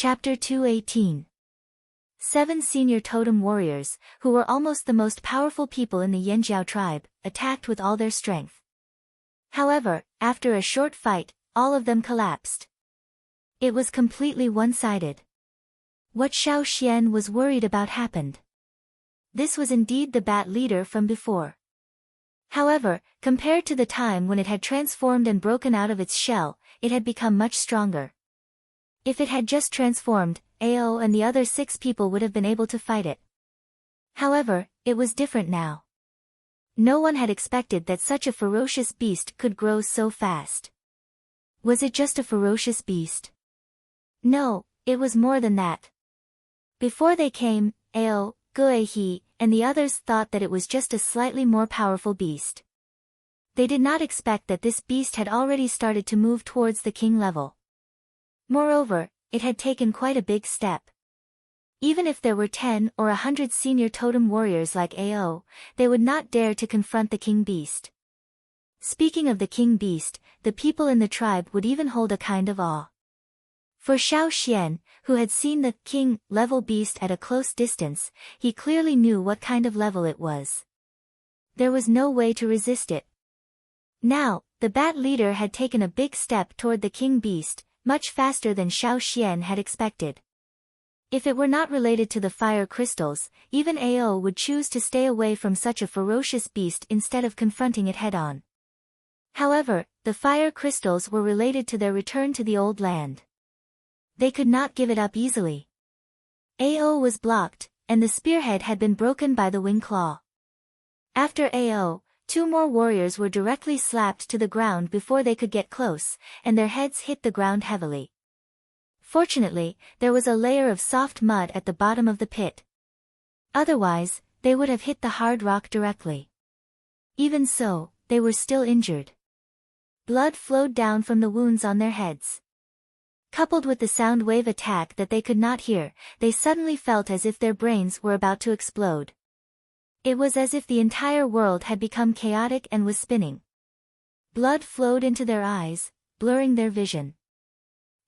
Chapter 218. 7 senior totem warriors, who were almost the most powerful people in the Yanjiao tribe, attacked with all their strength. However, after a short fight, all of them collapsed. It was completely one-sided. What Xiao Xian was worried about happened. This was indeed the bat leader from before. However, compared to the time when it had transformed and broken out of its shell, it had become much stronger. If it had just transformed, Ao and the other 6 people would have been able to fight it. However, it was different now. No one had expected that such a ferocious beast could grow so fast. Was it just a ferocious beast? No, it was more than that. Before they came, Ao, Guihe, and the others thought that it was just a slightly more powerful beast. They did not expect that this beast had already started to move towards the king level. Moreover, it had taken quite a big step. Even if there were 10 or 100 senior totem warriors like Ao, they would not dare to confront the king beast. Speaking of the king beast, the people in the tribe would even hold a kind of awe. For Xiao Xian, who had seen the king-level beast at a close distance, he clearly knew what kind of level it was. There was no way to resist it. Now, the bat leader had taken a big step toward the king beast, much faster than Xiao Xian had expected. If it were not related to the fire crystals, even Ao would choose to stay away from such a ferocious beast instead of confronting it head-on. However, the fire crystals were related to their return to the old land. They could not give it up easily. Ao was blocked, and the spearhead had been broken by the wing claw. After Ao, 2 more warriors were directly slapped to the ground before they could get close, and their heads hit the ground heavily. Fortunately, there was a layer of soft mud at the bottom of the pit. Otherwise, they would have hit the hard rock directly. Even so, they were still injured. Blood flowed down from the wounds on their heads. Coupled with the sound wave attack that they could not hear, they suddenly felt as if their brains were about to explode. It was as if the entire world had become chaotic and was spinning. Blood flowed into their eyes, blurring their vision.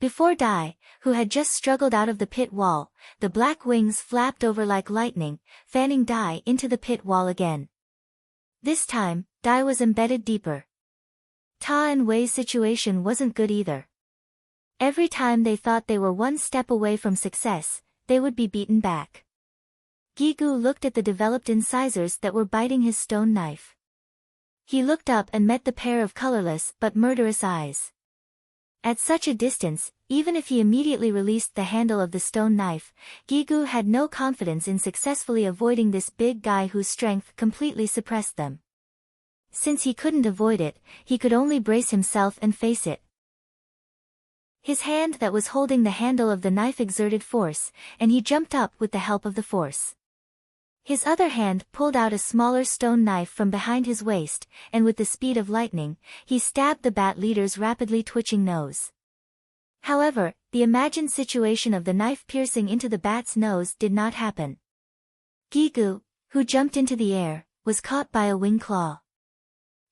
Before Dai, who had just struggled out of the pit wall, the black wings flapped over like lightning, fanning Dai into the pit wall again. This time, Dai was embedded deeper. Ta and Wei's situation wasn't good either. Every time they thought they were one step away from success, they would be beaten back. Gigu looked at the developed incisors that were biting his stone knife. He looked up and met the pair of colorless but murderous eyes. At such a distance, even if he immediately released the handle of the stone knife, Gigu had no confidence in successfully avoiding this big guy whose strength completely suppressed them. Since he couldn't avoid it, he could only brace himself and face it. His hand that was holding the handle of the knife exerted force, and he jumped up with the help of the force. His other hand pulled out a smaller stone knife from behind his waist, and with the speed of lightning, he stabbed the bat leader's rapidly twitching nose. However, the imagined situation of the knife piercing into the bat's nose did not happen. Gigu, who jumped into the air, was caught by a wing claw.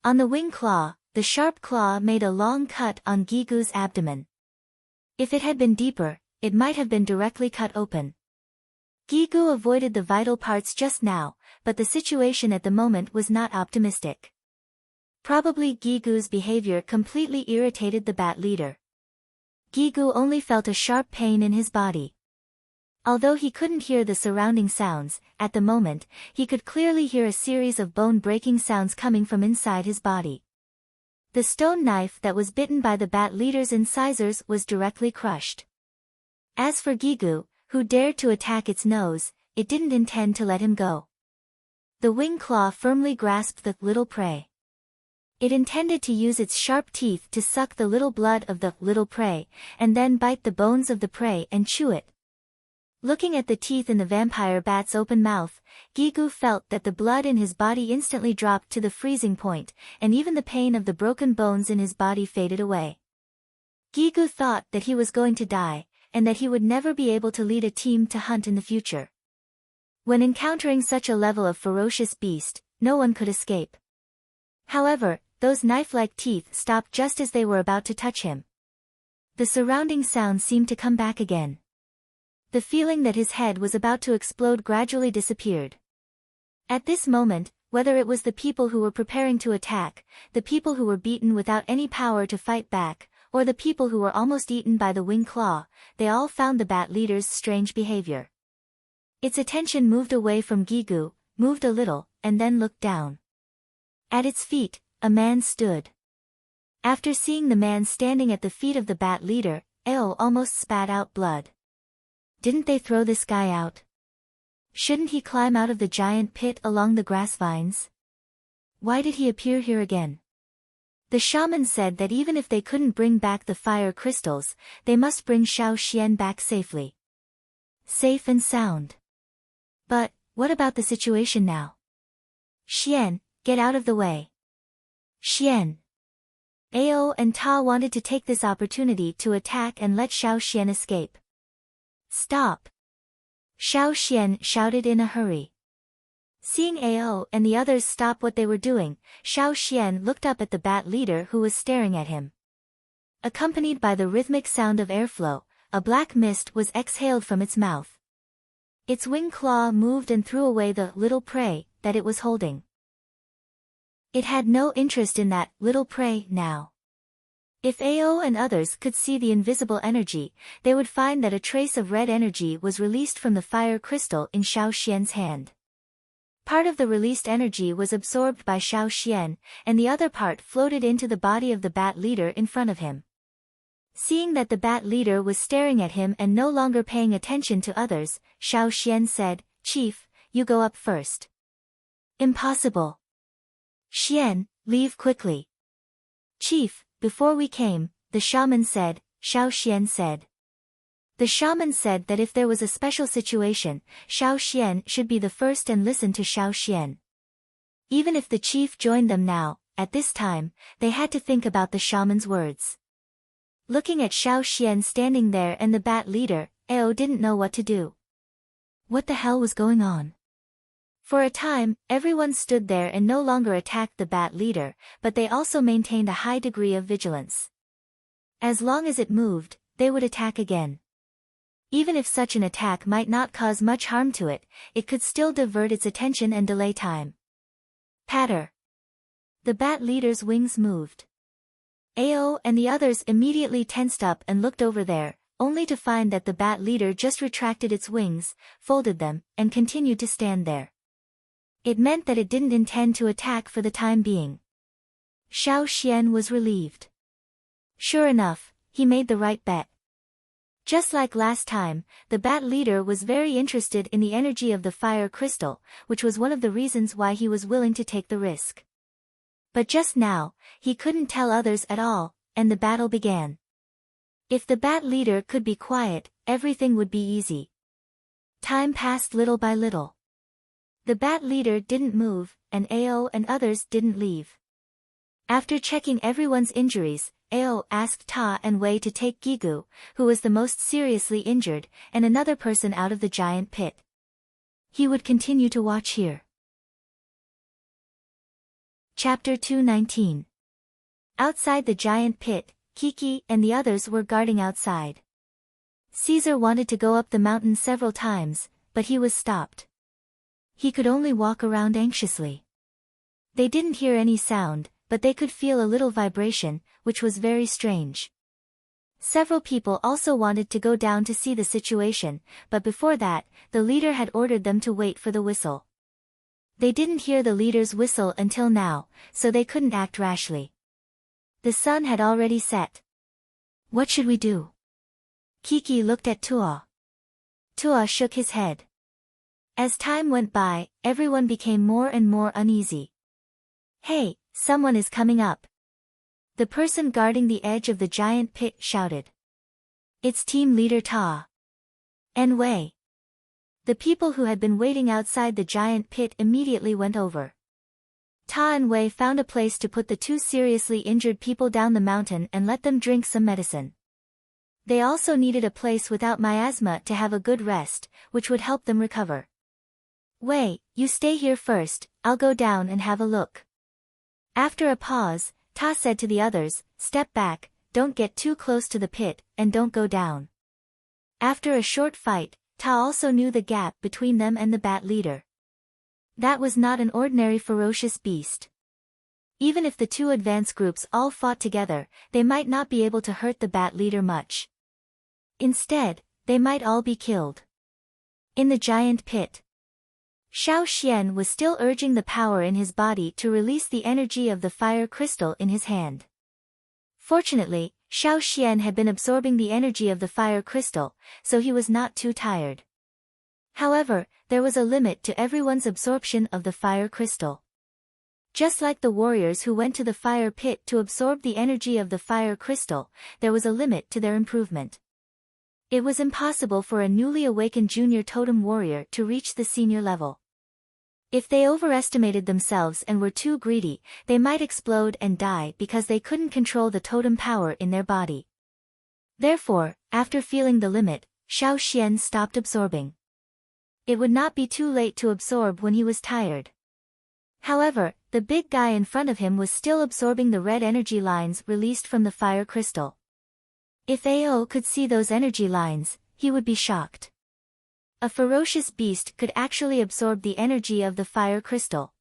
On the wing claw, the sharp claw made a long cut on Gigu's abdomen. If it had been deeper, it might have been directly cut open. Gigu avoided the vital parts just now, but the situation at the moment was not optimistic. Probably Gigu's behavior completely irritated the bat leader. Gigu only felt a sharp pain in his body. Although he couldn't hear the surrounding sounds, at the moment, he could clearly hear a series of bone-breaking sounds coming from inside his body. The stone knife that was bitten by the bat leader's incisors was directly crushed. As for Gigu, who dared to attack its nose, it didn't intend to let him go. The wing claw firmly grasped the little prey. It intended to use its sharp teeth to suck the little blood of the little prey, and then bite the bones of the prey and chew it. Looking at the teeth in the vampire bat's open mouth, Gigu felt that the blood in his body instantly dropped to the freezing point, and even the pain of the broken bones in his body faded away. Gigu thought that he was going to die, and that he would never be able to lead a team to hunt in the future. When encountering such a level of ferocious beast, no one could escape. However, those knife-like teeth stopped just as they were about to touch him. The surrounding sound seemed to come back again. The feeling that his head was about to explode gradually disappeared. At this moment, whether it was the people who were preparing to attack, the people who were beaten without any power to fight back, or the people who were almost eaten by the wing claw, they all found the bat leader's strange behavior. Its attention moved away from Gigu, moved a little, and then looked down. At its feet, a man stood. After seeing the man standing at the feet of the bat leader, Ao almost spat out blood. Didn't they throw this guy out? Shouldn't he climb out of the giant pit along the grass vines? Why did he appear here again? The shaman said that even if they couldn't bring back the fire crystals, they must bring Xiao Xian back safely. Safe and sound. But, what about the situation now? Xian, get out of the way. Xian. Ao and Ta wanted to take this opportunity to attack and let Xiao Xian escape. Stop! Xiao Xian shouted in a hurry. Seeing Ao and the others stop what they were doing, Xiao Xian looked up at the bat leader who was staring at him. Accompanied by the rhythmic sound of airflow, a black mist was exhaled from its mouth. Its wing claw moved and threw away the little prey that it was holding. It had no interest in that little prey now. If Ao and others could see the invisible energy, they would find that a trace of red energy was released from the fire crystal in Xiao Xian's hand. Part of the released energy was absorbed by Xiao Xian, and the other part floated into the body of the bat leader in front of him. Seeing that the bat leader was staring at him and no longer paying attention to others, Xiao Xian said, "Chief, you go up first." "Impossible. Xian, leave quickly." "Chief, before we came," the shaman said, Xiao Xian said. The shaman said that if there was a special situation, Xiao Xian should be the first and listen to Xiao Xian. Even if the chief joined them now, at this time, they had to think about the shaman's words. Looking at Xiao Xian standing there and the bat leader, Ao didn't know what to do. What the hell was going on? For a time, everyone stood there and no longer attacked the bat leader, but they also maintained a high degree of vigilance. As long as it moved, they would attack again. Even if such an attack might not cause much harm to it, it could still divert its attention and delay time. Patter. The bat leader's wings moved. Ao and the others immediately tensed up and looked over there, only to find that the bat leader just retracted its wings, folded them, and continued to stand there. It meant that it didn't intend to attack for the time being. Xiao Xian was relieved. Sure enough, he made the right bet. Just like last time, the bat leader was very interested in the energy of the fire crystal, which was one of the reasons why he was willing to take the risk. But just now, he couldn't tell others at all, and the battle began. If the bat leader could be quiet, everything would be easy. Time passed little by little. The bat leader didn't move, and Ao and others didn't leave. After checking everyone's injuries, Ao asked Ta and Wei to take Gigu, who was the most seriously injured, and another person out of the giant pit. He would continue to watch here. Chapter 219. Outside the giant pit, Kiki and the others were guarding outside. Caesar wanted to go up the mountain several times, but he was stopped. He could only walk around anxiously. They didn't hear any sound, but they could feel a little vibration, which was very strange. Several people also wanted to go down to see the situation, but before that, the leader had ordered them to wait for the whistle. They didn't hear the leader's whistle until now, so they couldn't act rashly. The sun had already set. What should we do? Kiki looked at Tua. Tua shook his head. As time went by, everyone became more and more uneasy. Hey, someone is coming up. The person guarding the edge of the giant pit shouted. It's team leader Ta. And Wei. The people who had been waiting outside the giant pit immediately went over. Ta and Wei found a place to put the two seriously injured people down the mountain and let them drink some medicine. They also needed a place without miasma to have a good rest, which would help them recover. Wei, you stay here first, I'll go down and have a look. After a pause, Ta said to the others, step back, don't get too close to the pit, and don't go down. After a short fight, Ta also knew the gap between them and the bat leader. That was not an ordinary ferocious beast. Even if the two advance groups all fought together, they might not be able to hurt the bat leader much. Instead, they might all be killed. In the giant pit, Xiao Xian was still urging the power in his body to release the energy of the fire crystal in his hand. Fortunately, Xiao Xian had been absorbing the energy of the fire crystal, so he was not too tired. However, there was a limit to everyone's absorption of the fire crystal. Just like the warriors who went to the fire pit to absorb the energy of the fire crystal, there was a limit to their improvement. It was impossible for a newly awakened junior totem warrior to reach the senior level. If they overestimated themselves and were too greedy, they might explode and die because they couldn't control the totem power in their body. Therefore, after feeling the limit, Xiao Xian stopped absorbing. It would not be too late to absorb when he was tired. However, the big guy in front of him was still absorbing the red energy lines released from the fire crystal. If Ao could see those energy lines, he would be shocked. A ferocious beast could actually absorb the energy of the fire crystal.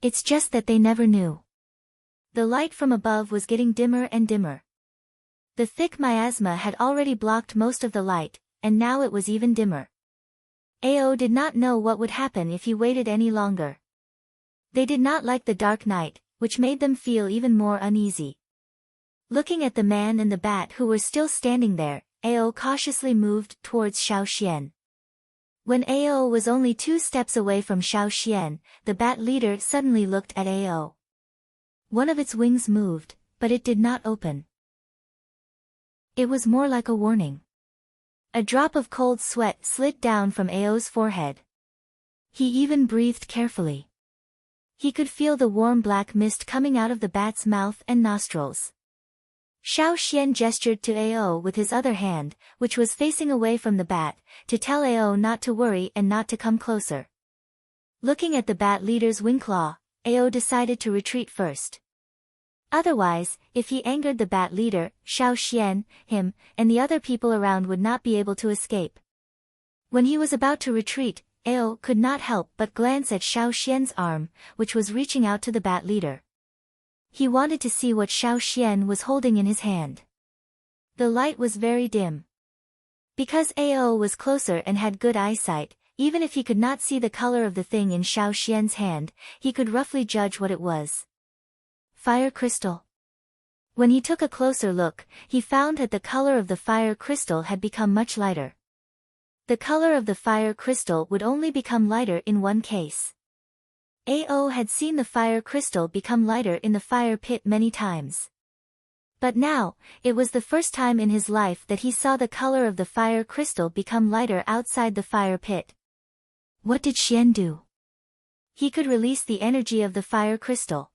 It's just that they never knew. The light from above was getting dimmer and dimmer. The thick miasma had already blocked most of the light, and now it was even dimmer. Ao did not know what would happen if he waited any longer. They did not like the dark night, which made them feel even more uneasy. Looking at the man and the bat who were still standing there, Ao cautiously moved towards Xiao Xian. When Ao was only 2 steps away from Xiao Xian, the bat leader suddenly looked at Ao. One of its wings moved, but it did not open. It was more like a warning. A drop of cold sweat slid down from Ao's forehead. He even breathed carefully. He could feel the warm black mist coming out of the bat's mouth and nostrils. Xiao Xian gestured to Ao with his other hand, which was facing away from the bat, to tell Ao not to worry and not to come closer. Looking at the bat leader's wing claw, Ao decided to retreat first. Otherwise, if he angered the bat leader, Xiao Xian, him, and the other people around would not be able to escape. When he was about to retreat, Ao could not help but glance at Xiao Xian's arm, which was reaching out to the bat leader. He wanted to see what Xiao Xian was holding in his hand. The light was very dim. Because Ao was closer and had good eyesight, even if he could not see the color of the thing in Xiao Xian's hand, he could roughly judge what it was. Fire crystal. When he took a closer look, he found that the color of the fire crystal had become much lighter. The color of the fire crystal would only become lighter in one case. Ao had seen the fire crystal become lighter in the fire pit many times. But now, it was the first time in his life that he saw the color of the fire crystal become lighter outside the fire pit. What did Xian do? He could release the energy of the fire crystal.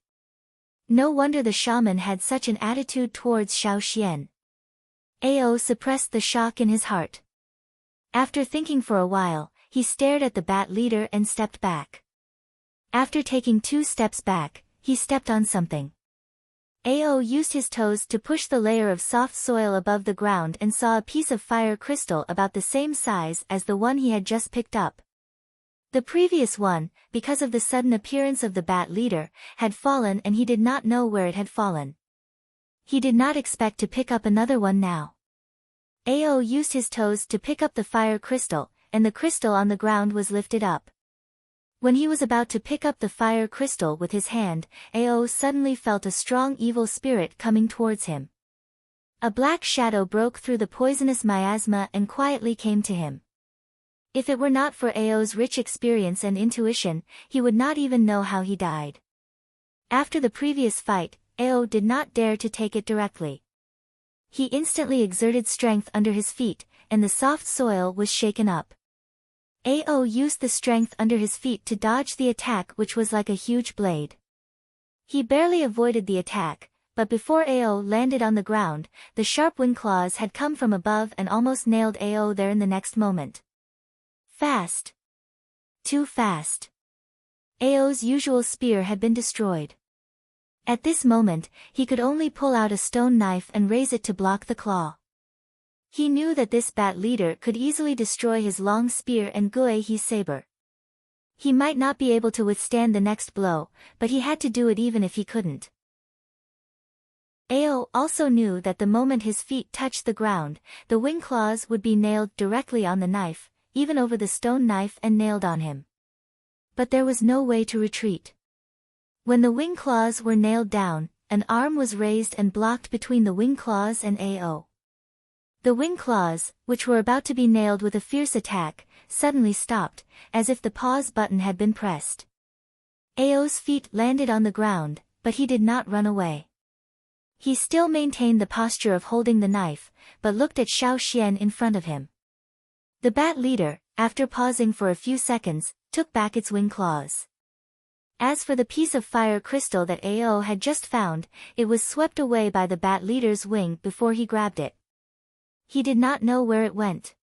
No wonder the shaman had such an attitude towards Xiao Xian. Ao suppressed the shock in his heart. After thinking for a while, he stared at the bat leader and stepped back. After taking 2 steps back, he stepped on something. Ao used his toes to push the layer of soft soil above the ground and saw a piece of fire crystal about the same size as the one he had just picked up. The previous one, because of the sudden appearance of the bat leader, had fallen and he did not know where it had fallen. He did not expect to pick up another one now. Ao used his toes to pick up the fire crystal, and the crystal on the ground was lifted up. When he was about to pick up the fire crystal with his hand, Ao suddenly felt a strong evil spirit coming towards him. A black shadow broke through the poisonous miasma and quietly came to him. If it were not for Ao's rich experience and intuition, he would not even know how he died. After the previous fight, Ao did not dare to take it directly. He instantly exerted strength under his feet, and the soft soil was shaken up. Ao used the strength under his feet to dodge the attack, which was like a huge blade. He barely avoided the attack, but before Ao landed on the ground, the sharp wing claws had come from above and almost nailed Ao there in the next moment. Fast. Too fast. Ao's usual spear had been destroyed. At this moment, he could only pull out a stone knife and raise it to block the claw. He knew that this bat leader could easily destroy his long spear and Guehi's saber. He might not be able to withstand the next blow, but he had to do it even if he couldn't. Ao also knew that the moment his feet touched the ground, the wing claws would be nailed directly on the knife, even over the stone knife, and nailed on him. But there was no way to retreat. When the wing claws were nailed down, an arm was raised and blocked between the wing claws and Ao. The wing claws, which were about to be nailed with a fierce attack, suddenly stopped, as if the pause button had been pressed. Ao's feet landed on the ground, but he did not run away. He still maintained the posture of holding the knife, but looked at Xiao Xian in front of him. The bat leader, after pausing for a few seconds, took back its wing claws. As for the piece of fire crystal that Ao had just found, it was swept away by the bat leader's wing before he grabbed it. He did not know where it went.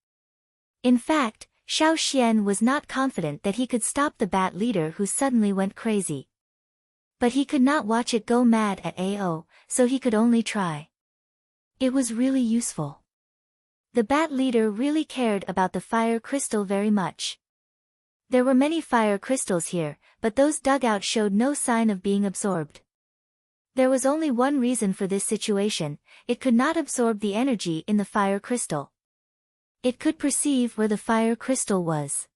In fact, Xiao Xian was not confident that he could stop the bat leader who suddenly went crazy. But he could not watch it go mad at Ao, so he could only try. It was really useful. The bat leader really cared about the fire crystal very much. There were many fire crystals here, but those dug out showed no sign of being absorbed. There was only one reason for this situation: it could not absorb the energy in the fire crystal. It could perceive where the fire crystal was.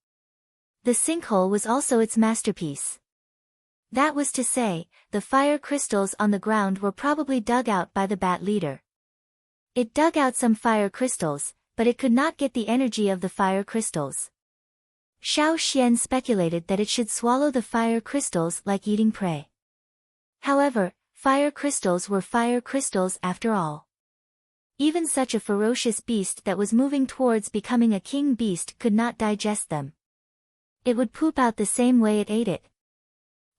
The sinkhole was also its masterpiece. That was to say, the fire crystals on the ground were probably dug out by the bat leader. It dug out some fire crystals, but it could not get the energy of the fire crystals. Xiao Xian speculated that it should swallow the fire crystals like eating prey. However, fire crystals were fire crystals after all. Even such a ferocious beast that was moving towards becoming a king beast could not digest them. It would poop out the same way it ate it.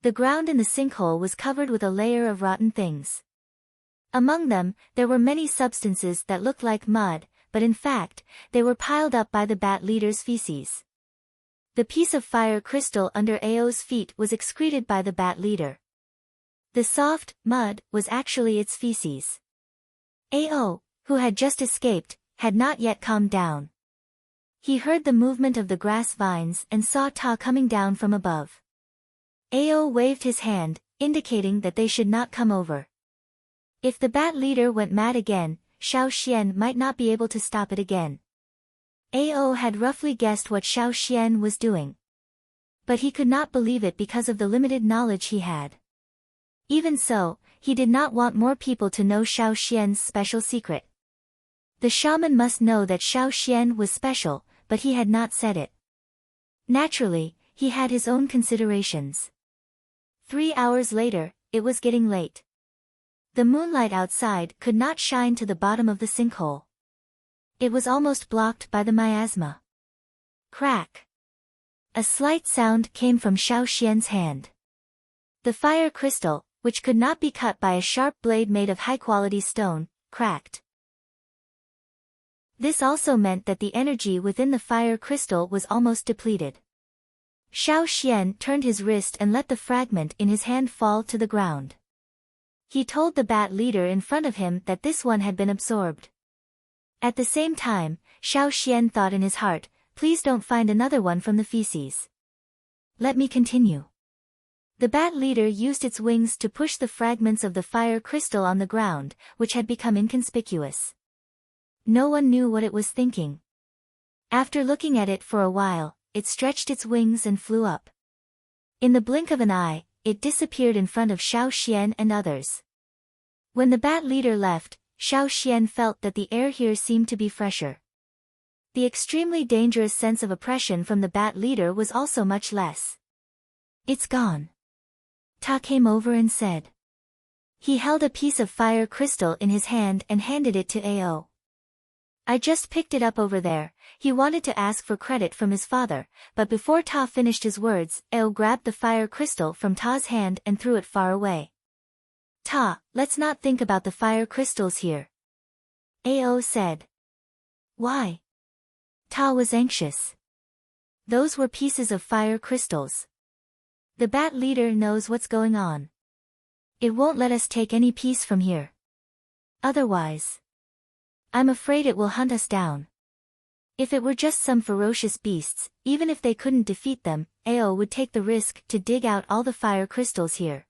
The ground in the sinkhole was covered with a layer of rotten things. Among them, there were many substances that looked like mud, but in fact, they were piled up by the bat leader's feces. The piece of fire crystal under Ao's feet was excreted by the bat leader. The soft mud was actually its feces. Ao, who had just escaped, had not yet calmed down. He heard the movement of the grass vines and saw Ta coming down from above. Ao waved his hand, indicating that they should not come over. If the bat leader went mad again, Xiao Xian might not be able to stop it again. Ao had roughly guessed what Xiao Xian was doing. But he could not believe it because of the limited knowledge he had. Even so, he did not want more people to know Xiao Xian's special secret. The shaman must know that Xiao Xian was special, but he had not said it. Naturally, he had his own considerations. 3 hours later, it was getting late. The moonlight outside could not shine to the bottom of the sinkhole. It was almost blocked by the miasma. Crack! A slight sound came from Xiao Xian's hand. The fire crystal, which could not be cut by a sharp blade made of high-quality stone, cracked. This also meant that the energy within the fire crystal was almost depleted. Xiao Xian turned his wrist and let the fragment in his hand fall to the ground. He told the bat leader in front of him that this one had been absorbed. At the same time, Xiao Xian thought in his heart, "Please don't find another one from the feces. Let me continue." The bat leader used its wings to push the fragments of the fire crystal on the ground, which had become inconspicuous. No one knew what it was thinking. After looking at it for a while, it stretched its wings and flew up. In the blink of an eye, it disappeared in front of Xiao Xian and others. When the bat leader left, Xiao Xian felt that the air here seemed to be fresher. The extremely dangerous sense of oppression from the bat leader was also much less. "It's gone." Ta came over and said. He held a piece of fire crystal in his hand and handed it to Ao. "I just picked it up over there." He wanted to ask for credit from his father, but before Ta finished his words, Ao grabbed the fire crystal from Ta's hand and threw it far away. "Ta, let's not think about the fire crystals here," Ao said. "Why?" Ta was anxious. "Those were pieces of fire crystals. The bat leader knows what's going on. It won't let us take any piece from here. Otherwise." I'm afraid it will hunt us down. If it were just some ferocious beasts, even if they couldn't defeat them, Ao would take the risk to dig out all the fire crystals here.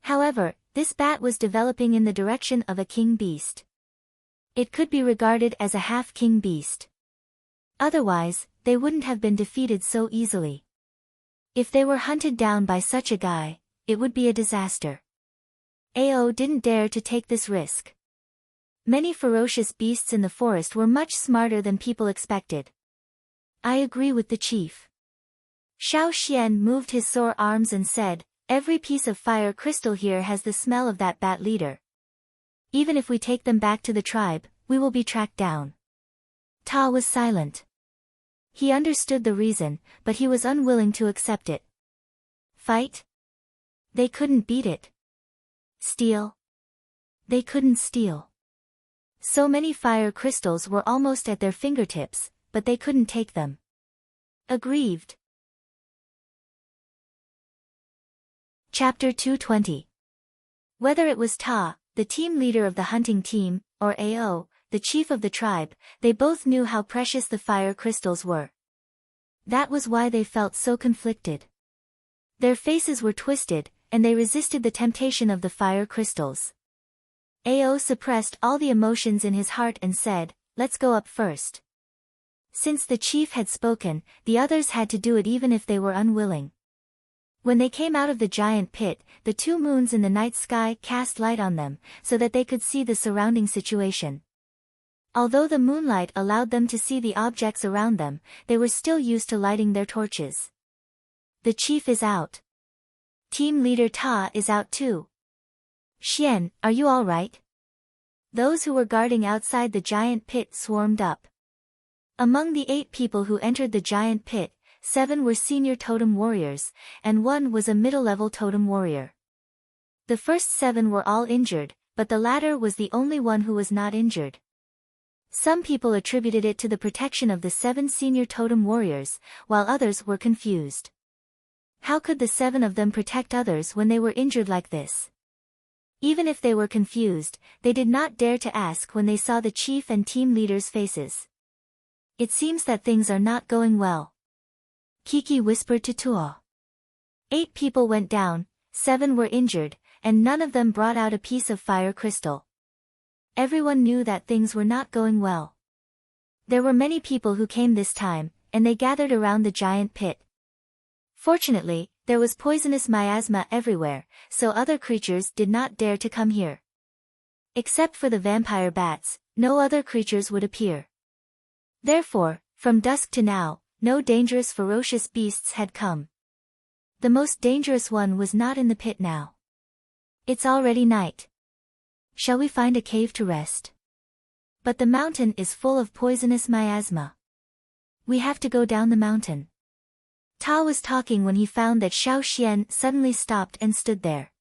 However, this bat was developing in the direction of a king beast. It could be regarded as a half-king beast. Otherwise, they wouldn't have been defeated so easily. If they were hunted down by such a guy, it would be a disaster. Ao didn't dare to take this risk. Many ferocious beasts in the forest were much smarter than people expected. I agree with the chief. Xiao Xian moved his sore arms and said, every piece of fire crystal here has the smell of that bat leader. Even if we take them back to the tribe, we will be tracked down. Ta was silent. He understood the reason, but he was unwilling to accept it. Fight? They couldn't beat it. Steal? They couldn't steal. So many fire crystals were almost at their fingertips, but they couldn't take them. Aggrieved. Chapter 220. Whether it was Ta, the team leader of the hunting team, or Ao, the chief of the tribe, they both knew how precious the fire crystals were. That was why they felt so conflicted. Their faces were twisted, and they resisted the temptation of the fire crystals. Ao suppressed all the emotions in his heart and said, let's go up first. Since the chief had spoken, the others had to do it even if they were unwilling. When they came out of the giant pit, the two moons in the night sky cast light on them, so that they could see the surrounding situation. Although the moonlight allowed them to see the objects around them, they were still used to lighting their torches. The chief is out. Team leader Ta is out too. Xian, are you all right? Those who were guarding outside the giant pit swarmed up. Among the 8 people who entered the giant pit, 7 were senior totem warriors, and 1 was a middle-level totem warrior. The first 7 were all injured, but the latter was the only one who was not injured. Some people attributed it to the protection of the 7 senior totem warriors, while others were confused. How could the 7 of them protect others when they were injured like this? Even if they were confused, they did not dare to ask when they saw the chief and team leaders' faces. It seems that things are not going well. Kiki whispered to Tuo. 8 people went down, 7 were injured, and none of them brought out a piece of fire crystal. Everyone knew that things were not going well. There were many people who came this time, and they gathered around the giant pit. Fortunately, there was poisonous miasma everywhere, so other creatures did not dare to come here. Except for the vampire bats, no other creatures would appear. Therefore, from dusk to now, no dangerous ferocious beasts had come. The most dangerous one was not in the pit now. It's already night. Shall we find a cave to rest? But the mountain is full of poisonous miasma. We have to go down the mountain. Ta was talking when he found that Xiao Xian suddenly stopped and stood there.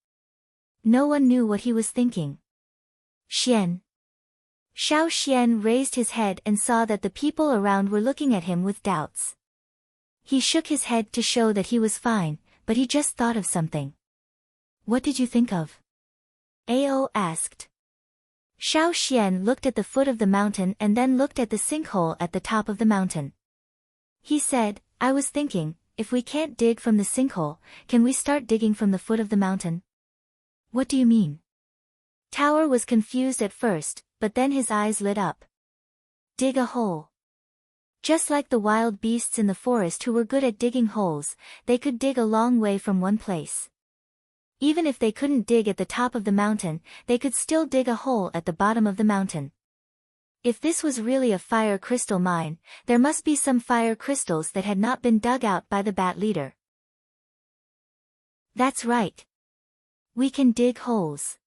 No one knew what he was thinking. Xian. Xiao Xian raised his head and saw that the people around were looking at him with doubts. He shook his head to show that he was fine, but he just thought of something. What did you think of? Ao asked. Xiao Xian looked at the foot of the mountain and then looked at the sinkhole at the top of the mountain. He said, I was thinking, if we can't dig from the sinkhole, can we start digging from the foot of the mountain? What do you mean? Tower was confused at first, but then his eyes lit up. Dig a hole. Just like the wild beasts in the forest who were good at digging holes, they could dig a long way from one place. Even if they couldn't dig at the top of the mountain, they could still dig a hole at the bottom of the mountain. If this was really a fire crystal mine, there must be some fire crystals that had not been dug out by the bat leader. That's right. We can dig holes.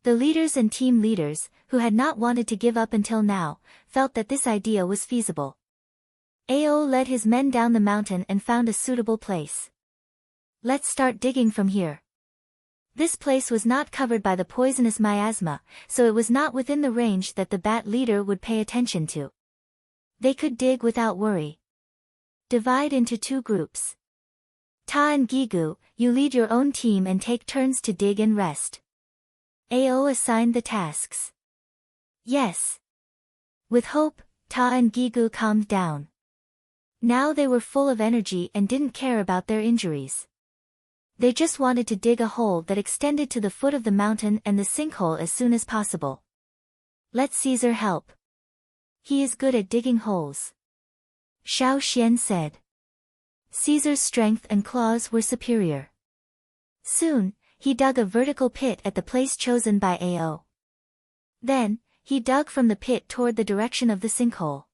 The leaders and team leaders, who had not wanted to give up until now, felt that this idea was feasible. Ao led his men down the mountain and found a suitable place. Let's start digging from here. This place was not covered by the poisonous miasma, so it was not within the range that the bat leader would pay attention to. They could dig without worry. Divide into 2 groups. Ta and Gigu, you lead your own team and take turns to dig and rest. Ao assigned the tasks. Yes. With hope, Ta and Gigu calmed down. Now they were full of energy and didn't care about their injuries. They just wanted to dig a hole that extended to the foot of the mountain and the sinkhole as soon as possible. Let Caesar help. He is good at digging holes. Xiao Xian said. Caesar's strength and claws were superior. Soon, he dug a vertical pit at the place chosen by Ao. Then, he dug from the pit toward the direction of the sinkhole.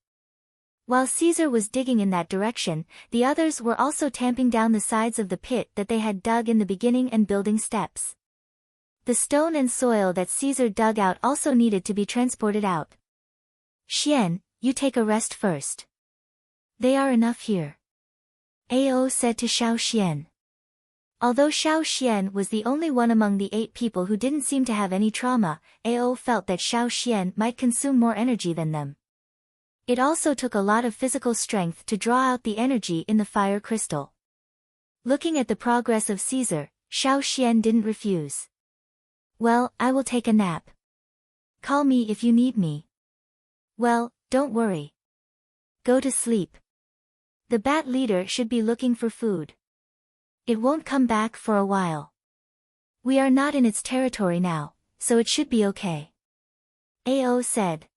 While Caesar was digging in that direction, the others were also tamping down the sides of the pit that they had dug in the beginning and building steps. The stone and soil that Caesar dug out also needed to be transported out. Xian, you take a rest first. They are enough here. Ao said to Xiao Xian. Although Xiao Xian was the only one among the 8 people who didn't seem to have any trauma, Ao felt that Xiao Xian might consume more energy than them. It also took a lot of physical strength to draw out the energy in the fire crystal. Looking at the progress of Caesar, Xiao Xian didn't refuse. Well, I will take a nap. Call me if you need me. Well, don't worry. Go to sleep. The bat leader should be looking for food. It won't come back for a while. We are not in its territory now, so it should be okay. Ao said.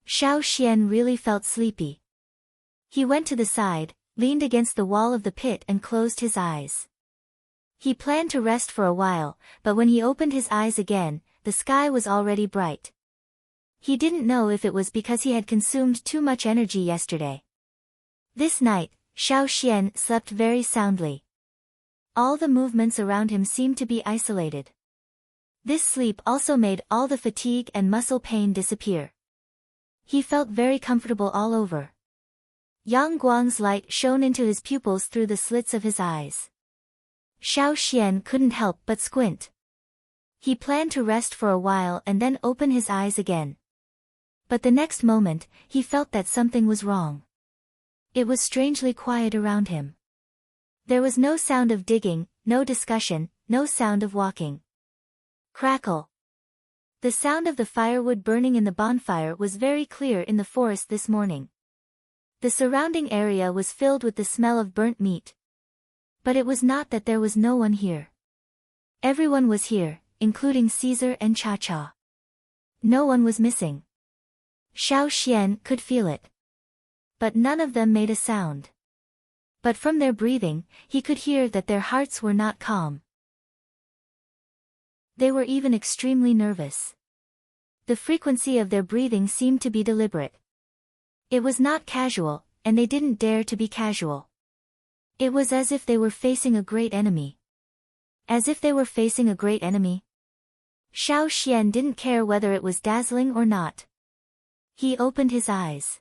Xiao Xian really felt sleepy. He went to the side, leaned against the wall of the pit and closed his eyes. He planned to rest for a while, but when he opened his eyes again, the sky was already bright. He didn't know if it was because he had consumed too much energy yesterday. This night, Xiao Xian slept very soundly. All the movements around him seemed to be isolated. This sleep also made all the fatigue and muscle pain disappear. He felt very comfortable all over. Yang Guang's light shone into his pupils through the slits of his eyes. Xiao Xian couldn't help but squint. He planned to rest for a while and then open his eyes again. But the next moment, he felt that something was wrong. It was strangely quiet around him. There was no sound of digging, no discussion, no sound of walking. Crackle. The sound of the firewood burning in the bonfire was very clear in the forest this morning. The surrounding area was filled with the smell of burnt meat. But it was not that there was no one here. Everyone was here, including Caesar and Cha-Cha. No one was missing. Xiao Xian could feel it. But none of them made a sound. But from their breathing, he could hear that their hearts were not calm. They were even extremely nervous. The frequency of their breathing seemed to be deliberate. It was not casual, and they didn't dare to be casual. It was as if they were facing a great enemy. As if they were facing a great enemy. Xiao Xian didn't care whether it was dazzling or not. He opened his eyes.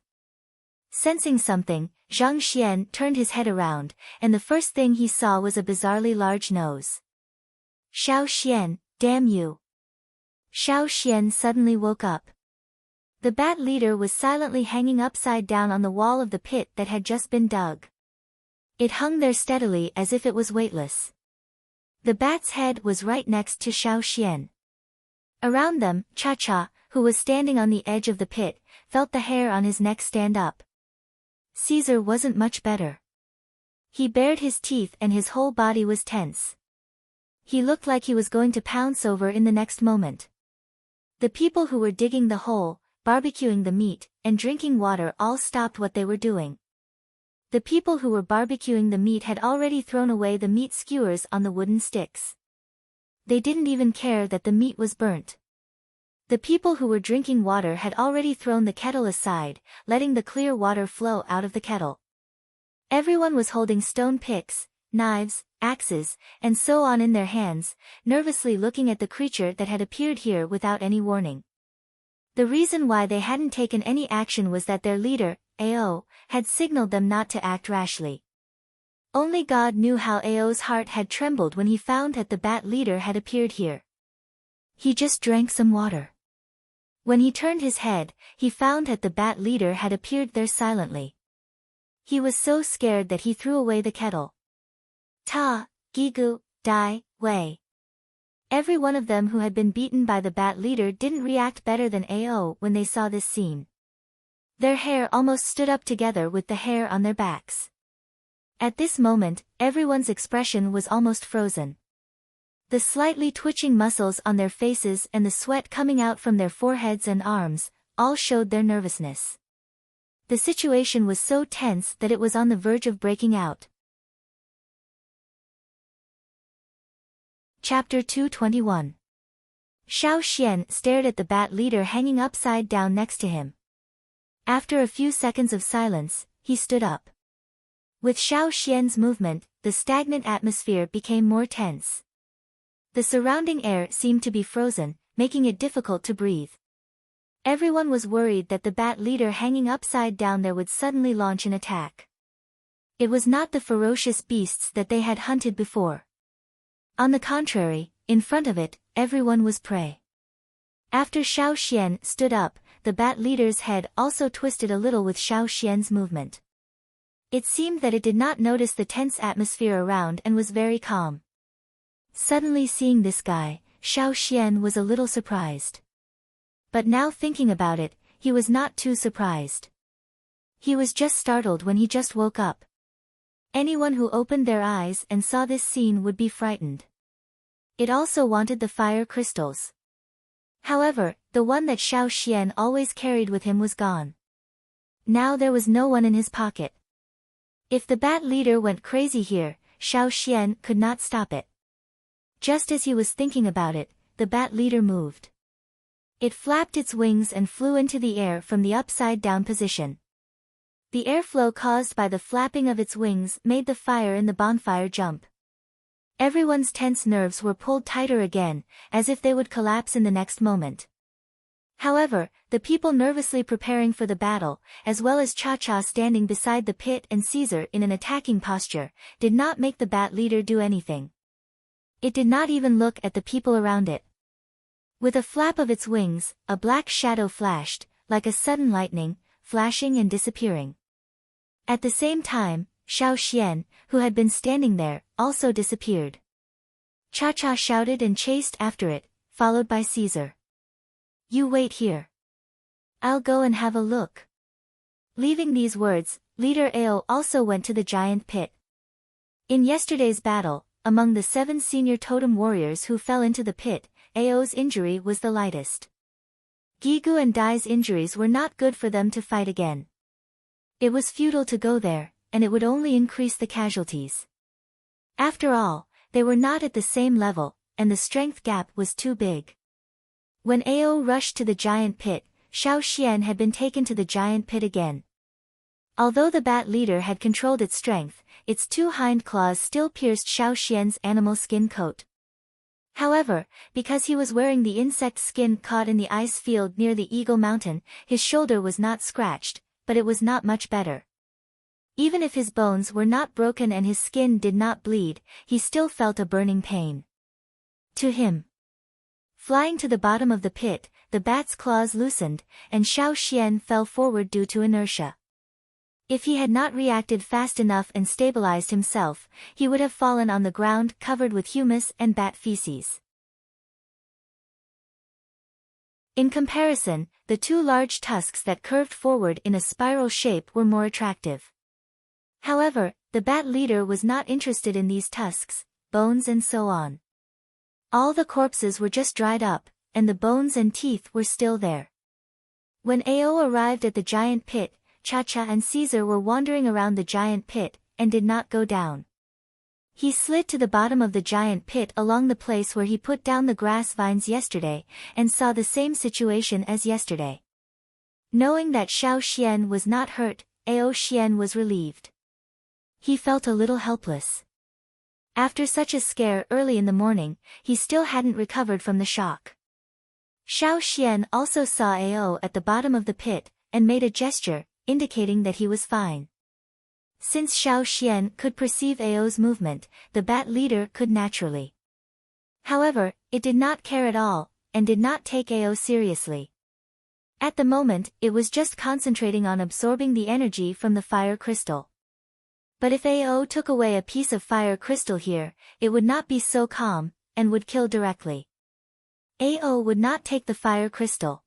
Sensing something, Zhang Xian turned his head around, and the first thing he saw was a bizarrely large nose. Xiao Xian, damn you! Xiao Xian suddenly woke up. The bat leader was silently hanging upside down on the wall of the pit that had just been dug. It hung there steadily as if it was weightless. The bat's head was right next to Xiao Xian. Around them, Cha-Cha, who was standing on the edge of the pit, felt the hair on his neck stand up. Caesar wasn't much better. He bared his teeth and his whole body was tense. He looked like he was going to pounce over in the next moment. The people who were digging the hole, barbecuing the meat, and drinking water all stopped what they were doing. The people who were barbecuing the meat had already thrown away the meat skewers on the wooden sticks. They didn't even care that the meat was burnt. The people who were drinking water had already thrown the kettle aside, letting the clear water flow out of the kettle. Everyone was holding stone picks, knives, axes, and so on in their hands, nervously looking at the creature that had appeared here without any warning. The reason why they hadn't taken any action was that their leader, Ao, had signaled them not to act rashly. Only God knew how Ao's heart had trembled when he found that the bat leader had appeared here. He just drank some water. When he turned his head, he found that the bat leader had appeared there silently. He was so scared that he threw away the kettle. Ta, Gigu, Dai, Wei. Every one of them who had been beaten by the bat leader didn't react better than Ao when they saw this scene. Their hair almost stood up together with the hair on their backs. At this moment, everyone's expression was almost frozen. The slightly twitching muscles on their faces and the sweat coming out from their foreheads and arms, all showed their nervousness. The situation was so tense that it was on the verge of breaking out. Chapter 221. Xiao Xian stared at the bat leader hanging upside down next to him. After a few seconds of silence, he stood up. With Xiao Xian's movement, the stagnant atmosphere became more tense. The surrounding air seemed to be frozen, making it difficult to breathe. Everyone was worried that the bat leader hanging upside down there would suddenly launch an attack. It was not the ferocious beasts that they had hunted before. On the contrary, in front of it, everyone was prey. After Xiao Xian stood up, the bat leader's head also twisted a little with Xiao Xian's movement. It seemed that it did not notice the tense atmosphere around and was very calm. Suddenly seeing this guy, Xiao Xian was a little surprised. But now thinking about it, he was not too surprised. He was just startled when he just woke up. Anyone who opened their eyes and saw this scene would be frightened. It also wanted the fire crystals. However, the one that Xiao Xian always carried with him was gone. Now there was no one in his pocket. If the bat leader went crazy here, Xiao Xian could not stop it. Just as he was thinking about it, the bat leader moved. It flapped its wings and flew into the air from the upside-down position. The airflow caused by the flapping of its wings made the fire in the bonfire jump. Everyone's tense nerves were pulled tighter again, as if they would collapse in the next moment. However, the people nervously preparing for the battle, as well as Cha-Cha standing beside the pit and Caesar in an attacking posture, did not make the bat leader do anything. It did not even look at the people around it. With a flap of its wings, a black shadow flashed, like a sudden lightning, flashing and disappearing. At the same time, Xiao Xian, who had been standing there, also disappeared. Cha-Cha shouted and chased after it, followed by Caesar. "You wait here. I'll go and have a look." Leaving these words, Leader Ao also went to the giant pit. In yesterday's battle, among the 7 senior totem warriors who fell into the pit, Ao's injury was the lightest. Gigu and Dai's injuries were not good for them to fight again. It was futile to go there, and it would only increase the casualties. After all, they were not at the same level, and the strength gap was too big. When Ao rushed to the giant pit, Xiao Xian had been taken to the giant pit again. Although the bat leader had controlled its strength, its 2 hind claws still pierced Xiao Xian's animal skin coat. However, because he was wearing the insect skin caught in the ice field near the Eagle Mountain, his shoulder was not scratched, but it was not much better. Even if his bones were not broken and his skin did not bleed, he still felt a burning pain. To him. Flying to the bottom of the pit, the bat's claws loosened, and Xiao Xian fell forward due to inertia. If he had not reacted fast enough and stabilized himself, he would have fallen on the ground covered with humus and bat feces. In comparison, the 2 large tusks that curved forward in a spiral shape were more attractive. However, the bat leader was not interested in these tusks, bones and so on. All the corpses were just dried up, and the bones and teeth were still there. When Ao arrived at the giant pit, Cha-Cha and Caesar were wandering around the giant pit, and did not go down. He slid to the bottom of the giant pit along the place where he put down the grass vines yesterday, and saw the same situation as yesterday. Knowing that Xiao Xian was not hurt, Ao Xian was relieved. He felt a little helpless. After such a scare early in the morning, he still hadn't recovered from the shock. Xiao Xian also saw Ao at the bottom of the pit, and made a gesture, indicating that he was fine. Since Xiao Xian could perceive Ao's movement, the bat leader could naturally. However, it did not care at all, and did not take Ao seriously. At the moment, it was just concentrating on absorbing the energy from the fire crystal. But if Ao took away a piece of fire crystal here, it would not be so calm, and would kill directly. Ao would not take the fire crystal.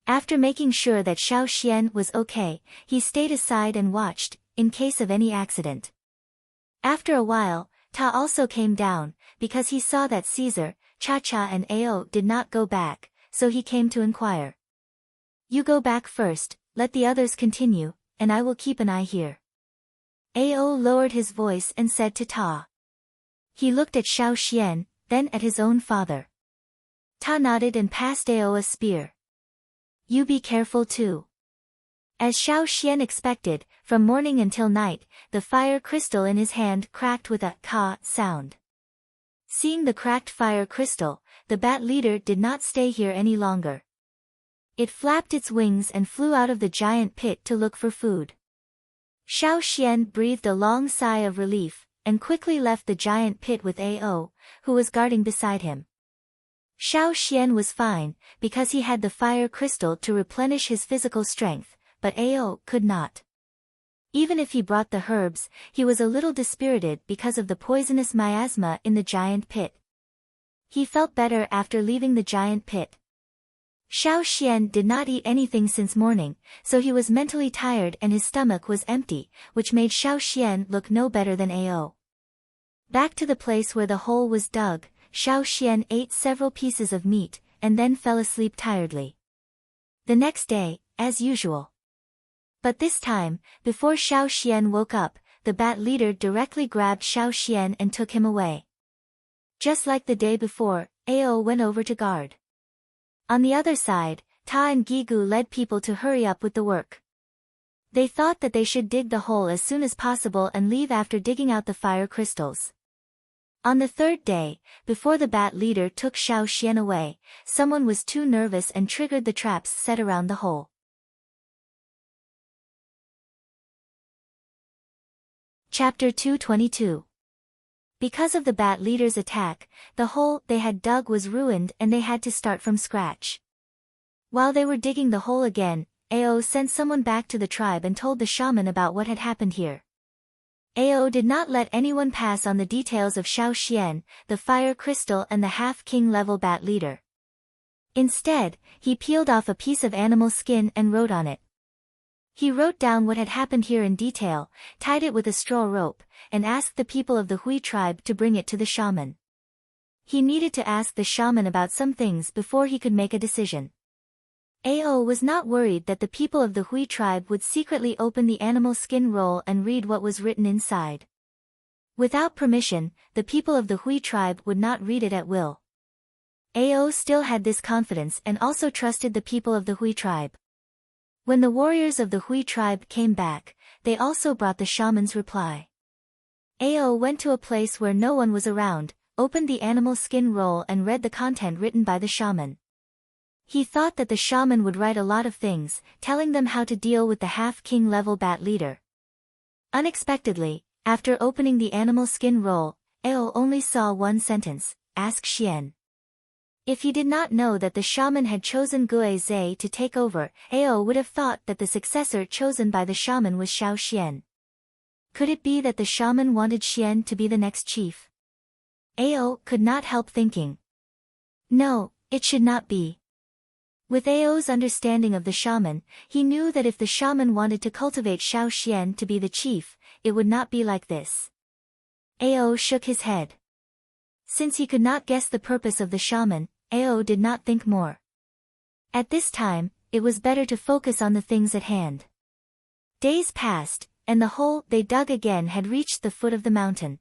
After making sure that Xiao Xian was okay, he stayed aside and watched, in case of any accident. After a while, Ta also came down, because he saw that Caesar, Cha-Cha and Ao did not go back, so he came to inquire. You go back first, let the others continue, and I will keep an eye here. Ao lowered his voice and said to Ta. He looked at Xiao Xian, then at his own father. Ta nodded and passed Ao a spear. You be careful too. As Xiao Xian expected, from morning until night, the fire crystal in his hand cracked with a ka sound. Seeing the cracked fire crystal, the bat leader did not stay here any longer. It flapped its wings and flew out of the giant pit to look for food. Xiao Xian breathed a long sigh of relief, and quickly left the giant pit with Ao, who was guarding beside him. Xiao Xian was fine, because he had the fire crystal to replenish his physical strength, but Ao could not. Even if he brought the herbs, he was a little dispirited because of the poisonous miasma in the giant pit. He felt better after leaving the giant pit. Xiao Xian did not eat anything since morning, so he was mentally tired and his stomach was empty, which made Xiao Xian look no better than Ao. Back to the place where the hole was dug, Xiao Xian ate several pieces of meat, and then fell asleep tiredly. The next day, as usual. But this time, before Xiao Xian woke up, the bat leader directly grabbed Xiao Xian and took him away. Just like the day before, Ao went over to guard. On the other side, Ta and Gigu led people to hurry up with the work. They thought that they should dig the hole as soon as possible and leave after digging out the fire crystals. On the third day, before the bat leader took Xiao Xian away, someone was too nervous and triggered the traps set around the hole. Chapter 222. Because of the bat leader's attack, the hole they had dug was ruined and they had to start from scratch. While they were digging the hole again, Ao sent someone back to the tribe and told the shaman about what had happened here. Ao did not let anyone pass on the details of Xiao Xian, the fire crystal and the half-king level bat leader. Instead, he peeled off a piece of animal skin and wrote on it. He wrote down what had happened here in detail, tied it with a straw rope, and asked the people of the Hui tribe to bring it to the shaman. He needed to ask the shaman about some things before he could make a decision. Ao was not worried that the people of the Hui tribe would secretly open the animal skin roll and read what was written inside. Without permission, the people of the Hui tribe would not read it at will. Ao still had this confidence and also trusted the people of the Hui tribe. When the warriors of the Hui tribe came back, they also brought the shaman's reply. Ao went to a place where no one was around, opened the animal skin roll and read the content written by the shaman. He thought that the shaman would write a lot of things, telling them how to deal with the half-king level bat leader. Unexpectedly, after opening the animal skin roll, Ao only saw one sentence, ask Xian. If he did not know that the shaman had chosen Gue Zhe to take over, Ao would have thought that the successor chosen by the shaman was Xiao Xian. Could it be that the shaman wanted Xian to be the next chief? Ao could not help thinking. No, it should not be. With Ao's understanding of the shaman, he knew that if the shaman wanted to cultivate Xiao Xian to be the chief, it would not be like this. Ao shook his head. Since he could not guess the purpose of the shaman, Ao did not think more. At this time, it was better to focus on the things at hand. Days passed, and the hole they dug again had reached the foot of the mountain.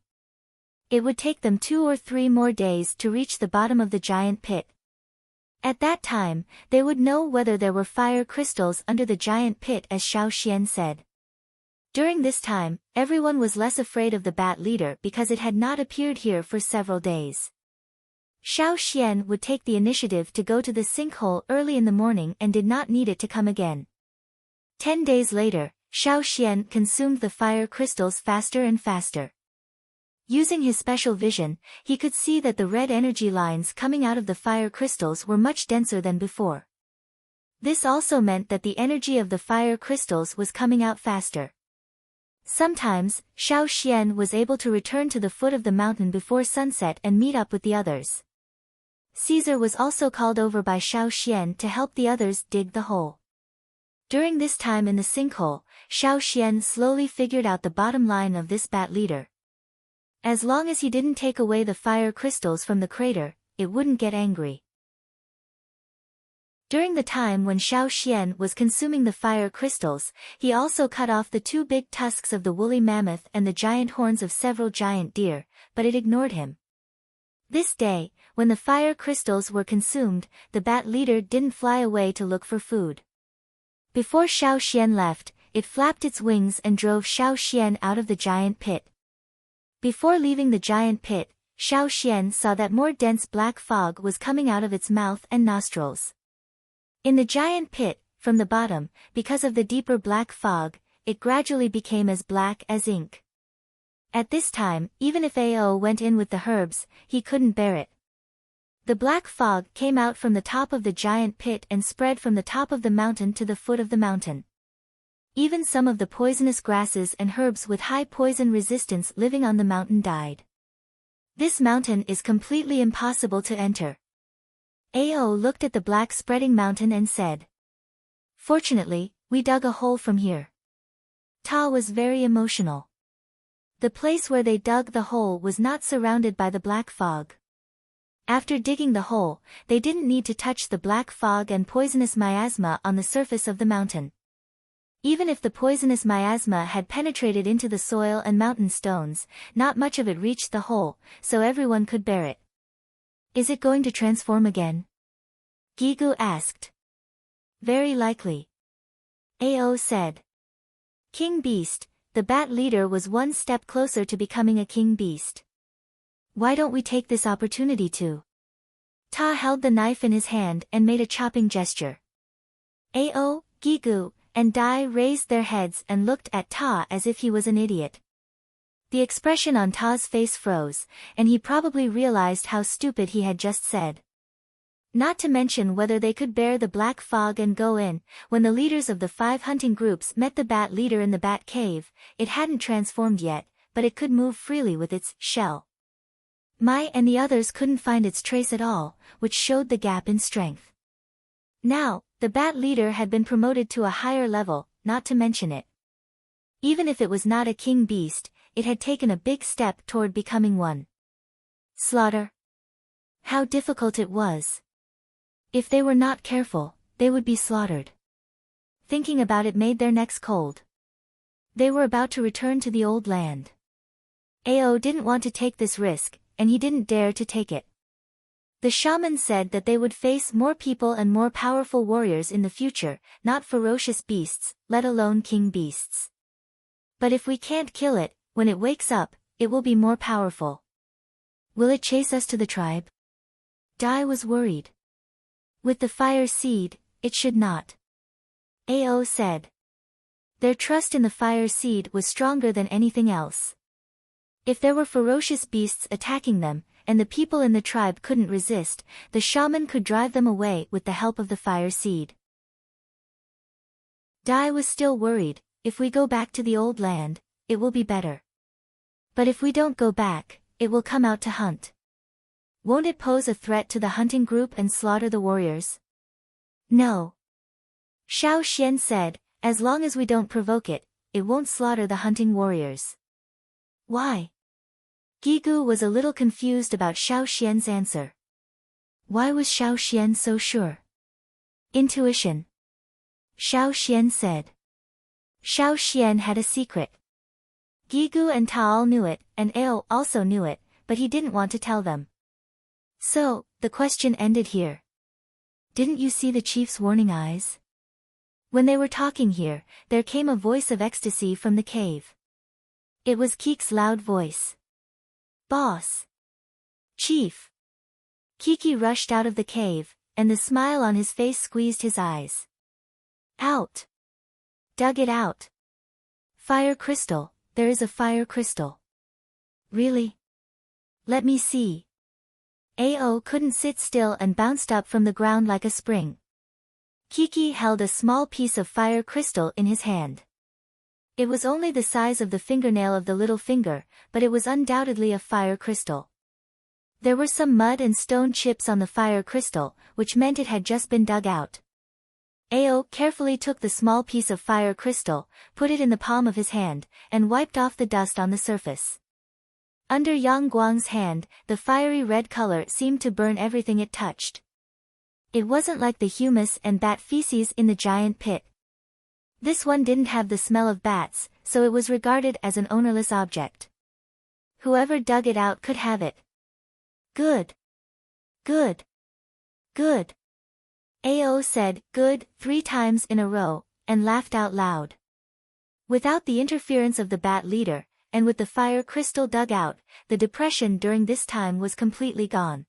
It would take them 2 or 3 more days to reach the bottom of the giant pit. At that time, they would know whether there were fire crystals under the giant pit as Xiao Xian said. During this time, everyone was less afraid of the bat leader because it had not appeared here for several days. Xiao Xian would take the initiative to go to the sinkhole early in the morning and did not need it to come again. 10 days later, Xiao Xian consumed the fire crystals faster and faster. Using his special vision, he could see that the red energy lines coming out of the fire crystals were much denser than before. This also meant that the energy of the fire crystals was coming out faster. Sometimes, Xiao Xian was able to return to the foot of the mountain before sunset and meet up with the others. Caesar was also called over by Xiao Xian to help the others dig the hole. During this time in the sinkhole, Xiao Xian slowly figured out the bottom line of this bat leader. As long as he didn't take away the fire crystals from the crater, it wouldn't get angry. During the time when Xiao Xian was consuming the fire crystals, he also cut off the 2 big tusks of the woolly mammoth and the giant horns of several giant deer, but it ignored him. This day, when the fire crystals were consumed, the bat leader didn't fly away to look for food. Before Xiao Xian left, it flapped its wings and drove Xiao Xian out of the giant pit. Before leaving the giant pit, Xiao Xian saw that more dense black fog was coming out of its mouth and nostrils. In the giant pit, from the bottom, because of the deeper black fog, it gradually became as black as ink. At this time, even if Ao went in with the herbs, he couldn't bear it. The black fog came out from the top of the giant pit and spread from the top of the mountain to the foot of the mountain. Even some of the poisonous grasses and herbs with high poison resistance living on the mountain died. This mountain is completely impossible to enter. Ao looked at the black spreading mountain and said, "Fortunately, we dug a hole from here." Ta was very emotional. The place where they dug the hole was not surrounded by the black fog. After digging the hole, they didn't need to touch the black fog and poisonous miasma on the surface of the mountain. Even if the poisonous miasma had penetrated into the soil and mountain stones, not much of it reached the hole, so everyone could bear it. "Is it going to transform again?" Gigu asked. "Very likely," Ao said. King Beast, the bat leader, was one step closer to becoming a king beast. "Why don't we take this opportunity to?" Ta held the knife in his hand and made a chopping gesture. Ao, Gigu, and Dai raised their heads and looked at Ta as if he was an idiot. The expression on Ta's face froze, and he probably realized how stupid he had just said. Not to mention whether they could bear the black fog and go in. When the leaders of the 5 hunting groups met the bat leader in the bat cave, it hadn't transformed yet, but it could move freely with its shell. Mai and the others couldn't find its trace at all, which showed the gap in strength. Now, the bat leader had been promoted to a higher level, not to mention it. Even if it was not a king beast, it had taken a big step toward becoming one. Slaughter. How difficult it was. If they were not careful, they would be slaughtered. Thinking about it made their necks cold. They were about to return to the old land. Ao didn't want to take this risk, and he didn't dare to take it. The shaman said that they would face more people and more powerful warriors in the future, not ferocious beasts, let alone king beasts. But if we can't kill it, when it wakes up, it will be more powerful. Will it chase us to the tribe? Dai was worried. With the fire seed, it should not. Ao said. Their trust in the fire seed was stronger than anything else. If there were ferocious beasts attacking them, and the people in the tribe couldn't resist, the shaman could drive them away with the help of the fire seed. Dai was still worried. If we go back to the old land, it will be better. But if we don't go back, it will come out to hunt. Won't it pose a threat to the hunting group and slaughter the warriors? No. Xiao Xian said, as long as we don't provoke it, it won't slaughter the hunting warriors. Why? Gigu was a little confused about Xiao Xian's answer. Why was Xiao Xian so sure? Intuition. Xiao Xian said. Xiao Xian had a secret. Gigu and Ta all knew it, and Ao also knew it, but he didn't want to tell them. So, the question ended here. Didn't you see the chief's warning eyes? When they were talking here, there came a voice of ecstasy from the cave. It was Kik's loud voice. Boss! Chief! Kiki rushed out of the cave, and the smile on his face squeezed his eyes. Out! Dug it out! Fire crystal, there is a fire crystal. Really? Let me see. Ao couldn't sit still and bounced up from the ground like a spring. Kiki held a small piece of fire crystal in his hand. It was only the size of the fingernail of the little finger, but it was undoubtedly a fire crystal. There were some mud and stone chips on the fire crystal, which meant it had just been dug out. Ao carefully took the small piece of fire crystal, put it in the palm of his hand, and wiped off the dust on the surface. Under Yang Guang's hand, the fiery red color seemed to burn everything it touched. It wasn't like the humus and bat feces in the giant pit. This one didn't have the smell of bats, so it was regarded as an ownerless object. Whoever dug it out could have it. Good. Good. Good. Ao said, "Good," 3 times in a row, and laughed out loud. Without the interference of the bat leader, and with the fire crystal dug out, the depression during this time was completely gone.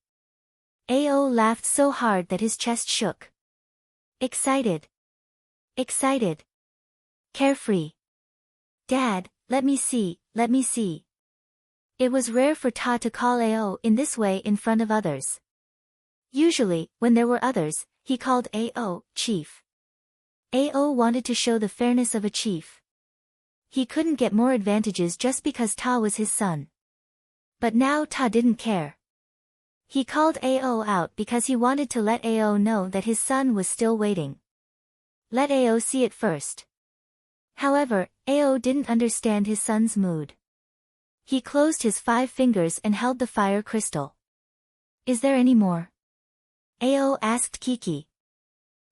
Ao laughed so hard that his chest shook. Excited. Excited. Carefree. Dad, let me see, let me see. It was rare for Ta to call Ao in this way in front of others. Usually, when there were others, he called Ao, Chief. Ao wanted to show the fairness of a chief. He couldn't get more advantages just because Ta was his son. But now Ta didn't care. He called Ao out because he wanted to let Ao know that his son was still waiting. Let Ao see it first. However, Ao didn't understand his son's mood. He closed his 5 fingers and held the fire crystal. Is there any more? Ao asked Kiki.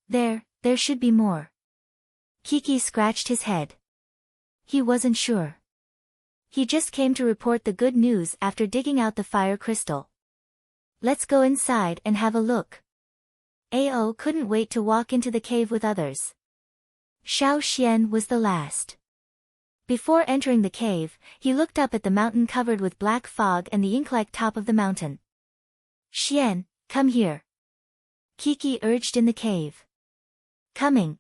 There should be more. Kiki scratched his head. He wasn't sure. He just came to report the good news after digging out the fire crystal. Let's go inside and have a look. Ao couldn't wait to walk into the cave with others. Xiao Xian was the last. Before entering the cave, he looked up at the mountain covered with black fog and the ink-like top of the mountain. Xian, come here. Kiki urged in the cave. Coming.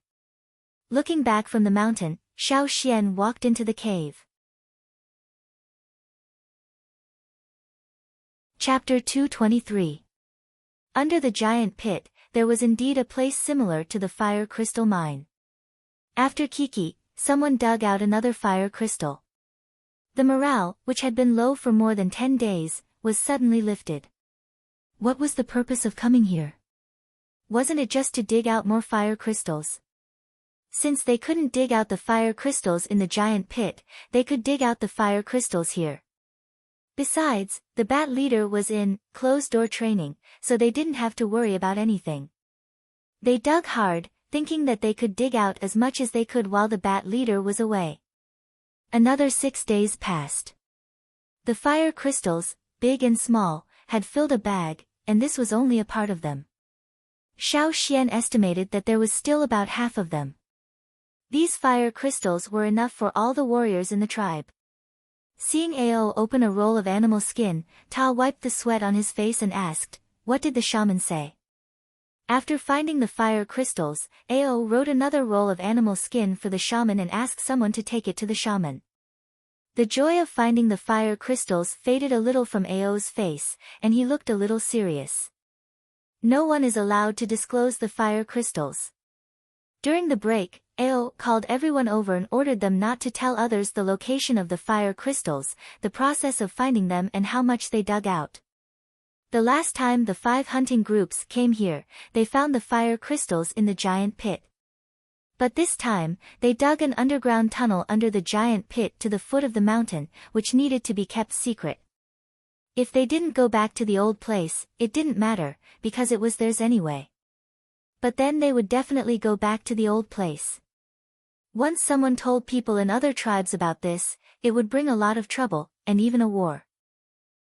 Looking back from the mountain, Xiao Xian walked into the cave. Chapter 223. Under the giant pit, there was indeed a place similar to the fire crystal mine. After Kiki, someone dug out another fire crystal. The morale, which had been low for more than 10 days, was suddenly lifted. What was the purpose of coming here? Wasn't it just to dig out more fire crystals? Since they couldn't dig out the fire crystals in the giant pit, they could dig out the fire crystals here. Besides, the bat leader was in closed-door training, so they didn't have to worry about anything. They dug hard, thinking that they could dig out as much as they could while the bat leader was away. Another 6 days passed. The fire crystals, big and small, had filled a bag, and this was only a part of them. Xiao Xian estimated that there was still about half of them. These fire crystals were enough for all the warriors in the tribe. Seeing Ao open a roll of animal skin, Ta wiped the sweat on his face and asked, "What did the shaman say?" After finding the fire crystals, Ao wrote another roll of animal skin for the shaman and asked someone to take it to the shaman. The joy of finding the fire crystals faded a little from Ao's face, and he looked a little serious. No one is allowed to disclose the fire crystals. During the break, Ao called everyone over and ordered them not to tell others the location of the fire crystals, the process of finding them and how much they dug out. The last time the 5 hunting groups came here, they found the fire crystals in the giant pit. But this time, they dug an underground tunnel under the giant pit to the foot of the mountain, which needed to be kept secret. If they didn't go back to the old place, it didn't matter, because it was theirs anyway. But then they would definitely go back to the old place. Once someone told people in other tribes about this, it would bring a lot of trouble, and even a war.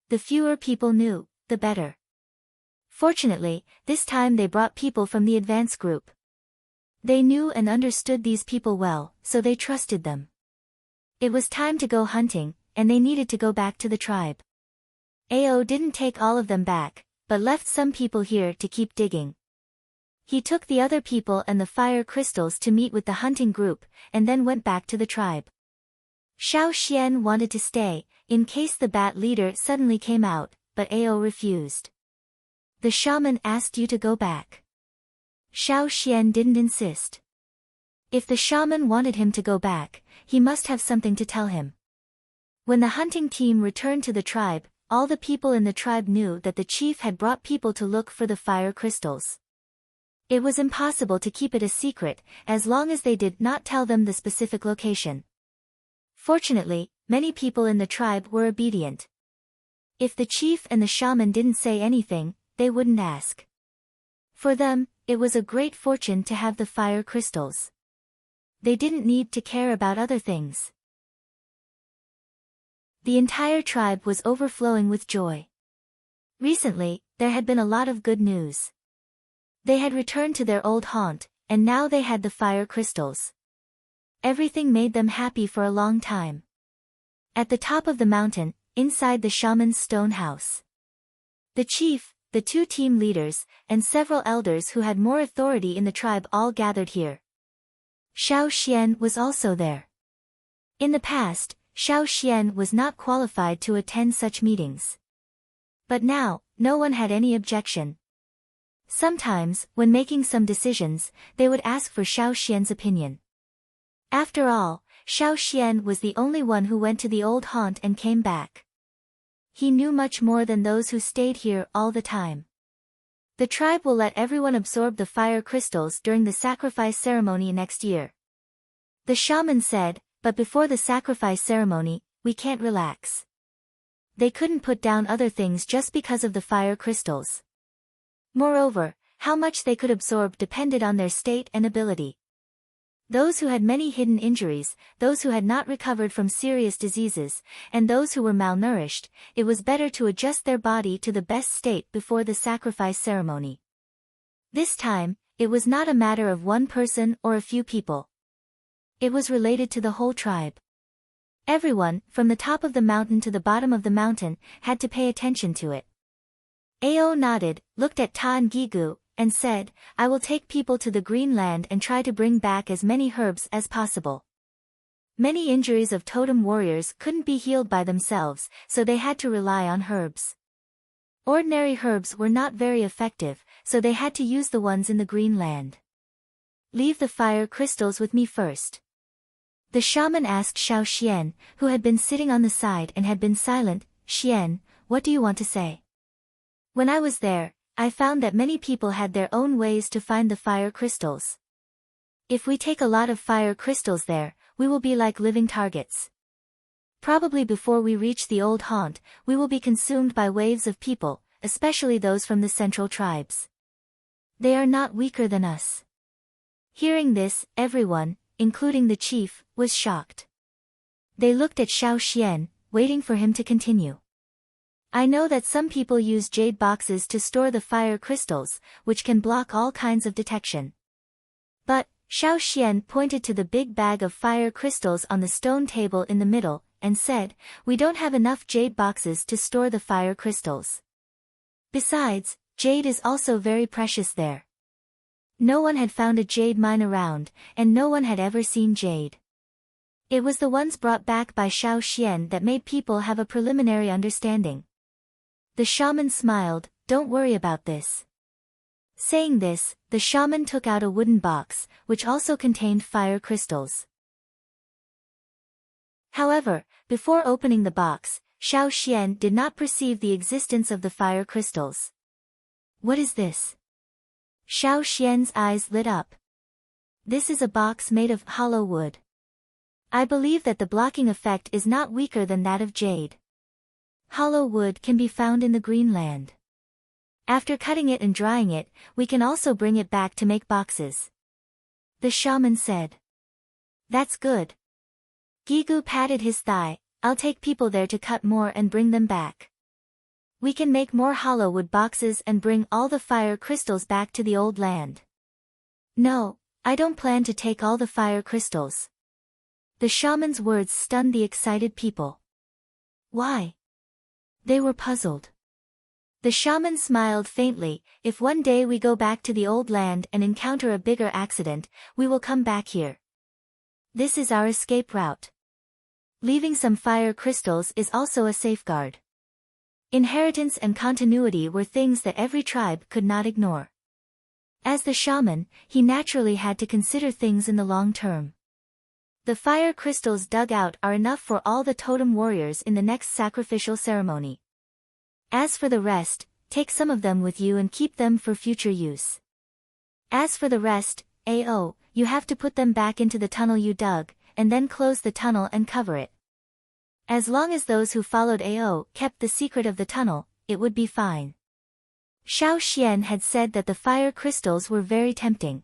The fewer people knew, the better. Fortunately, this time they brought people from the advance group. They knew and understood these people well, so they trusted them. It was time to go hunting, and they needed to go back to the tribe. Ao didn't take all of them back, but left some people here to keep digging. He took the other people and the fire crystals to meet with the hunting group, and then went back to the tribe. Xiao Xian wanted to stay, in case the bat leader suddenly came out, but Ao refused. The shaman asked you to go back. Xiao Xian didn't insist. If the shaman wanted him to go back, he must have something to tell him. When the hunting team returned to the tribe, all the people in the tribe knew that the chief had brought people to look for the fire crystals. It was impossible to keep it a secret, as long as they did not tell them the specific location. Fortunately, many people in the tribe were obedient. If the chief and the shaman didn't say anything, they wouldn't ask. For them, it was a great fortune to have the fire crystals. They didn't need to care about other things. The entire tribe was overflowing with joy. Recently, there had been a lot of good news. They had returned to their old haunt, and now they had the fire crystals. Everything made them happy for a long time. At the top of the mountain, inside the shaman's stone house, the chief, the two team leaders, and several elders who had more authority in the tribe all gathered here. Xiao Xian was also there. In the past, Xiao Xian was not qualified to attend such meetings. But now, no one had any objection. Sometimes, when making some decisions, they would ask for Xiao Xian's opinion. After all, Xiao Xian was the only one who went to the old haunt and came back. He knew much more than those who stayed here all the time. The tribe will let everyone absorb the fire crystals during the sacrifice ceremony next year. The shaman said, but before the sacrifice ceremony, we can't relax. They couldn't put down other things just because of the fire crystals. Moreover, how much they could absorb depended on their state and ability. Those who had many hidden injuries, those who had not recovered from serious diseases, and those who were malnourished, it was better to adjust their body to the best state before the sacrifice ceremony. This time, it was not a matter of one person or a few people. It was related to the whole tribe. Everyone, from the top of the mountain to the bottom of the mountain, had to pay attention to it. Ao nodded, looked at Ta and Gigu, and said, I will take people to the Green Land and try to bring back as many herbs as possible. Many injuries of totem warriors couldn't be healed by themselves, so they had to rely on herbs. Ordinary herbs were not very effective, so they had to use the ones in the Green Land. Leave the fire crystals with me first. The shaman asked Xiao Xian, who had been sitting on the side and had been silent, Xian, what do you want to say? When I was there, I found that many people had their own ways to find the fire crystals. If we take a lot of fire crystals there, we will be like living targets. Probably before we reach the old haunt, we will be consumed by waves of people, especially those from the central tribes. They are not weaker than us. Hearing this, everyone, including the chief, was shocked. They looked at Xiao Xian, waiting for him to continue. I know that some people use jade boxes to store the fire crystals, which can block all kinds of detection. But, Xiao Xian pointed to the big bag of fire crystals on the stone table in the middle, and said, we don't have enough jade boxes to store the fire crystals. Besides, jade is also very precious there. No one had found a jade mine around, and no one had ever seen jade. It was the ones brought back by Xiao Xian that made people have a preliminary understanding. The shaman smiled, don't worry about this. Saying this, the shaman took out a wooden box, which also contained fire crystals. However, before opening the box, Xiao Xian did not perceive the existence of the fire crystals. What is this? Xiao Xian's eyes lit up. This is a box made of hollow wood. I believe that the blocking effect is not weaker than that of jade. Hollow wood can be found in the Green Land. After cutting it and drying it, we can also bring it back to make boxes. The shaman said. That's good. Gigu patted his thigh, I'll take people there to cut more and bring them back. We can make more hollow wood boxes and bring all the fire crystals back to the old land. No, I don't plan to take all the fire crystals. The shaman's words stunned the excited people. Why? They were puzzled. The shaman smiled faintly, if one day we go back to the old land and encounter a bigger accident, we will come back here. This is our escape route. Leaving some fire crystals is also a safeguard. Inheritance and continuity were things that every tribe could not ignore. As the shaman, he naturally had to consider things in the long term. The fire crystals dug out are enough for all the totem warriors in the next sacrificial ceremony. As for the rest, take some of them with you and keep them for future use. As for the rest, you have to put them back into the tunnel you dug, and then close the tunnel and cover it. As long as those who followed kept the secret of the tunnel, it would be fine. Xiao Xian had said that the fire crystals were very tempting.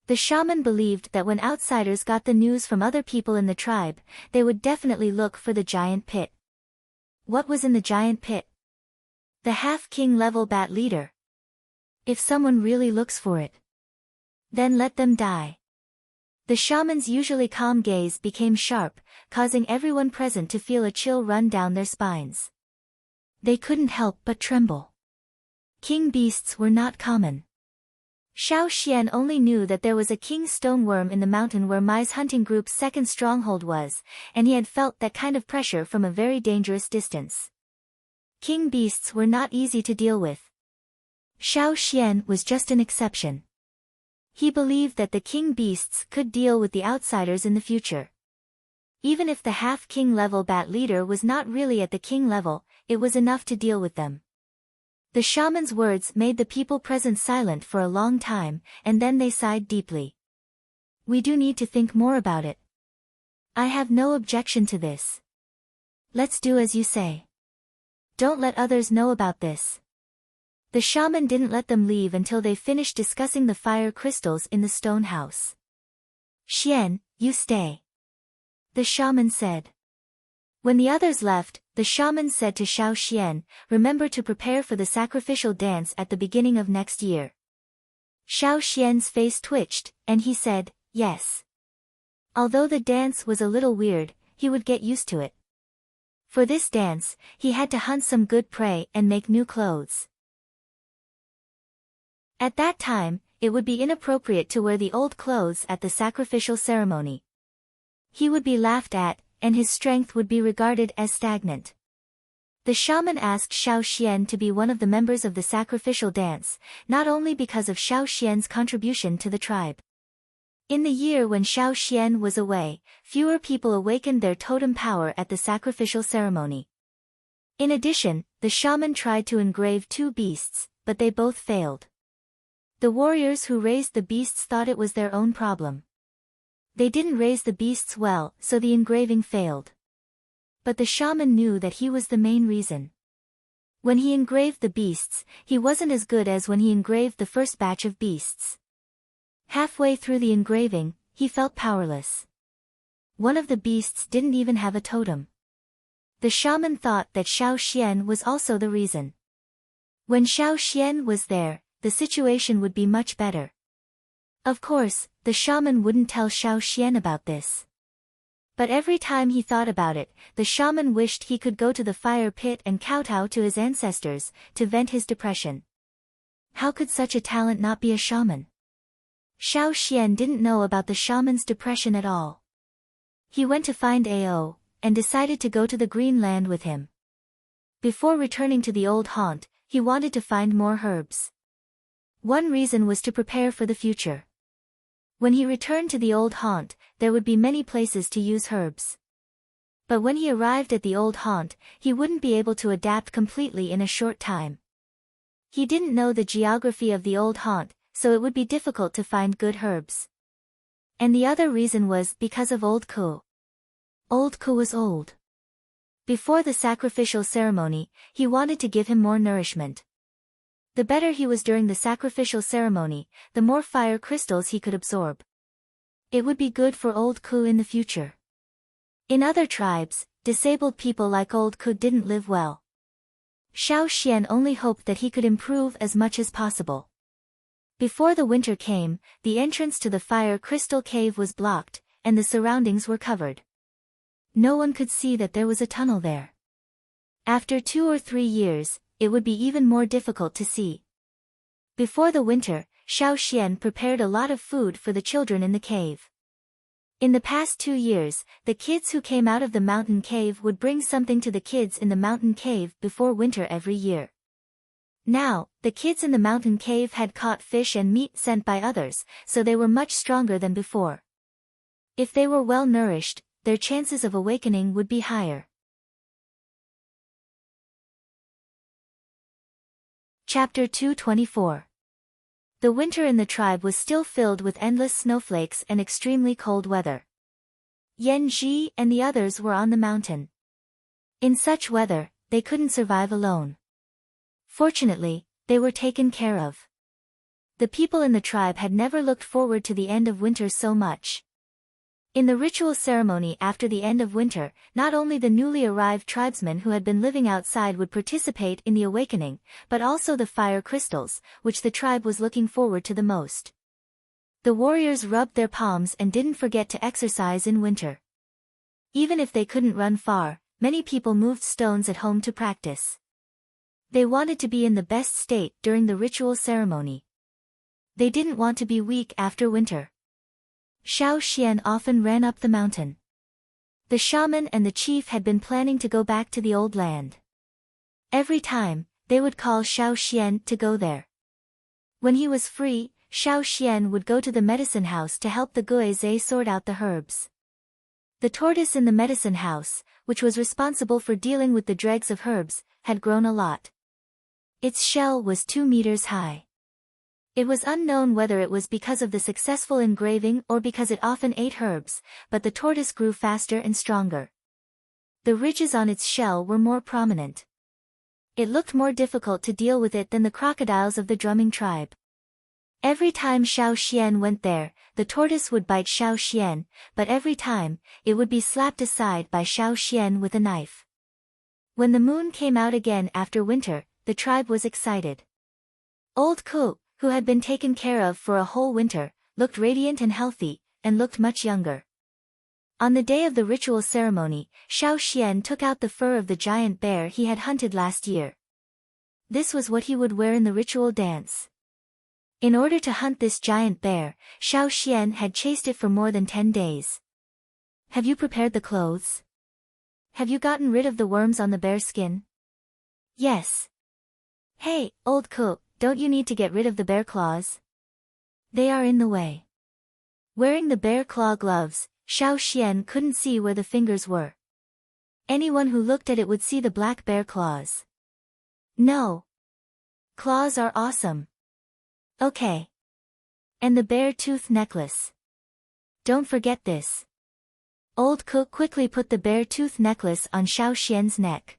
The shaman believed that when outsiders got the news from other people in the tribe, they would definitely look for the giant pit. What was in the giant pit? The half-king level bat leader. If someone really looks for it, then let them die. The shaman's usually calm gaze became sharp, causing everyone present to feel a chill run down their spines. They couldn't help but tremble. King beasts were not common. Xiao Xian only knew that there was a king stone worm in the mountain where Mai's hunting group's second stronghold was, and he had felt that kind of pressure from a very dangerous distance. King beasts were not easy to deal with. Xiao Xian was just an exception. He believed that the king beasts could deal with the outsiders in the future. Even if the half-king level bat leader was not really at the king level, it was enough to deal with them. The shaman's words made the people present silent for a long time, and then they sighed deeply. We do need to think more about it. I have no objection to this. Let's do as you say. Don't let others know about this. The shaman didn't let them leave until they finished discussing the fire crystals in the stone house. Xian, you stay. The shaman said. When the others left, the shaman said to Xiao Xian, remember to prepare for the sacrificial dance at the beginning of next year. Xiao Xian's face twitched, and he said, yes. Although the dance was a little weird, he would get used to it. For this dance, he had to hunt some good prey and make new clothes. At that time, it would be inappropriate to wear the old clothes at the sacrificial ceremony. He would be laughed at, and his strength would be regarded as stagnant. The shaman asked Xiao Xian to be one of the members of the sacrificial dance, not only because of Xiao Xian's contribution to the tribe. In the year when Xiao Xian was away, fewer people awakened their totem power at the sacrificial ceremony. In addition, the shaman tried to engrave 2 beasts, but they both failed. The warriors who raised the beasts thought it was their own problem. They didn't raise the beasts well, so the engraving failed. But the shaman knew that he was the main reason. When he engraved the beasts, he wasn't as good as when he engraved the first batch of beasts. Halfway through the engraving, he felt powerless. One of the beasts didn't even have a totem. The shaman thought that Xiao Xian was also the reason. When Xiao Xian was there, the situation would be much better. Of course, the shaman wouldn't tell Xiao Xian about this. But every time he thought about it, the shaman wished he could go to the fire pit and kowtow to his ancestors, to vent his depression. How could such a talent not be a shaman? Xiao Xian didn't know about the shaman's depression at all. He went to find and decided to go to the Green Land with him. Before returning to the old haunt, he wanted to find more herbs. One reason was to prepare for the future. When he returned to the old haunt, there would be many places to use herbs. But when he arrived at the old haunt, he wouldn't be able to adapt completely in a short time. He didn't know the geography of the old haunt, so it would be difficult to find good herbs. And the other reason was because of Old Ku. Old Ku was old. Before the sacrificial ceremony, he wanted to give him more nourishment. The better he was during the sacrificial ceremony, the more fire crystals he could absorb. It would be good for Old Ku in the future. In other tribes, disabled people like Old Ku didn't live well. Xiao Xian only hoped that he could improve as much as possible. Before the winter came, the entrance to the fire crystal cave was blocked, and the surroundings were covered. No one could see that there was a tunnel there. After 2 or 3 years, it would be even more difficult to see. Before the winter, Xiao Xian prepared a lot of food for the children in the cave. In the past 2 years, the kids who came out of the mountain cave would bring something to the kids in the mountain cave before winter every year. Now, the kids in the mountain cave had caught fish and meat sent by others, so they were much stronger than before. If they were well nourished, their chances of awakening would be higher. Chapter 224. The winter in the tribe was still filled with endless snowflakes and extremely cold weather. Yan Ji and the others were on the mountain. In such weather, they couldn't survive alone. Fortunately, they were taken care of. The people in the tribe had never looked forward to the end of winter so much. In the ritual ceremony after the end of winter, not only the newly arrived tribesmen who had been living outside would participate in the awakening, but also the fire crystals, which the tribe was looking forward to the most. The warriors rubbed their palms and didn't forget to exercise in winter. Even if they couldn't run far, many people moved stones at home to practice. They wanted to be in the best state during the ritual ceremony. They didn't want to be weak after winter. Xiao Xian often ran up the mountain. The shaman and the chief had been planning to go back to the old land. Every time, they would call Xiao Xian to go there. When he was free, Xiao Xian would go to the medicine house to help the Guizhe sort out the herbs. The tortoise in the medicine house, which was responsible for dealing with the dregs of herbs, had grown a lot. Its shell was 2 meters high. It was unknown whether it was because of the successful engraving or because it often ate herbs, but the tortoise grew faster and stronger. The ridges on its shell were more prominent. It looked more difficult to deal with it than the crocodiles of the drumming tribe. Every time Xiao Xian went there, the tortoise would bite Xiao Xian, but every time, it would be slapped aside by Xiao Xian with a knife. When the moon came out again after winter, the tribe was excited. Old Ku, who had been taken care of for a whole winter, looked radiant and healthy, and looked much younger. On the day of the ritual ceremony, Xiao Xian took out the fur of the giant bear he had hunted last year. This was what he would wear in the ritual dance. In order to hunt this giant bear, Xiao Xian had chased it for more than 10 days. Have you prepared the clothes? Have you gotten rid of the worms on the bear skin? Yes. Hey, old Ku, don't you need to get rid of the bear claws? They are in the way. Wearing the bear claw gloves, Xiao Xian couldn't see where the fingers were. Anyone who looked at it would see the black bear claws. No. Claws are awesome. Okay. And the bear tooth necklace. Don't forget this. Old Ku quickly put the bear tooth necklace on Xiao Xian's neck.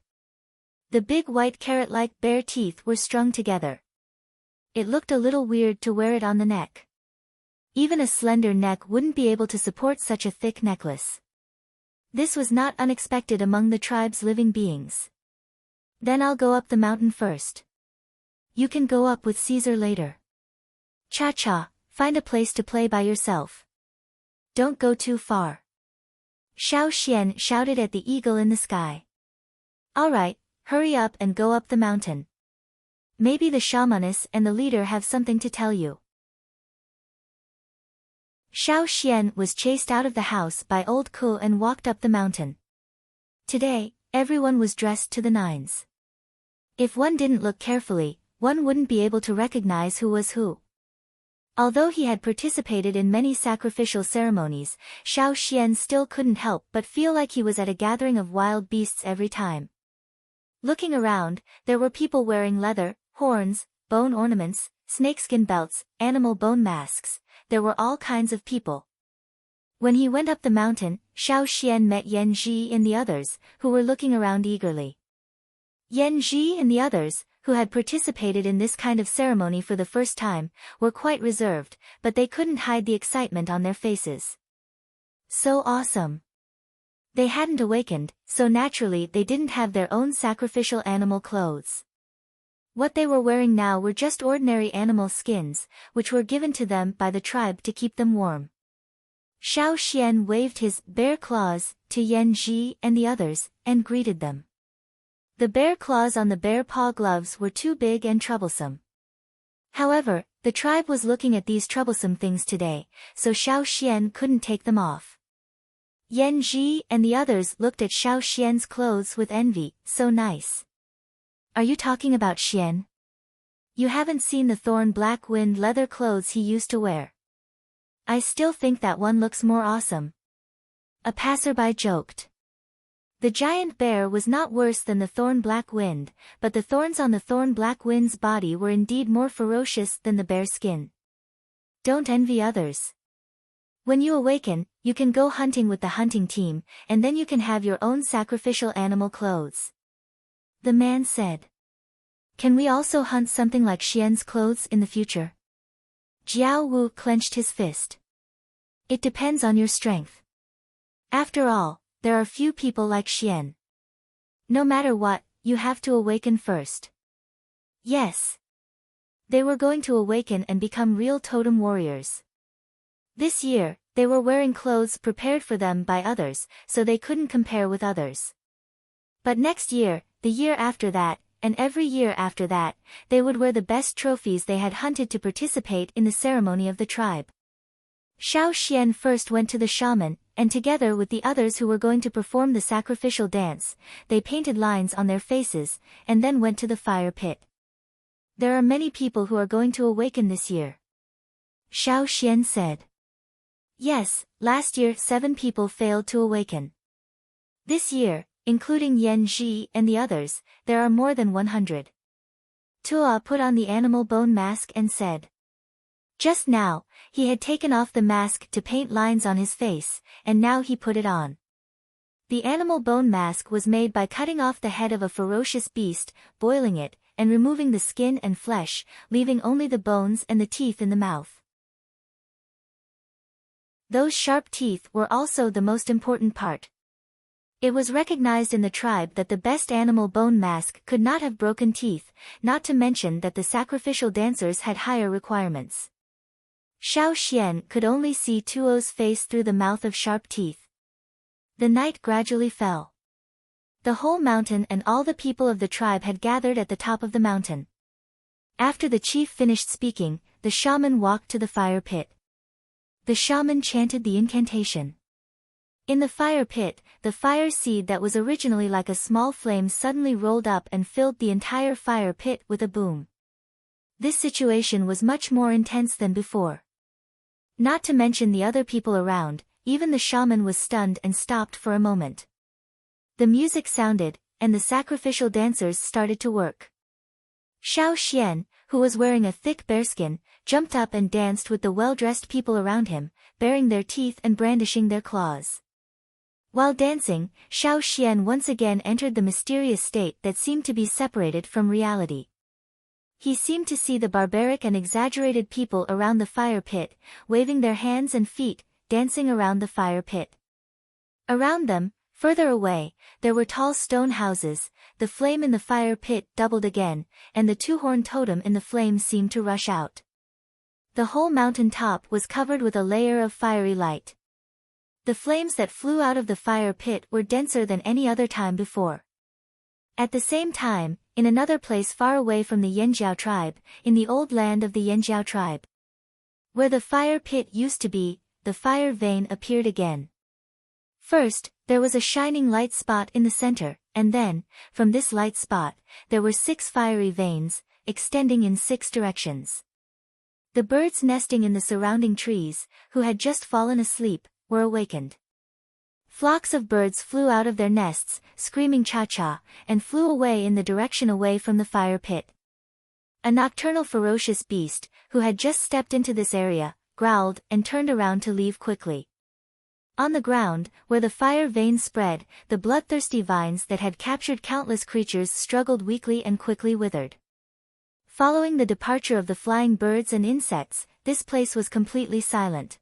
The big white carrot-like bear teeth were strung together. It looked a little weird to wear it on the neck. Even a slender neck wouldn't be able to support such a thick necklace. This was not unexpected among the tribe's living beings. Then I'll go up the mountain first. You can go up with Caesar later. Cha-cha, find a place to play by yourself. Don't go too far. Xiao Xian shouted at the eagle in the sky. All right, hurry up and go up the mountain. Maybe the shamaness and the leader have something to tell you. Xiao Xian was chased out of the house by old Ku and walked up the mountain. Today, everyone was dressed to the nines. If one didn't look carefully, one wouldn't be able to recognize who was who. Although he had participated in many sacrificial ceremonies, Xiao Xian still couldn't help but feel like he was at a gathering of wild beasts every time. Looking around, there were people wearing leather, horns, bone ornaments, snakeskin belts, animal bone masks. There were all kinds of people. When he went up the mountain, Xiao Xian met Yan Ji and the others, who were looking around eagerly. Yan Ji and the others, who had participated in this kind of ceremony for the first time, were quite reserved, but they couldn't hide the excitement on their faces. So awesome! They hadn't awakened, so naturally they didn't have their own sacrificial animal clothes. What they were wearing now were just ordinary animal skins, which were given to them by the tribe to keep them warm. Xiao Xian waved his bear claws to Yan Ji and the others, and greeted them. The bear claws on the bear paw gloves were too big and troublesome. However, the tribe was looking at these troublesome things today, so Xiao Xian couldn't take them off. Yan Ji and the others looked at Xiao Xian's clothes with envy. So nice. Are you talking about Xian? You haven't seen the thorn black wind leather clothes he used to wear. I still think that one looks more awesome. A passerby joked. The giant bear was not worse than the thorn-black wind, but the thorns on the thorn-black wind's body were indeed more ferocious than the bear's skin. Don't envy others. When you awaken, you can go hunting with the hunting team, and then you can have your own sacrificial animal clothes. The man said. Can we also hunt something like Xian's clothes in the future? Jiao Wu clenched his fist. It depends on your strength. After all, there are few people like Xian. No matter what, you have to awaken first. Yes. They were going to awaken and become real totem warriors. This year, they were wearing clothes prepared for them by others, so they couldn't compare with others. But next year, the year after that, and every year after that, they would wear the best trophies they had hunted to participate in the ceremony of the tribe. Xiao Xian first went to the shaman, and together with the others who were going to perform the sacrificial dance, they painted lines on their faces, and then went to the fire pit. There are many people who are going to awaken this year. Xiao Xian said. Yes, last year 7 people failed to awaken. This year, including Yan Zhi and the others, there are more than 100. Tua put on the animal bone mask and said. Just now, he had taken off the mask to paint lines on his face, and now he put it on. The animal bone mask was made by cutting off the head of a ferocious beast, boiling it, and removing the skin and flesh, leaving only the bones and the teeth in the mouth. Those sharp teeth were also the most important part. It was recognized in the tribe that the best animal bone mask could not have broken teeth, not to mention that the sacrificial dancers had higher requirements. Xiao Xian could only see Tuo's face through the mouth of sharp teeth. The night gradually fell. The whole mountain and all the people of the tribe had gathered at the top of the mountain. After the chief finished speaking, the shaman walked to the fire pit. The shaman chanted the incantation. In the fire pit, the fire seed that was originally like a small flame suddenly rolled up and filled the entire fire pit with a boom. This situation was much more intense than before. Not to mention the other people around, even the shaman was stunned and stopped for a moment. The music sounded, and the sacrificial dancers started to work. Xiao Xian, who was wearing a thick bearskin, jumped up and danced with the well-dressed people around him, baring their teeth and brandishing their claws. While dancing, Xiao Xian once again entered the mysterious state that seemed to be separated from reality. He seemed to see the barbaric and exaggerated people around the fire pit, waving their hands and feet, dancing around the fire pit. Around them, further away, there were tall stone houses, the flame in the fire pit doubled again, and the two-horned totem in the flame seemed to rush out. The whole mountain top was covered with a layer of fiery light. The flames that flew out of the fire pit were denser than any other time before. At the same time, in another place far away from the Yanjiao tribe, in the old land of the Yanjiao tribe, where the fire pit used to be, the fire vein appeared again. First, there was a shining light spot in the center, and then, from this light spot, there were 6 fiery veins, extending in 6 directions. The birds nesting in the surrounding trees, who had just fallen asleep, were awakened. Flocks of birds flew out of their nests, screaming cha-cha, and flew away in the direction away from the fire pit. A nocturnal ferocious beast, who had just stepped into this area, growled and turned around to leave quickly. On the ground, where the fire veins spread, the bloodthirsty vines that had captured countless creatures struggled weakly and quickly withered. Following the departure of the flying birds and insects, this place was completely silent.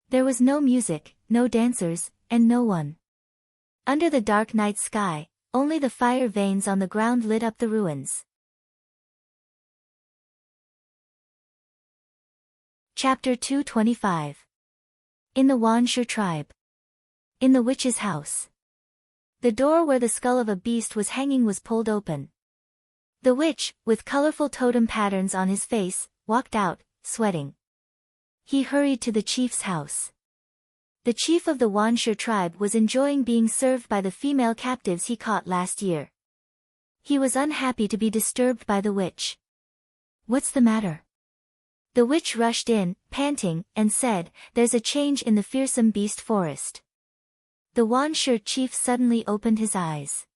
There was no music, no dancers, and no one. Under the dark night sky, only the fire veins on the ground lit up the ruins. Chapter 225. In the Wanshu tribe. In the witch's house. The door where the skull of a beast was hanging was pulled open. The witch, with colorful totem patterns on his face, walked out, sweating. He hurried to the chief's house. The chief of the Wanshu tribe was enjoying being served by the female captives he caught last year. He was unhappy to be disturbed by the witch. "What's the matter?" The witch rushed in, panting, and said, "There's a change in the fearsome beast forest." The Wansher chief suddenly opened his eyes.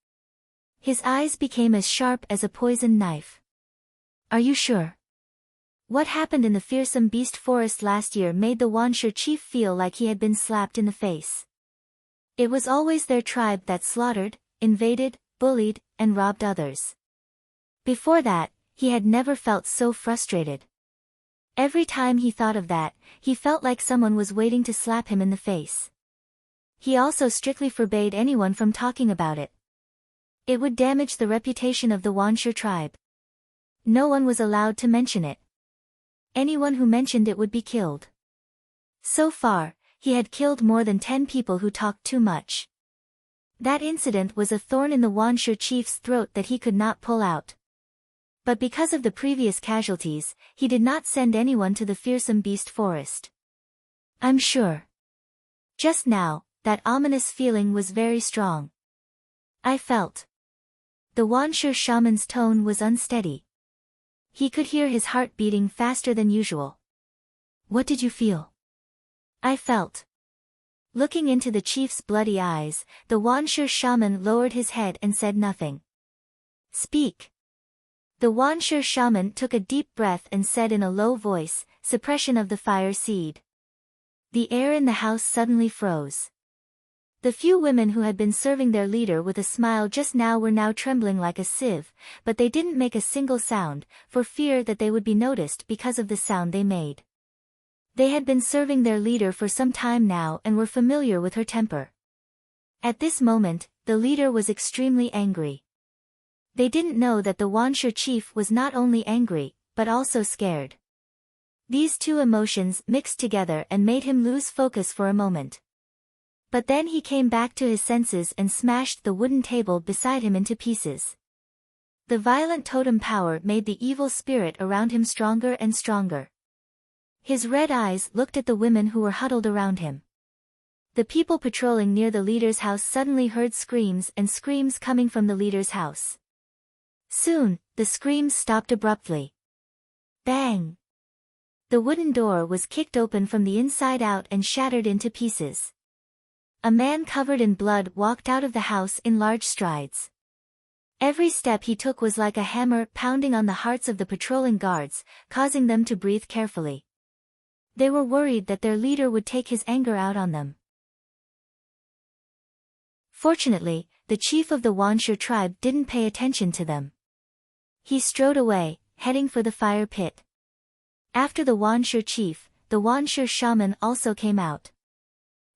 His eyes became as sharp as a poisoned knife. Are you sure? What happened in the fearsome beast forest last year made the Wansher chief feel like he had been slapped in the face. It was always their tribe that slaughtered, invaded, bullied, and robbed others. Before that, he had never felt so frustrated. Every time he thought of that, he felt like someone was waiting to slap him in the face. He also strictly forbade anyone from talking about it. It would damage the reputation of the Wansher tribe. No one was allowed to mention it. Anyone who mentioned it would be killed. So far, he had killed more than 10 people who talked too much. That incident was a thorn in the Wansher chief's throat that he could not pull out. But because of the previous casualties, he did not send anyone to the fearsome beast forest. I'm sure. Just now, that ominous feeling was very strong. I felt. The Wansher shaman's tone was unsteady. He could hear his heart beating faster than usual. What did you feel? I felt. Looking into the chief's bloody eyes, the Wansher shaman lowered his head and said nothing. Speak. The Wansher shaman took a deep breath and said in a low voice, suppression of the fire seed. The air in the house suddenly froze. The few women who had been serving their leader with a smile just now were now trembling like a sieve, but they didn't make a single sound, for fear that they would be noticed because of the sound they made. They had been serving their leader for some time now and were familiar with her temper. At this moment, the leader was extremely angry. They didn't know that the Wansher chief was not only angry, but also scared. These two emotions mixed together and made him lose focus for a moment. But then he came back to his senses and smashed the wooden table beside him into pieces. The violent totem power made the evil spirit around him stronger and stronger. His red eyes looked at the women who were huddled around him. The people patrolling near the leader's house suddenly heard screams and screams coming from the leader's house. Soon, the screams stopped abruptly. Bang! The wooden door was kicked open from the inside out and shattered into pieces. A man covered in blood walked out of the house in large strides. Every step he took was like a hammer pounding on the hearts of the patrolling guards, causing them to breathe carefully. They were worried that their leader would take his anger out on them. Fortunately, the chief of the Wansher tribe didn't pay attention to them. He strode away, heading for the fire pit. After the Wansher chief, the Wansher shaman also came out.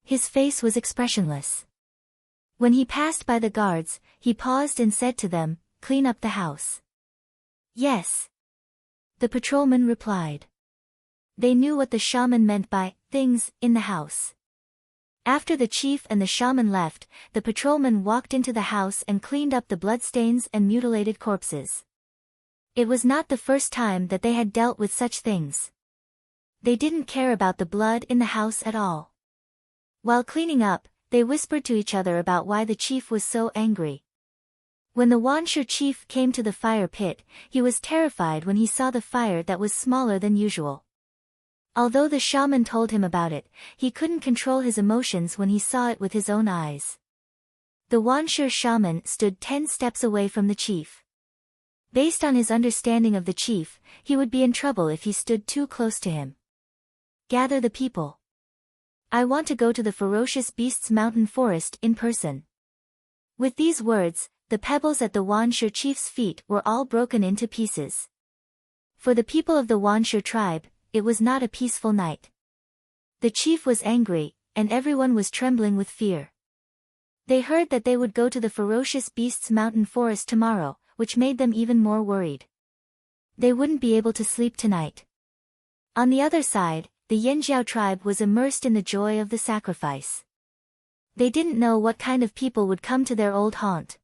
His face was expressionless. When he passed by the guards, he paused and said to them, "Clean up the house." "Yes." The patrolmen replied. They knew what the shaman meant by things in the house. After the chief and the shaman left, the patrolmen walked into the house and cleaned up the bloodstains and mutilated corpses. It was not the first time that they had dealt with such things. They didn't care about the blood in the house at all. While cleaning up, they whispered to each other about why the chief was so angry. When the Wansher chief came to the fire pit, he was terrified when he saw the fire that was smaller than usual. Although the shaman told him about it, he couldn't control his emotions when he saw it with his own eyes. The Wansher shaman stood 10 steps away from the chief. Based on his understanding of the chief, he would be in trouble if he stood too close to him. Gather the people. I want to go to the ferocious beast's mountain forest in person. With these words, the pebbles at the Wansher chief's feet were all broken into pieces. For the people of the Wansher tribe, it was not a peaceful night. The chief was angry, and everyone was trembling with fear. They heard that they would go to the ferocious beast's mountain forest tomorrow, which made them even more worried. They wouldn't be able to sleep tonight. On the other side, the Yanjiao tribe was immersed in the joy of the sacrifice. They didn't know what kind of people would come to their old haunt.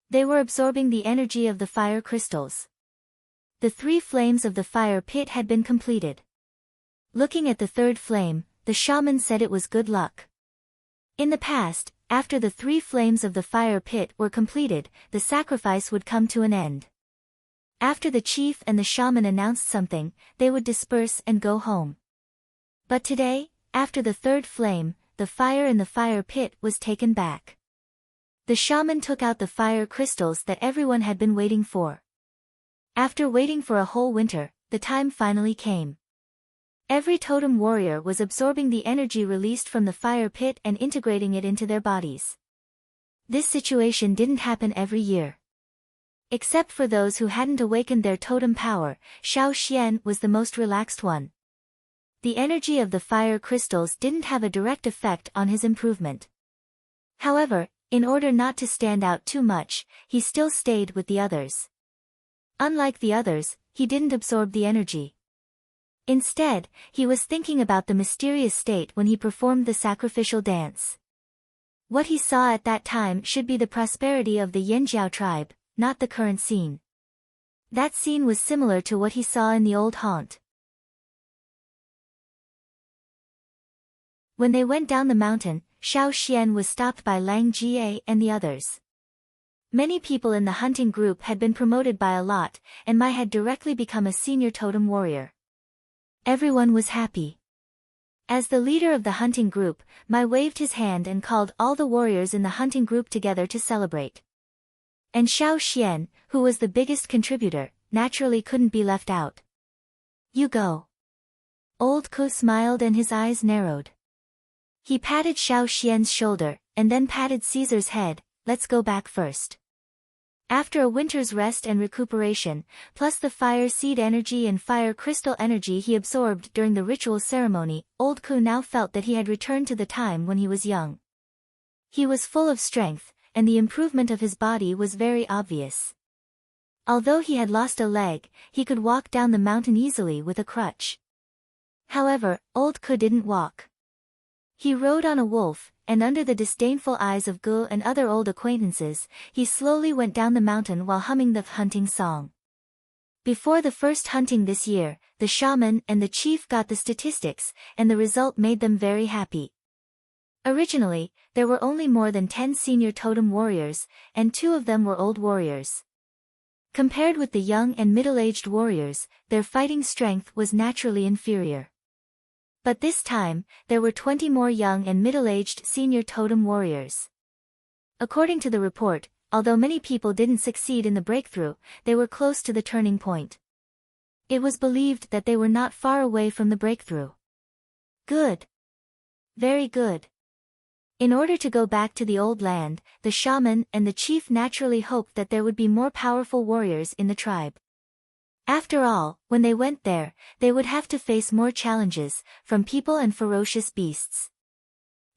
They were absorbing the energy of the fire crystals. The 3 flames of the fire pit had been completed. Looking at the 3rd flame, the shaman said it was good luck. In the past, after the 3 flames of the fire pit were completed, the sacrifice would come to an end. After the chief and the shaman announced something, they would disperse and go home. But today, after the 3rd flame, the fire in the fire pit was taken back. The shaman took out the fire crystals that everyone had been waiting for. After waiting for a whole winter, the time finally came. Every totem warrior was absorbing the energy released from the fire pit and integrating it into their bodies. This situation didn't happen every year. Except for those who hadn't awakened their totem power, Xiao Xian was the most relaxed one. The energy of the fire crystals didn't have a direct effect on his improvement. However, in order not to stand out too much, he still stayed with the others. Unlike the others, he didn't absorb the energy. Instead, he was thinking about the mysterious state when he performed the sacrificial dance. What he saw at that time should be the prosperity of the Yanjiao tribe, not the current scene. That scene was similar to what he saw in the old haunt. When they went down the mountain, Xiao Xian was stopped by Lang Jie and the others. Many people in the hunting group had been promoted by a lot, and Mai had directly become a senior totem warrior. Everyone was happy. As the leader of the hunting group, Mai waved his hand and called all the warriors in the hunting group together to celebrate. And Xiao Xian, who was the biggest contributor, naturally couldn't be left out. "You go." Old Ku smiled and his eyes narrowed. He patted Xiao Xian's shoulder, and then patted Caesar's head. "Let's go back first." After a winter's rest and recuperation, plus the fire seed energy and fire crystal energy he absorbed during the ritual ceremony, Old Ku now felt that he had returned to the time when he was young. He was full of strength, and the improvement of his body was very obvious. Although he had lost a leg, he could walk down the mountain easily with a crutch. However, Old Ku didn't walk. He rode on a wolf, and under the disdainful eyes of Gu and other old acquaintances, he slowly went down the mountain while humming the hunting song. Before the first hunting this year, the shaman and the chief got the statistics, and the result made them very happy. Originally, there were only more than 10 senior totem warriors, and 2 of them were old warriors. Compared with the young and middle-aged warriors, their fighting strength was naturally inferior. But this time, there were 20 more young and middle-aged senior totem warriors. According to the report, although many people didn't succeed in the breakthrough, they were close to the turning point. It was believed that they were not far away from the breakthrough. Good. Very good. In order to go back to the old land, the shaman and the chief naturally hoped that there would be more powerful warriors in the tribe. After all, when they went there, they would have to face more challenges, from people and ferocious beasts.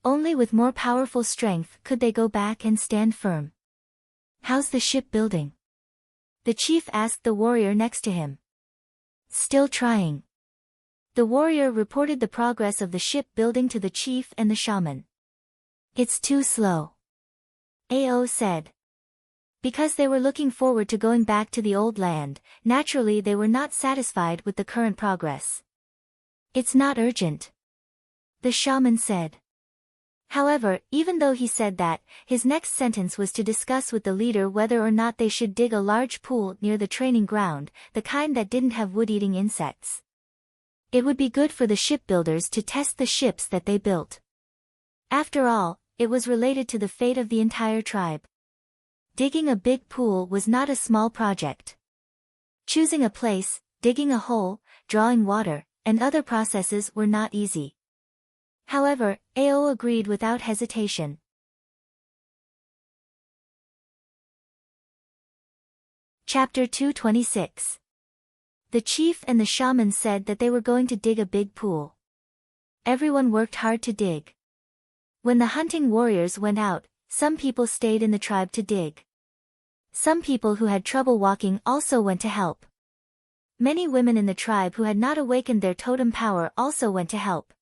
Only with more powerful strength could they go back and stand firm. "How's the ship building?" the chief asked the warrior next to him. "Still trying." The warrior reported the progress of the ship building to the chief and the shaman. "It's too slow," Ao said. Because they were looking forward to going back to the old land, naturally they were not satisfied with the current progress. "It's not urgent," the shaman said. However, even though he said that, his next sentence was to discuss with the leader whether or not they should dig a large pool near the training ground, the kind that didn't have wood-eating insects. It would be good for the shipbuilders to test the ships that they built. After all, it was related to the fate of the entire tribe. Digging a big pool was not a small project. Choosing a place, digging a hole, drawing water, and other processes were not easy. However, Ao agreed without hesitation. Chapter 226. The chief and the shaman said that they were going to dig a big pool. Everyone worked hard to dig. When the hunting warriors went out, some people stayed in the tribe to dig. Some people who had trouble walking also went to help. Many women in the tribe who had not awakened their totem power also went to help.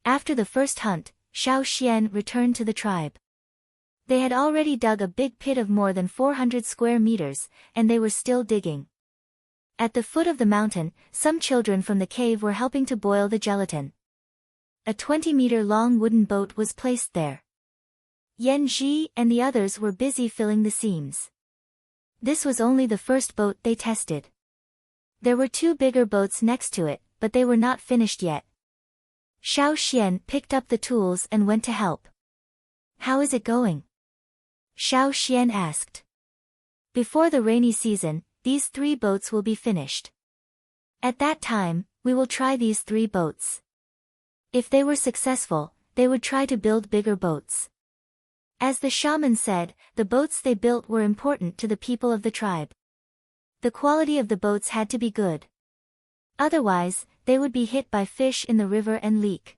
After the first hunt, Xiao Xian returned to the tribe. They had already dug a big pit of more than 400 square meters, and they were still digging. At the foot of the mountain, some children from the cave were helping to boil the gelatin. A 20-meter-long wooden boat was placed there. Yan Ji and the others were busy filling the seams. This was only the first boat they tested. There were 2 bigger boats next to it, but they were not finished yet. Xiao Xian picked up the tools and went to help. How is it going? Xiao Xian asked. Before the rainy season, these 3 boats will be finished. At that time, we will try these 3 boats. If they were successful, they would try to build bigger boats. As the shaman said, the boats they built were important to the people of the tribe. The quality of the boats had to be good. Otherwise, they would be hit by fish in the river and leak.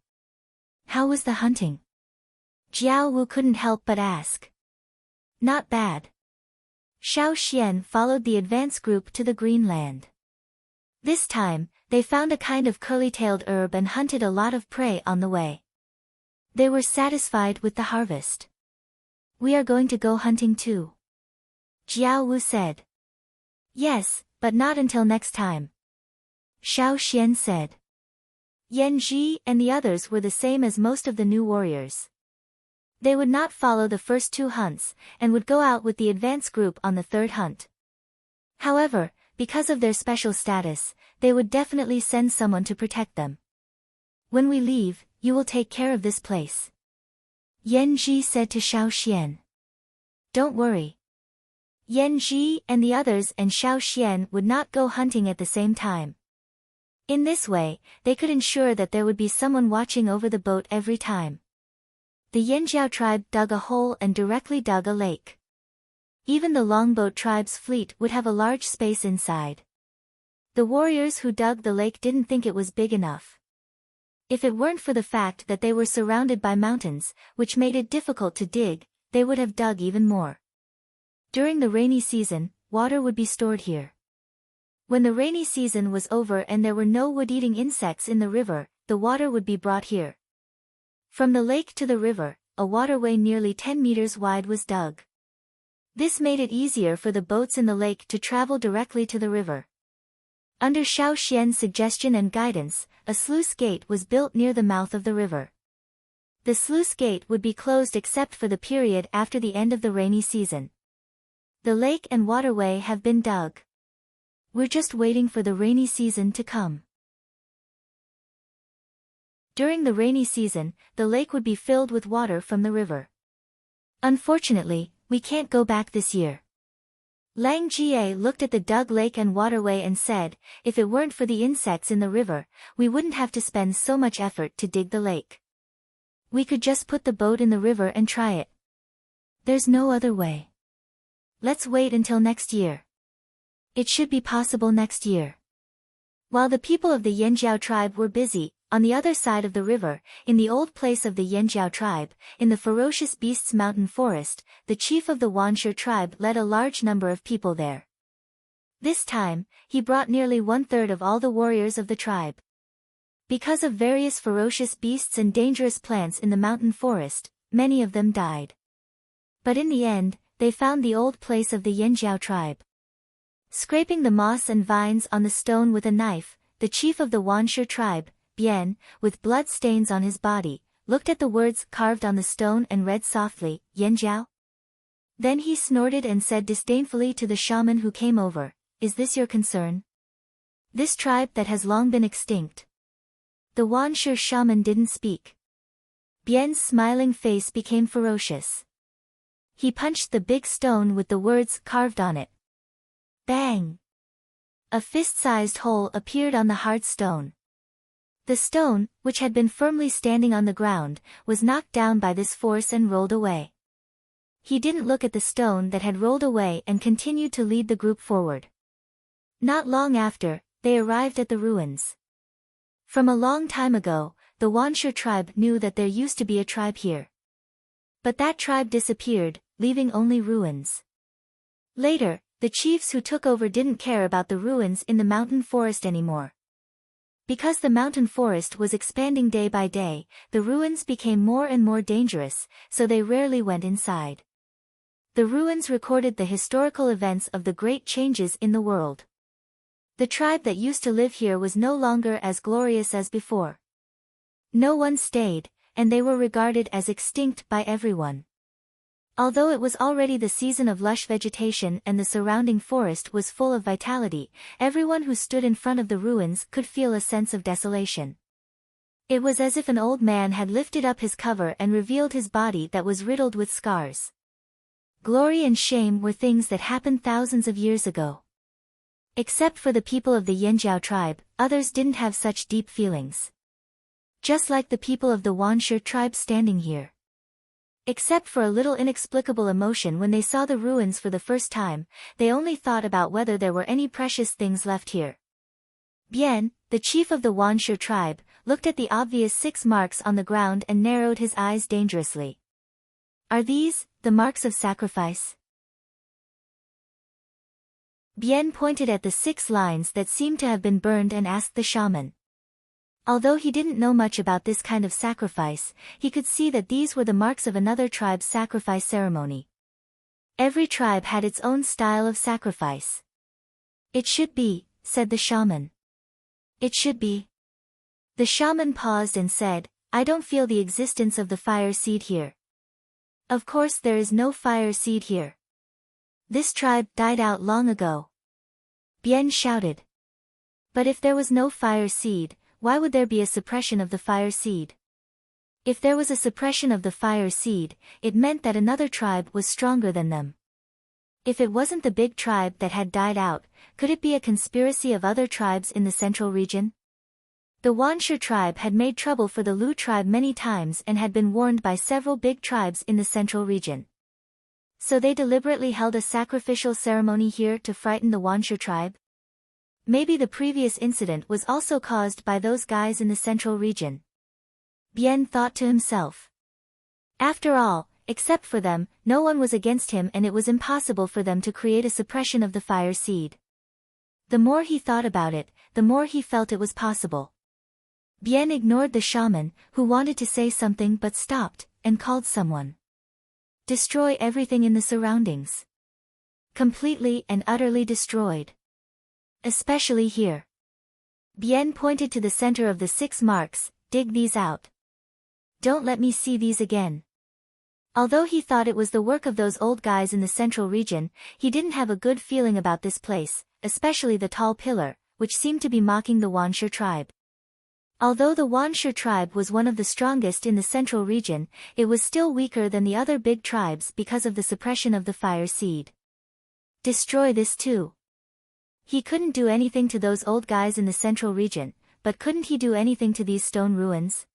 How was the hunting? Jiao Wu couldn't help but ask. Not bad. Xiao Xian followed the advance group to the green land. This time, they found a kind of curly-tailed herb and hunted a lot of prey on the way. They were satisfied with the harvest. We are going to go hunting too. Jiao Wu said. Yes, but not until next time. Xiao Xian said. Yan Ji and the others were the same as most of the new warriors. They would not follow the first 2 hunts, and would go out with the advance group on the 3rd hunt. However, because of their special status, they would definitely send someone to protect them. When we leave, you will take care of this place. Yan Ji said to Xiao Xian. Don't worry. Yan Ji and the others and Xiao Xian would not go hunting at the same time. In this way, they could ensure that there would be someone watching over the boat every time. The Yanjiao tribe dug a hole and directly dug a lake. Even the Longboat tribe's fleet would have a large space inside. The warriors who dug the lake didn't think it was big enough. If it weren't for the fact that they were surrounded by mountains, which made it difficult to dig, they would have dug even more. During the rainy season, water would be stored here. When the rainy season was over and there were no wood-eating insects in the river, the water would be brought here. From the lake to the river, a waterway nearly 10 meters wide was dug. This made it easier for the boats in the lake to travel directly to the river. Under Xiao Xian's suggestion and guidance, a sluice gate was built near the mouth of the river. The sluice gate would be closed except for the period after the end of the rainy season. The lake and waterway have been dug. We're just waiting for the rainy season to come. During the rainy season, the lake would be filled with water from the river. Unfortunately, we can't go back this year. Lang Jie looked at the dug lake and waterway and said, if it weren't for the insects in the river, we wouldn't have to spend so much effort to dig the lake. We could just put the boat in the river and try it. There's no other way. Let's wait until next year. It should be possible next year. While the people of the Yanjiao tribe were busy, on the other side of the river, in the old place of the Yanjiao tribe, in the Ferocious Beasts Mountain Forest, the chief of the Wanshi tribe led a large number of people there. This time, he brought nearly 1/3 of all the warriors of the tribe. Because of various ferocious beasts and dangerous plants in the mountain forest, many of them died. But in the end, they found the old place of the Yanjiao tribe. Scraping the moss and vines on the stone with a knife, the chief of the Wanshi tribe, Bian, with blood stains on his body, looked at the words carved on the stone and read softly, Yanjiao. Then he snorted and said disdainfully to the shaman who came over, is this your concern? This tribe that has long been extinct? The Wanshi shaman didn't speak. Bian's smiling face became ferocious. He punched the big stone with the words carved on it. Bang! A fist-sized hole appeared on the hard stone. The stone, which had been firmly standing on the ground, was knocked down by this force and rolled away. He didn't look at the stone that had rolled away and continued to lead the group forward. Not long after, they arrived at the ruins. From a long time ago, the Wanshi tribe knew that there used to be a tribe here. But that tribe disappeared, leaving only ruins. Later, the chiefs who took over didn't care about the ruins in the mountain forest anymore. Because the mountain forest was expanding day by day, the ruins became more and more dangerous, so they rarely went inside. The ruins recorded the historical events of the great changes in the world. The tribe that used to live here was no longer as glorious as before. No one stayed, and they were regarded as extinct by everyone. Although it was already the season of lush vegetation and the surrounding forest was full of vitality, everyone who stood in front of the ruins could feel a sense of desolation. It was as if an old man had lifted up his cover and revealed his body that was riddled with scars. Glory and shame were things that happened thousands of years ago. Except for the people of the Yanjiao tribe, others didn't have such deep feelings. Just like the people of the Wanshi tribe standing here. Except for a little inexplicable emotion when they saw the ruins for the first time, they only thought about whether there were any precious things left here. Bien, the chief of the Wanshi tribe, looked at the obvious 6 marks on the ground and narrowed his eyes dangerously. Are these the marks of sacrifice? Bien pointed at the 6 lines that seemed to have been burned and asked the shaman. Although he didn't know much about this kind of sacrifice, he could see that these were the marks of another tribe's sacrifice ceremony. Every tribe had its own style of sacrifice. It should be, said the shaman. It should be. The shaman paused and said, I don't feel the existence of the fire seed here. Of course there is no fire seed here. This tribe died out long ago. Bien shouted. But if there was no fire seed, why would there be a suppression of the fire seed? If there was a suppression of the fire seed, it meant that another tribe was stronger than them. If it wasn't the big tribe that had died out, could it be a conspiracy of other tribes in the central region? The Wanshi tribe had made trouble for the Lu tribe many times and had been warned by several big tribes in the central region. So they deliberately held a sacrificial ceremony here to frighten the Wanshi tribe? Maybe the previous incident was also caused by those guys in the central region. Bien thought to himself. After all, except for them, no one was against him and it was impossible for them to create a suppression of the fire seed. The more he thought about it, the more he felt it was possible. Bien ignored the shaman, who wanted to say something but stopped, and called someone. Destroy everything in the surroundings. Completely and utterly destroyed. Especially here. Bien pointed to the center of the 6 marks, dig these out. Don't let me see these again. Although he thought it was the work of those old guys in the central region, he didn't have a good feeling about this place, especially the tall pillar, which seemed to be mocking the Wanshi tribe. Although the Wanshi tribe was one of the strongest in the central region, it was still weaker than the other big tribes because of the suppression of the fire seed. Destroy this too. He couldn't do anything to those old guys in the central region, but couldn't he do anything to these stone ruins?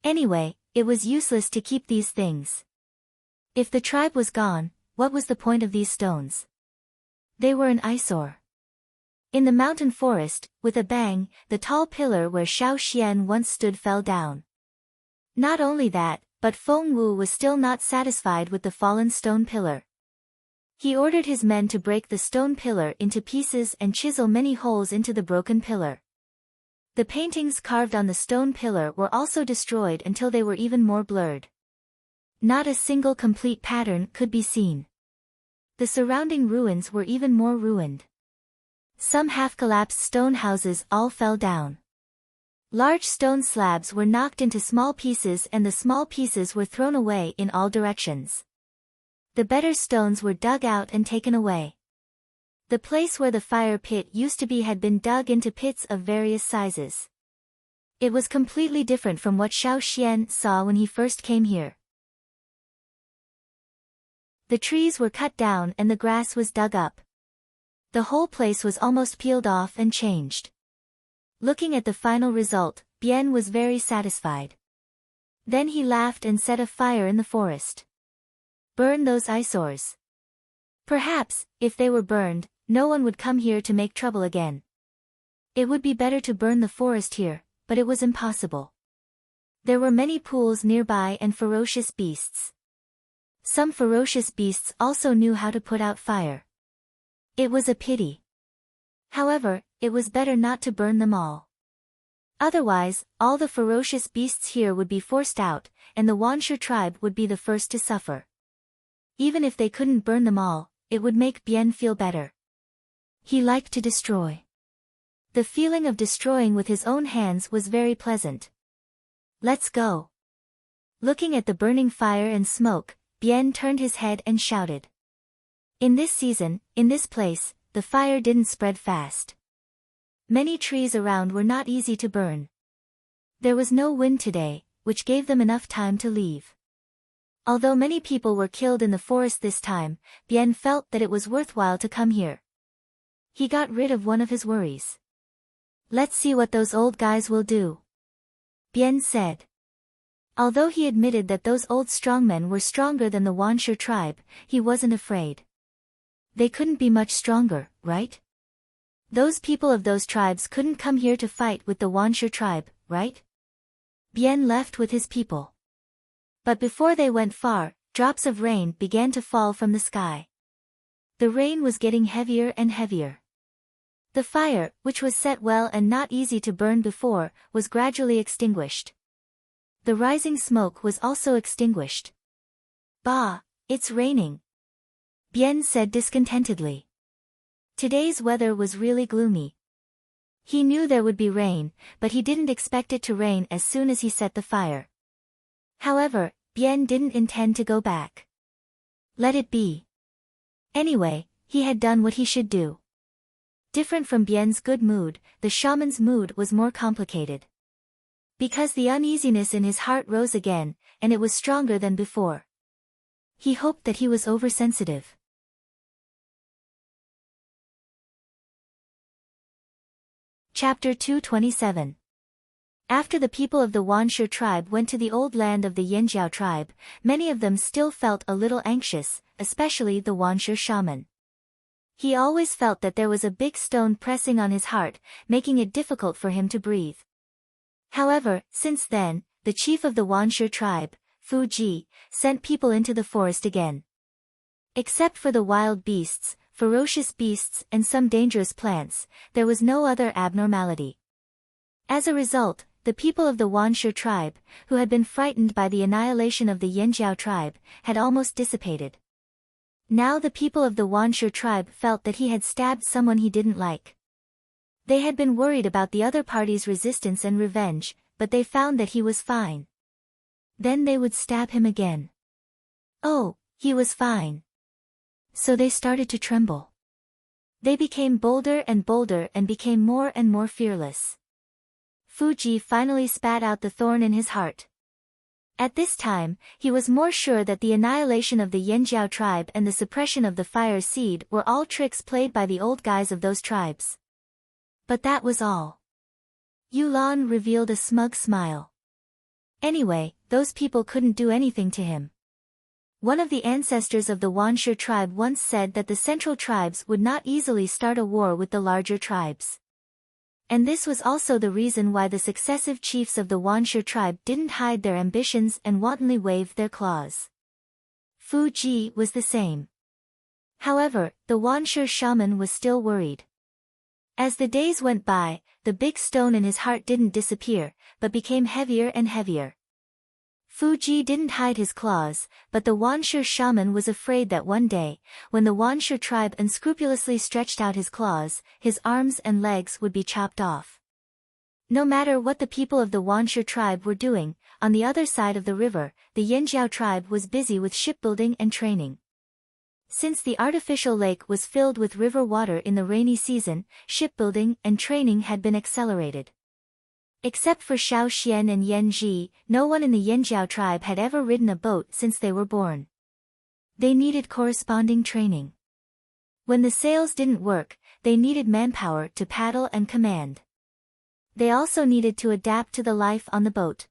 Anyway, it was useless to keep these things. If the tribe was gone, what was the point of these stones? They were an eyesore. In the mountain forest, with a bang, the tall pillar where Xiao Xian once stood fell down. Not only that, but Feng Wu was still not satisfied with the fallen stone pillar. He ordered his men to break the stone pillar into pieces and chisel many holes into the broken pillar. The paintings carved on the stone pillar were also destroyed until they were even more blurred. Not a single complete pattern could be seen. The surrounding ruins were even more ruined. Some half-collapsed stone houses all fell down. Large stone slabs were knocked into small pieces and the small pieces were thrown away in all directions. The better stones were dug out and taken away. The place where the fire pit used to be had been dug into pits of various sizes. It was completely different from what Xiao Xian saw when he first came here. The trees were cut down and the grass was dug up. The whole place was almost peeled off and changed. Looking at the final result, Bien was very satisfied. Then he laughed and set a fire in the forest. Burn those eyesores. Perhaps, if they were burned, no one would come here to make trouble again. It would be better to burn the forest here, but it was impossible. There were many pools nearby and ferocious beasts. Some ferocious beasts also knew how to put out fire. It was a pity. However, it was better not to burn them all. Otherwise, all the ferocious beasts here would be forced out, and the Wanshi tribe would be the first to suffer. Even if they couldn't burn them all, it would make Bien feel better. He liked to destroy. The feeling of destroying with his own hands was very pleasant. Let's go. Looking at the burning fire and smoke, Bien turned his head and shouted. In this season, in this place, the fire didn't spread fast. Many trees around were not easy to burn. There was no wind today, which gave them enough time to leave. Although many people were killed in the forest this time, Bien felt that it was worthwhile to come here. He got rid of one of his worries. Let's see what those old guys will do, Bien said. Although he admitted that those old strongmen were stronger than the Wansher tribe, he wasn't afraid. They couldn't be much stronger, right? Those people of those tribes couldn't come here to fight with the Wansher tribe, right? Bien left with his people. But before they went far, drops of rain began to fall from the sky. The rain was getting heavier and heavier. The fire, which was set well and not easy to burn before, was gradually extinguished. The rising smoke was also extinguished. Bah, it's raining, Bien said discontentedly. Today's weather was really gloomy. He knew there would be rain, but he didn't expect it to rain as soon as he set the fire. However, Bien didn't intend to go back. Let it be. Anyway, he had done what he should do. Different from Bien's good mood, the shaman's mood was more complicated. Because the uneasiness in his heart rose again, and it was stronger than before. He hoped that he was oversensitive. Chapter 227. After the people of the Wansher tribe went to the old land of the Yanjiao tribe, many of them still felt a little anxious, especially the Wansher shaman. He always felt that there was a big stone pressing on his heart, making it difficult for him to breathe. However, since then, the chief of the Wansher tribe, Fu Ji, sent people into the forest again. Except for the wild beasts, ferocious beasts and some dangerous plants, there was no other abnormality. As a result, the people of the Wansher tribe, who had been frightened by the annihilation of the Yanjiao tribe, had almost dissipated. Now the people of the Wansher tribe felt that he had stabbed someone he didn't like. They had been worried about the other party's resistance and revenge, but they found that he was fine. Then they would stab him again. Oh, he was fine. So they started to tremble. They became bolder and bolder and became more and more fearless. Fuji finally spat out the thorn in his heart. At this time, he was more sure that the annihilation of the Yanjiao tribe and the suppression of the fire seed were all tricks played by the old guys of those tribes. But that was all. Yulan revealed a smug smile. Anyway, those people couldn't do anything to him. One of the ancestors of the Wansher tribe once said that the central tribes would not easily start a war with the larger tribes. And this was also the reason why the successive chiefs of the Wansher tribe didn't hide their ambitions and wantonly waved their claws. Fu Ji was the same. However, the Wansher shaman was still worried. As the days went by, the big stone in his heart didn't disappear, but became heavier and heavier. Fu Ji didn't hide his claws, but the Wansher shaman was afraid that one day, when the Wansher tribe unscrupulously stretched out his claws, his arms and legs would be chopped off. No matter what the people of the Wansher tribe were doing, on the other side of the river, the Yanjiao tribe was busy with shipbuilding and training. Since the artificial lake was filled with river water in the rainy season, shipbuilding and training had been accelerated. Except for Xiao Xian and Yan Ji, no one in the Yanjiao tribe had ever ridden a boat since they were born. They needed corresponding training. When the sails didn't work, they needed manpower to paddle and command. They also needed to adapt to the life on the boat.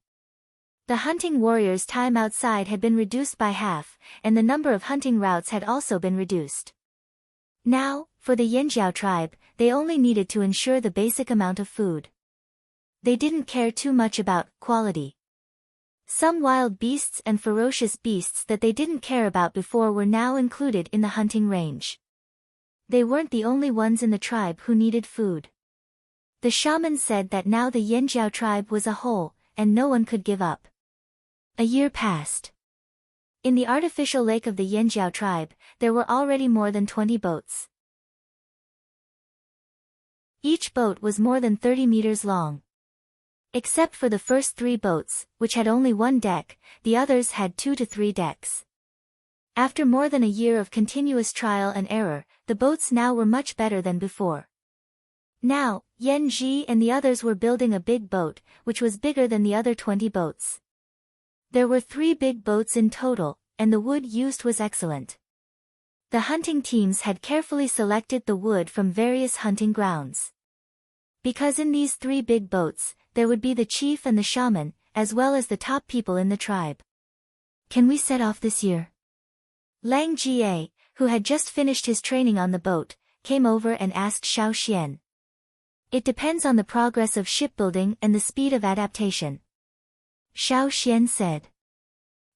The hunting warriors' time outside had been reduced by half, and the number of hunting routes had also been reduced. Now, for the Yanjiao tribe, they only needed to ensure the basic amount of food. They didn't care too much about quality. Some wild beasts and ferocious beasts that they didn't care about before were now included in the hunting range. They weren't the only ones in the tribe who needed food. The shaman said that now the Yanjiao tribe was a whole, and no one could give up. A year passed. In the artificial lake of the Yanjiao tribe, there were already more than 20 boats. Each boat was more than 30 meters long. Except for the first 3 boats, which had only 1 deck, the others had 2 to 3 decks. After more than a year of continuous trial and error, the boats now were much better than before. Now, Yan Ji and the others were building a big boat, which was bigger than the other 20 boats. There were 3 big boats in total, and the wood used was excellent. The hunting teams had carefully selected the wood from various hunting grounds. Because in these 3 big boats, there would be the chief and the shaman, as well as the top people in the tribe. Can we set off this year? Lang Jie, who had just finished his training on the boat, came over and asked Xiao Xian. It depends on the progress of shipbuilding and the speed of adaptation. Xiao Xian said.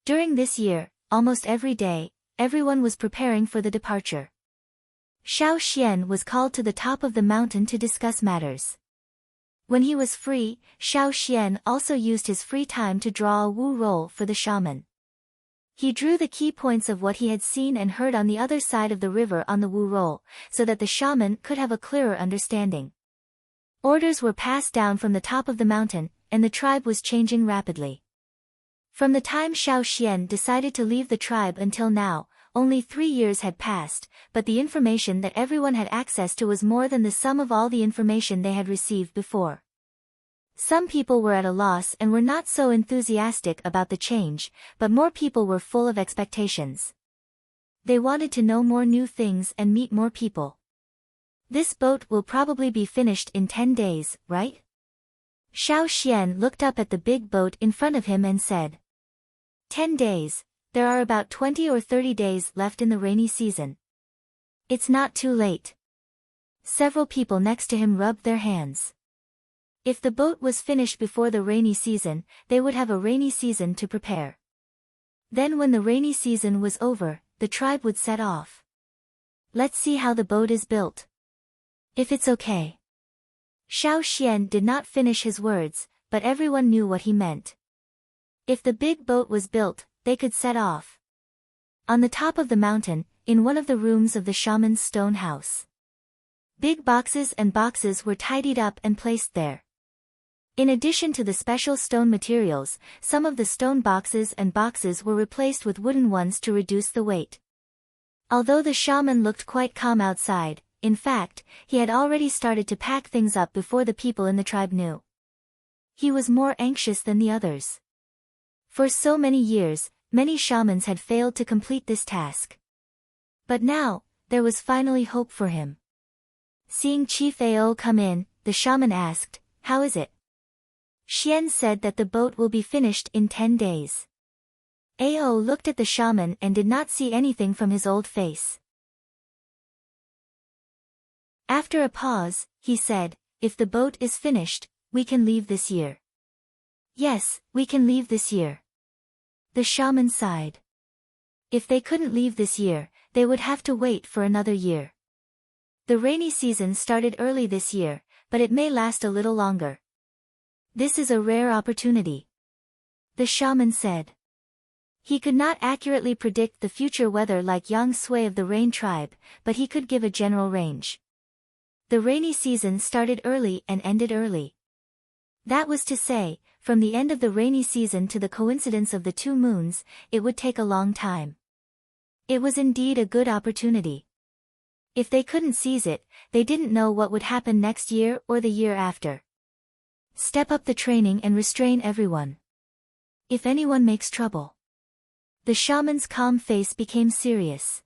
During this year, almost every day, everyone was preparing for the departure. Xiao Xian was called to the top of the mountain to discuss matters. When he was free, Xiao Xian also used his free time to draw a wu roll for the shaman. He drew the key points of what he had seen and heard on the other side of the river on the wu roll, so that the shaman could have a clearer understanding. Orders were passed down from the top of the mountain, and the tribe was changing rapidly. From the time Xiao Xian decided to leave the tribe until now, only 3 years had passed, but the information that everyone had access to was more than the sum of all the information they had received before. Some people were at a loss and were not so enthusiastic about the change, but more people were full of expectations. They wanted to know more new things and meet more people. This boat will probably be finished in 10 days, right? Xiao Xian looked up at the big boat in front of him and said. 10 days, there are about 20 or 30 days left in the rainy season. It's not too late. Several people next to him rubbed their hands. If the boat was finished before the rainy season, they would have a rainy season to prepare. Then when the rainy season was over, the tribe would set off. Let's see how the boat is built. If it's okay. Xiao Xian did not finish his words, but everyone knew what he meant. If the big boat was built, they could set off. On the top of the mountain, in one of the rooms of the shaman's stone house. Big boxes and boxes were tidied up and placed there. In addition to the special stone materials, some of the stone boxes and boxes were replaced with wooden ones to reduce the weight. Although the shaman looked quite calm outside, in fact, he had already started to pack things up before the people in the tribe knew. He was more anxious than the others. For so many years, many shamans had failed to complete this task. But now, there was finally hope for him. Seeing Chief Ao come in, the shaman asked, "How is it?" Xian said that the boat will be finished in 10 days. Ao looked at the shaman and did not see anything from his old face. After a pause, he said, "If the boat is finished, we can leave this year." "Yes, we can leave this year." The shaman sighed. If they couldn't leave this year, they would have to wait for another year. The rainy season started early this year, but it may last a little longer. This is a rare opportunity. The shaman said. He could not accurately predict the future weather like Yang Sui of the Rain tribe, but he could give a general range. The rainy season started early and ended early. That was to say, from the end of the rainy season to the coincidence of the 2 moons, it would take a long time. It was indeed a good opportunity. If they couldn't seize it, they didn't know what would happen next year or the year after. Step up the training and restrain everyone. If anyone makes trouble. The shaman's calm face became serious.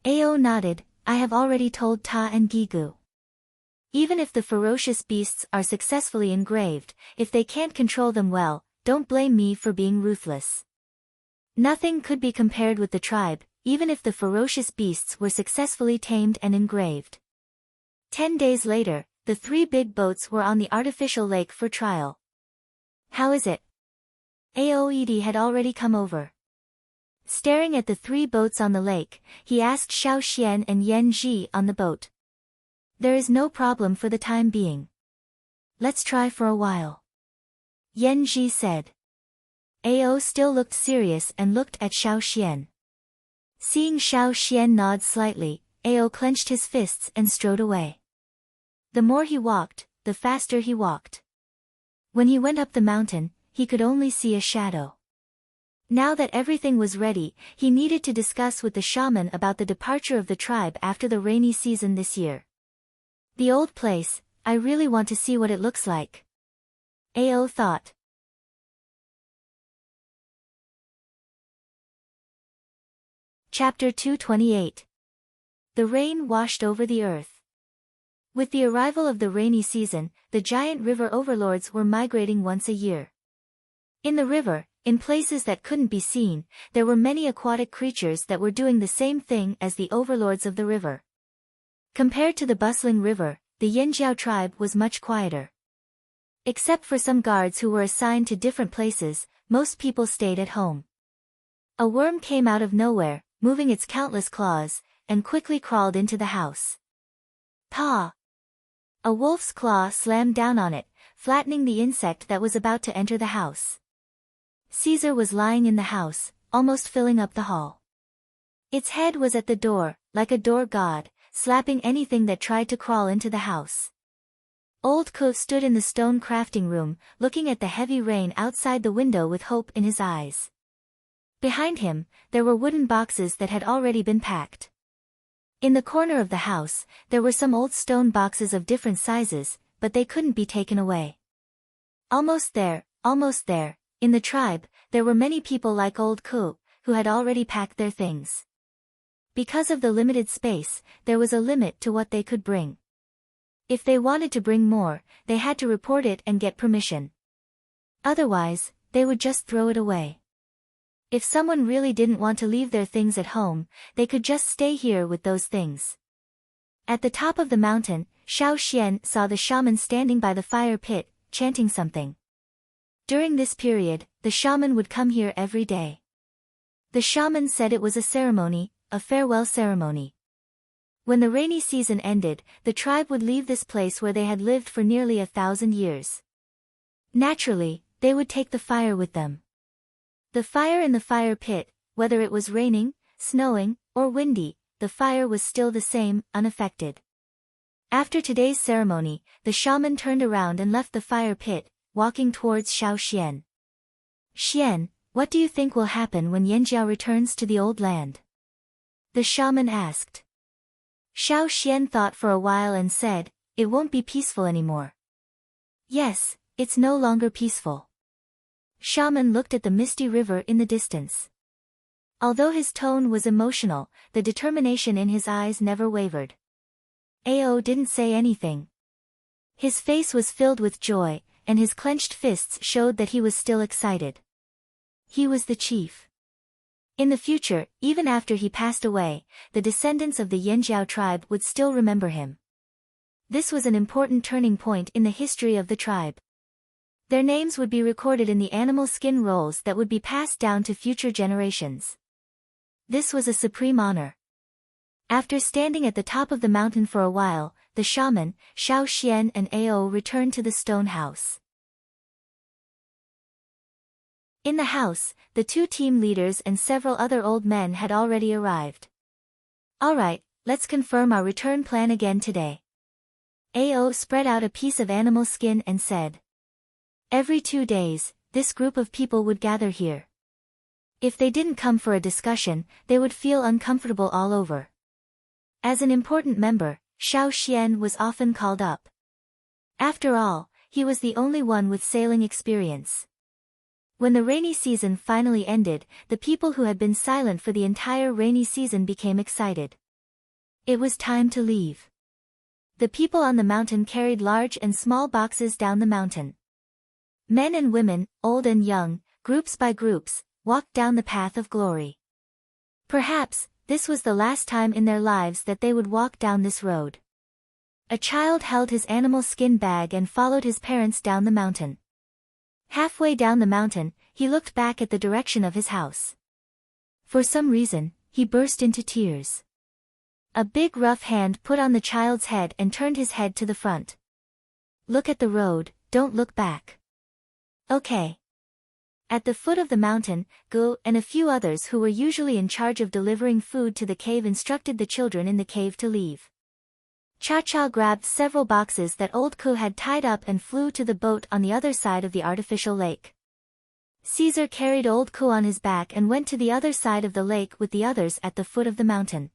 Ao nodded, "I have already told Ta and Gigu. Even if the ferocious beasts are successfully engraved, if they can't control them well, don't blame me for being ruthless. Nothing could be compared with the tribe, even if the ferocious beasts were successfully tamed and engraved." 10 days later, the 3 big boats were on the artificial lake for trial. "How is it?" Aoed had already come over. Staring at the 3 boats on the lake, he asked Xiao Xian and Yan Ji on the boat. "There is no problem for the time being. Let's try for a while," Yan Ji said. Ao still looked serious and looked at Xiao Xian. Seeing Xiao Xian nod slightly, Ao clenched his fists and strode away. The more he walked, the faster he walked. When he went up the mountain, he could only see a shadow. Now that everything was ready, he needed to discuss with the shaman about the departure of the tribe after the rainy season this year. The old place, I really want to see what it looks like. Ao thought. Chapter 228. The rain washed over the earth. With the arrival of the rainy season, the giant river overlords were migrating once a year. In the river, in places that couldn't be seen, there were many aquatic creatures that were doing the same thing as the overlords of the river. Compared to the bustling river, the Yanjiao tribe was much quieter. Except for some guards who were assigned to different places, most people stayed at home. A worm came out of nowhere, moving its countless claws, and quickly crawled into the house. Paw! A wolf's claw slammed down on it, flattening the insect that was about to enter the house. Caesar was lying in the house, almost filling up the hall. Its head was at the door, like a door god, slapping anything that tried to crawl into the house. Old Ko stood in the stone crafting room, looking at the heavy rain outside the window with hope in his eyes. Behind him, there were wooden boxes that had already been packed. In the corner of the house, there were some old stone boxes of different sizes, but they couldn't be taken away. Almost there, in the tribe, there were many people like Old Ko, who had already packed their things. Because of the limited space, there was a limit to what they could bring. If they wanted to bring more, they had to report it and get permission. Otherwise, they would just throw it away. If someone really didn't want to leave their things at home, they could just stay here with those things. At the top of the mountain, Xiao Xian saw the shaman standing by the fire pit, chanting something. During this period, the shaman would come here every day. The shaman said it was a ceremony, a farewell ceremony. When the rainy season ended, the tribe would leave this place where they had lived for nearly 1,000 years. Naturally, they would take the fire with them. The fire in the fire pit, whether it was raining, snowing, or windy, the fire was still the same, unaffected. After today's ceremony, the shaman turned around and left the fire pit, walking towards Xiao Xian. Xian, what do you think will happen when Yanjiao returns to the old land? The shaman asked. Xiao Xian thought for a while and said, it won't be peaceful anymore. Yes, it's no longer peaceful. Shaman looked at the misty river in the distance. Although his tone was emotional, the determination in his eyes never wavered. Ao didn't say anything. His face was filled with joy, and his clenched fists showed that he was still excited. He was the chief. In the future, even after he passed away, the descendants of the Yanjiao tribe would still remember him. This was an important turning point in the history of the tribe. Their names would be recorded in the animal skin rolls that would be passed down to future generations. This was a supreme honor. After standing at the top of the mountain for a while, the shaman, Xiao Xian and Ao returned to the stone house. In the house, the two team leaders and several other old men had already arrived. Alright, let's confirm our return plan again today. Ao spread out a piece of animal skin and said. Every 2 days, this group of people would gather here. If they didn't come for a discussion, they would feel uncomfortable all over. As an important member, Xiao Xian was often called up. After all, he was the only one with sailing experience. When the rainy season finally ended, the people who had been silent for the entire rainy season became excited. It was time to leave. The people on the mountain carried large and small boxes down the mountain. Men and women, old and young, groups by groups, walked down the path of glory. Perhaps, this was the last time in their lives that they would walk down this road. A child held his animal skin bag and followed his parents down the mountain. Halfway down the mountain, he looked back at the direction of his house. For some reason, he burst into tears. A big rough hand put on the child's head and turned his head to the front. Look at the road, don't look back. Okay. At the foot of the mountain, Gu and a few others who were usually in charge of delivering food to the cave instructed the children in the cave to leave. Cha-Cha grabbed several boxes that old Ku had tied up and flew to the boat on the other side of the artificial lake. Caesar carried old Ku on his back and went to the other side of the lake with the others at the foot of the mountain.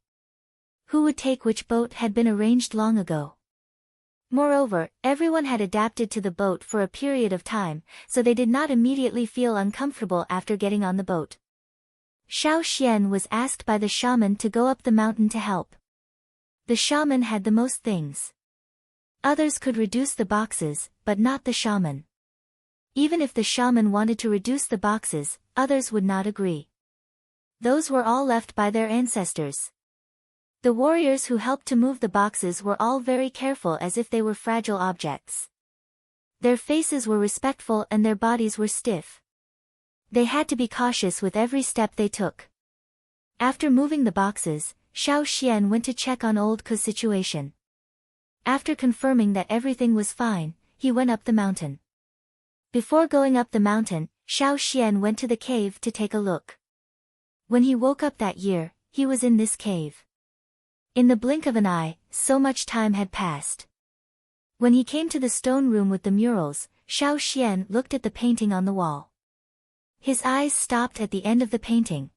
Who would take which boat had been arranged long ago. Moreover, everyone had adapted to the boat for a period of time, so they did not immediately feel uncomfortable after getting on the boat. Xiao Xian was asked by the shaman to go up the mountain to help. The shaman had the most things. Others could reduce the boxes, but not the shaman. Even if the shaman wanted to reduce the boxes, others would not agree. Those were all left by their ancestors. The warriors who helped to move the boxes were all very careful as if they were fragile objects. Their faces were respectful and their bodies were stiff. They had to be cautious with every step they took. After moving the boxes, Xiao Xian went to check on old Ke's situation. After confirming that everything was fine, he went up the mountain. Before going up the mountain, Xiao Xian went to the cave to take a look. When he woke up that year, he was in this cave. In the blink of an eye, so much time had passed. When he came to the stone room with the murals, Xiao Xian looked at the painting on the wall. His eyes stopped at the end of the painting.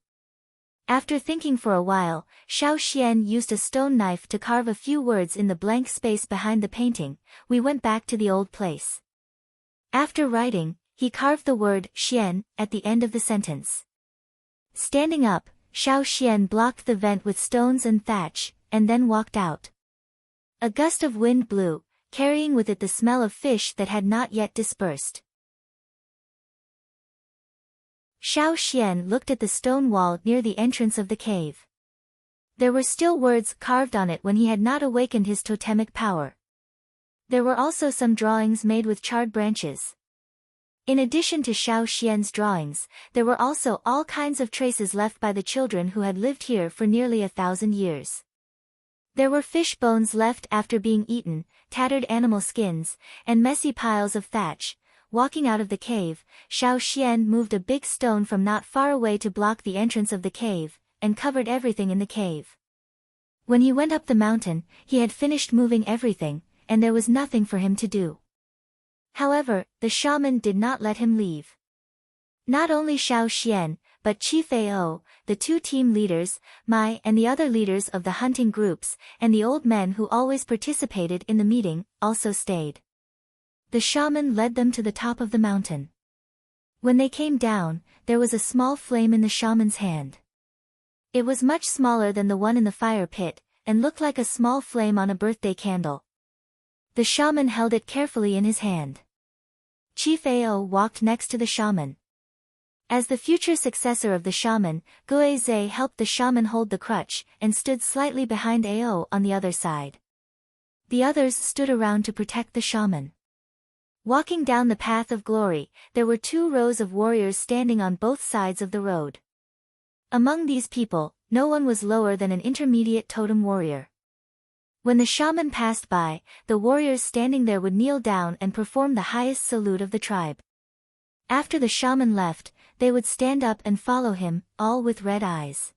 After thinking for a while, Xiao Xian used a stone knife to carve a few words in the blank space behind the painting. We went back to the old place. After writing, he carved the word Xian at the end of the sentence. Standing up, Xiao Xian blocked the vent with stones and thatch, and then walked out. A gust of wind blew, carrying with it the smell of fish that had not yet dispersed. Xiao Xian looked at the stone wall near the entrance of the cave. There were still words carved on it when he had not awakened his totemic power. There were also some drawings made with charred branches. In addition to Xiao Xian's drawings, there were also all kinds of traces left by the children who had lived here for nearly 1,000 years. There were fish bones left after being eaten, tattered animal skins, and messy piles of thatch. Walking out of the cave, Xiao Xian moved a big stone from not far away to block the entrance of the cave, and covered everything in the cave. When he went up the mountain, he had finished moving everything, and there was nothing for him to do. However, the shaman did not let him leave. Not only Xiao Xian, but Chief Ao, the two team leaders, Mai and the other leaders of the hunting groups, and the old men who always participated in the meeting, also stayed. The shaman led them to the top of the mountain. When they came down, there was a small flame in the shaman's hand. It was much smaller than the one in the fire pit, and looked like a small flame on a birthday candle. The shaman held it carefully in his hand. Chief Ao walked next to the shaman. As the future successor of the shaman, Guizhe helped the shaman hold the crutch, and stood slightly behind Ao on the other side. The others stood around to protect the shaman. Walking down the path of glory, there were 2 rows of warriors standing on both sides of the road. Among these people, no one was lower than an intermediate totem warrior. When the shaman passed by, the warriors standing there would kneel down and perform the highest salute of the tribe. After the shaman left, they would stand up and follow him, all with red eyes.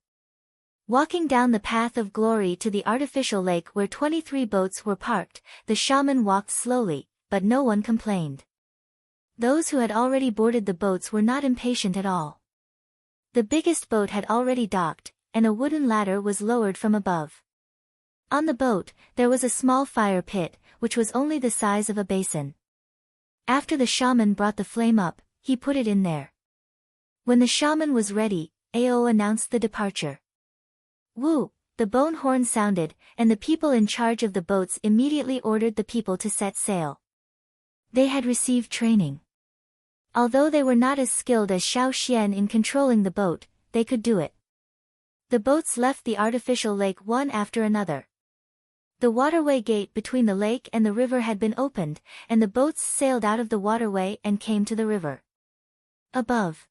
Walking down the path of glory to the artificial lake where 23 boats were parked, the shaman walked slowly, but no one complained. Those who had already boarded the boats were not impatient at all. The biggest boat had already docked, and a wooden ladder was lowered from above. On the boat, there was a small fire pit, which was only the size of a basin. After the shaman brought the flame up, he put it in there. When the shaman was ready, Ao announced the departure. Woo! The bone horn sounded, and the people in charge of the boats immediately ordered the people to set sail. They had received training. Although they were not as skilled as Xiao Xian in controlling the boat, they could do it. The boats left the artificial lake one after another. The waterway gate between the lake and the river had been opened, and the boats sailed out of the waterway and came to the river. Above.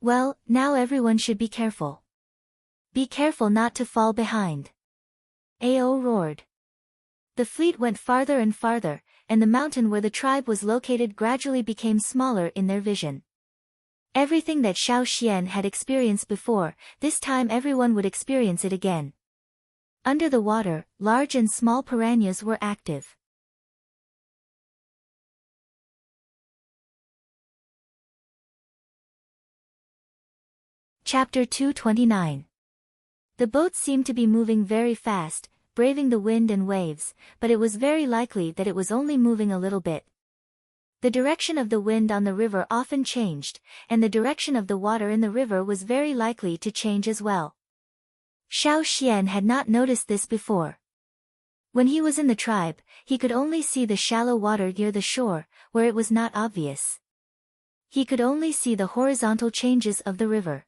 Well, now everyone should be careful. Be careful not to fall behind. Ao roared. The fleet went farther and farther, and the mountain where the tribe was located gradually became smaller in their vision. Everything that Xiao Xian had experienced before, this time everyone would experience it again. Under the water, large and small piranhas were active. Chapter 229. The boat seemed to be moving very fast, braving the wind and waves, but it was very likely that it was only moving a little bit. The direction of the wind on the river often changed, and the direction of the water in the river was very likely to change as well. Xiao Xian had not noticed this before. When he was in the tribe, he could only see the shallow water near the shore, where it was not obvious. He could only see the horizontal changes of the river.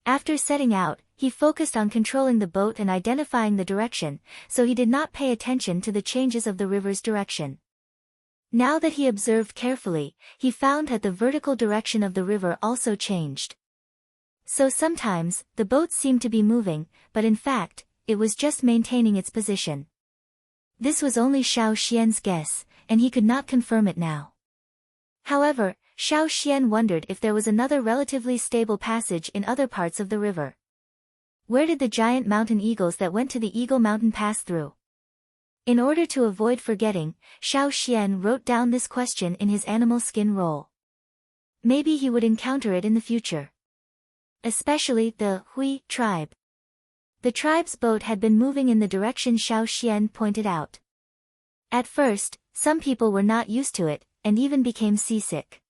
After setting out, he focused on controlling the boat and identifying the direction, so he did not pay attention to the changes of the river's direction. Now that he observed carefully, he found that the vertical direction of the river also changed. So sometimes, the boat seemed to be moving, but in fact, it was just maintaining its position. This was only Xiao Xian's guess, and he could not confirm it now. However, Xiao Xian wondered if there was another relatively stable passage in other parts of the river. Where did the giant mountain eagles that went to the Eagle Mountain pass through? In order to avoid forgetting, Xiao Xian wrote down this question in his animal skin roll. Maybe he would encounter it in the future. Especially the Hui tribe. The tribe's boat had been moving in the direction Xiao Xian pointed out. At first, some people were not used to it, and even became seasick.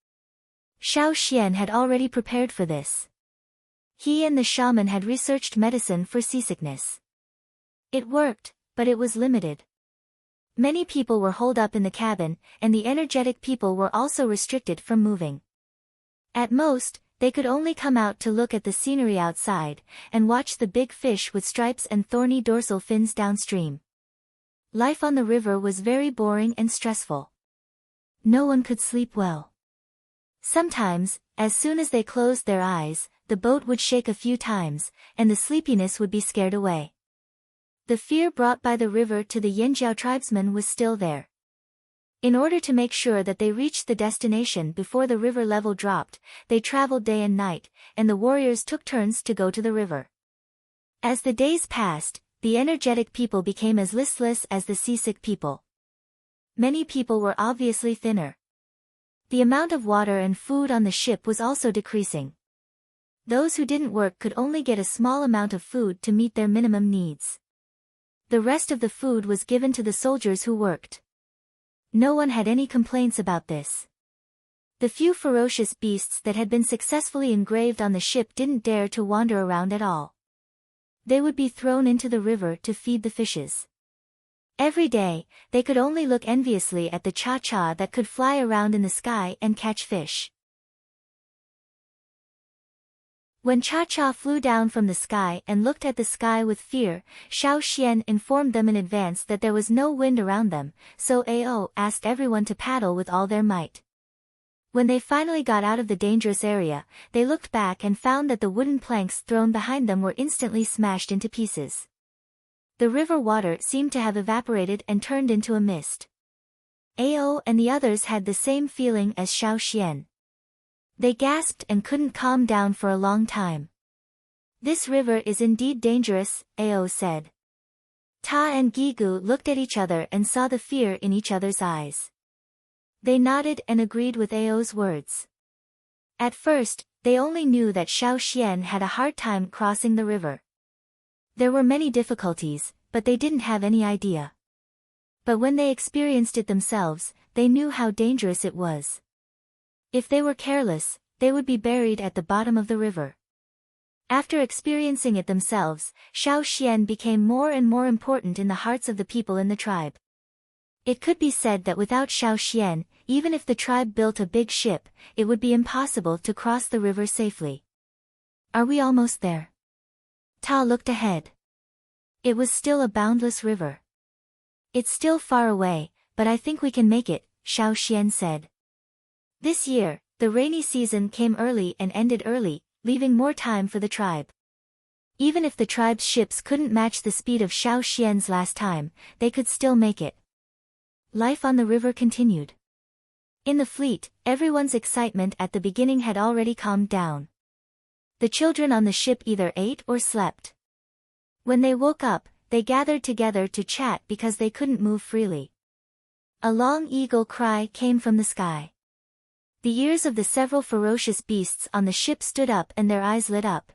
Xiao Xian had already prepared for this. He and the shaman had researched medicine for seasickness. It worked, but it was limited. Many people were holed up in the cabin, and the energetic people were also restricted from moving. At most, they could only come out to look at the scenery outside, and watch the big fish with stripes and thorny dorsal fins downstream. Life on the river was very boring and stressful. No one could sleep well. Sometimes, as soon as they closed their eyes, the boat would shake a few times, and the sleepiness would be scared away. The fear brought by the river to the Yanjiao tribesmen was still there. In order to make sure that they reached the destination before the river level dropped, they traveled day and night, and the warriors took turns to go to the river. As the days passed, the energetic people became as listless as the seasick people. Many people were obviously thinner. The amount of water and food on the ship was also decreasing. Those who didn't work could only get a small amount of food to meet their minimum needs. The rest of the food was given to the soldiers who worked. No one had any complaints about this. The few ferocious beasts that had been successfully engraved on the ship didn't dare to wander around at all. They would be thrown into the river to feed the fishes. Every day, they could only look enviously at the cha-cha that could fly around in the sky and catch fish. When Cha-Cha flew down from the sky and looked at the sky with fear, Xiao Xian informed them in advance that there was no wind around them, so Ao asked everyone to paddle with all their might. When they finally got out of the dangerous area, they looked back and found that the wooden planks thrown behind them were instantly smashed into pieces. The river water seemed to have evaporated and turned into a mist. Ao and the others had the same feeling as Xiao Xian. They gasped and couldn't calm down for a long time. This river is indeed dangerous, Ao said. Ta and Gigu looked at each other and saw the fear in each other's eyes. They nodded and agreed with Ao's words. At first, they only knew that Xiao Xian had a hard time crossing the river. There were many difficulties, but they didn't have any idea. But when they experienced it themselves, they knew how dangerous it was. If they were careless, they would be buried at the bottom of the river. After experiencing it themselves, Xiao Xian became more and more important in the hearts of the people in the tribe. It could be said that without Xiao Xian, even if the tribe built a big ship, it would be impossible to cross the river safely. Are we almost there? Ta looked ahead. It was still a boundless river. It's still far away, but I think we can make it, Xiao Xian said. This year, the rainy season came early and ended early, leaving more time for the tribe. Even if the tribe's ships couldn't match the speed of Xiao Xian's last time, they could still make it. Life on the river continued. In the fleet, everyone's excitement at the beginning had already calmed down. The children on the ship either ate or slept. When they woke up, they gathered together to chat because they couldn't move freely. A long eagle cry came from the sky. The ears of the several ferocious beasts on the ship stood up and their eyes lit up.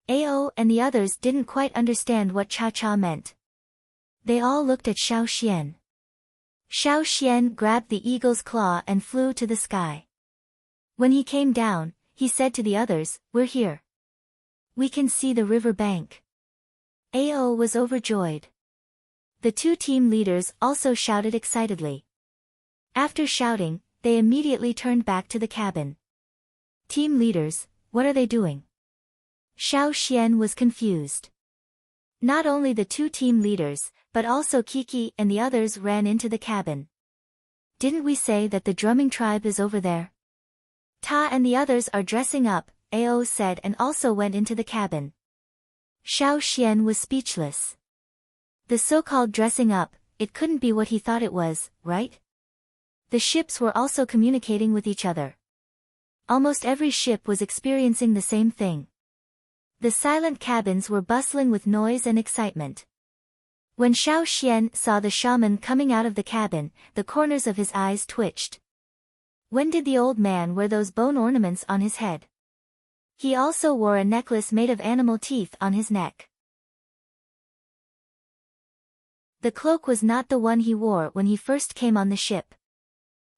Ao and the others didn't quite understand what Cha-Cha meant. They all looked at Xiao Xian. Xiao Xian grabbed the eagle's claw and flew to the sky. When he came down, he said to the others, "We're here. We can see the river bank." Ao was overjoyed. The two team leaders also shouted excitedly. After shouting, they immediately turned back to the cabin. "Team leaders, what are they doing?" Xiao Xian was confused. Not only the two team leaders, but also Kiki and the others ran into the cabin. "Didn't we say that the drumming tribe is over there?" "Ta and the others are dressing up," Ao said, and also went into the cabin. Xiao Xian was speechless. The so-called dressing up, it couldn't be what he thought it was, right? The ships were also communicating with each other. Almost every ship was experiencing the same thing. The silent cabins were bustling with noise and excitement. When Xiao Xian saw the shaman coming out of the cabin, the corners of his eyes twitched. When did the old man wear those bone ornaments on his head? He also wore a necklace made of animal teeth on his neck. The cloak was not the one he wore when he first came on the ship.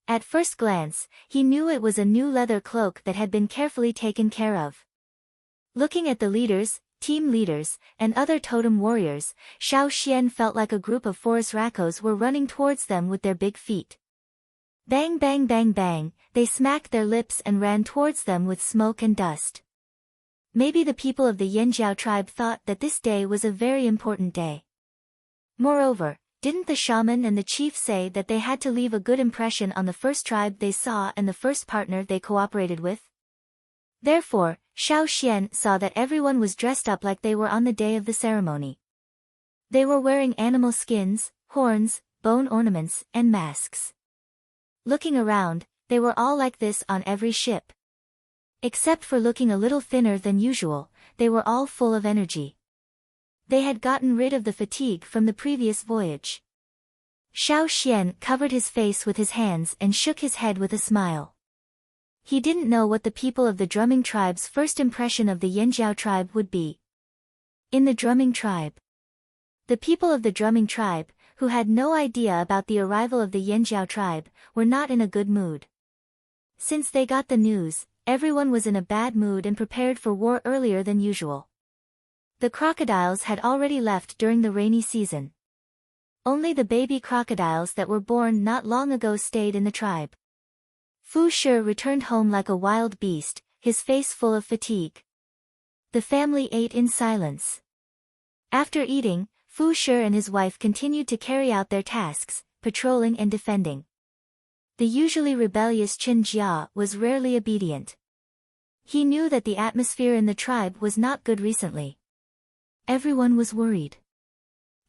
At first glance, he knew it was a new leather cloak that had been carefully taken care of. Looking at the leaders, team leaders, and other totem warriors, Xiao Xian felt like a group of forest raccoons were running towards them with their big feet. Bang bang bang bang, they smacked their lips and ran towards them with smoke and dust. Maybe the people of the Yanjiao tribe thought that this day was a very important day. Moreover, didn't the shaman and the chief say that they had to leave a good impression on the first tribe they saw and the first partner they cooperated with? Therefore, Xiao Xian saw that everyone was dressed up like they were on the day of the ceremony. They were wearing animal skins, horns, bone ornaments, and masks. Looking around, they were all like this on every ship. Except for looking a little thinner than usual, they were all full of energy. They had gotten rid of the fatigue from the previous voyage. Xiao Xian covered his face with his hands and shook his head with a smile. He didn't know what the people of the drumming tribe's first impression of the Yanjiao tribe would be. In the drumming tribe. The people of the drumming tribe, who had no idea about the arrival of the Yanjiao tribe, were not in a good mood. Since they got the news, everyone was in a bad mood and prepared for war earlier than usual. The crocodiles had already left during the rainy season. Only the baby crocodiles that were born not long ago stayed in the tribe. Fu Shi returned home like a wild beast, his face full of fatigue. The family ate in silence. After eating, Fu Shi and his wife continued to carry out their tasks, patrolling and defending. The usually rebellious Qin Jia was rarely obedient. He knew that the atmosphere in the tribe was not good recently. Everyone was worried.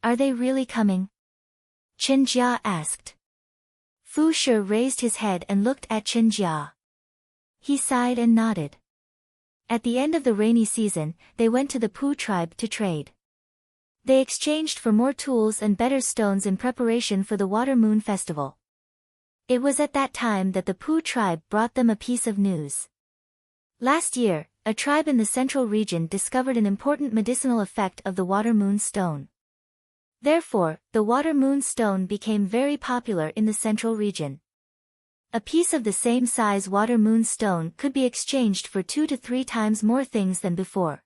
"Are they really coming?" Qin Jia asked. Fu Shi raised his head and looked at Qin Jia. He sighed and nodded. At the end of the rainy season, they went to the Pu tribe to trade. They exchanged for more tools and better stones in preparation for the Water Moon Festival. It was at that time that the Pu tribe brought them a piece of news. Last year, a tribe in the central region discovered an important medicinal effect of the Water Moon Stone. Therefore, the Water Moon Stone became very popular in the central region. A piece of the same size Water Moon Stone could be exchanged for 2 to 3 times more things than before.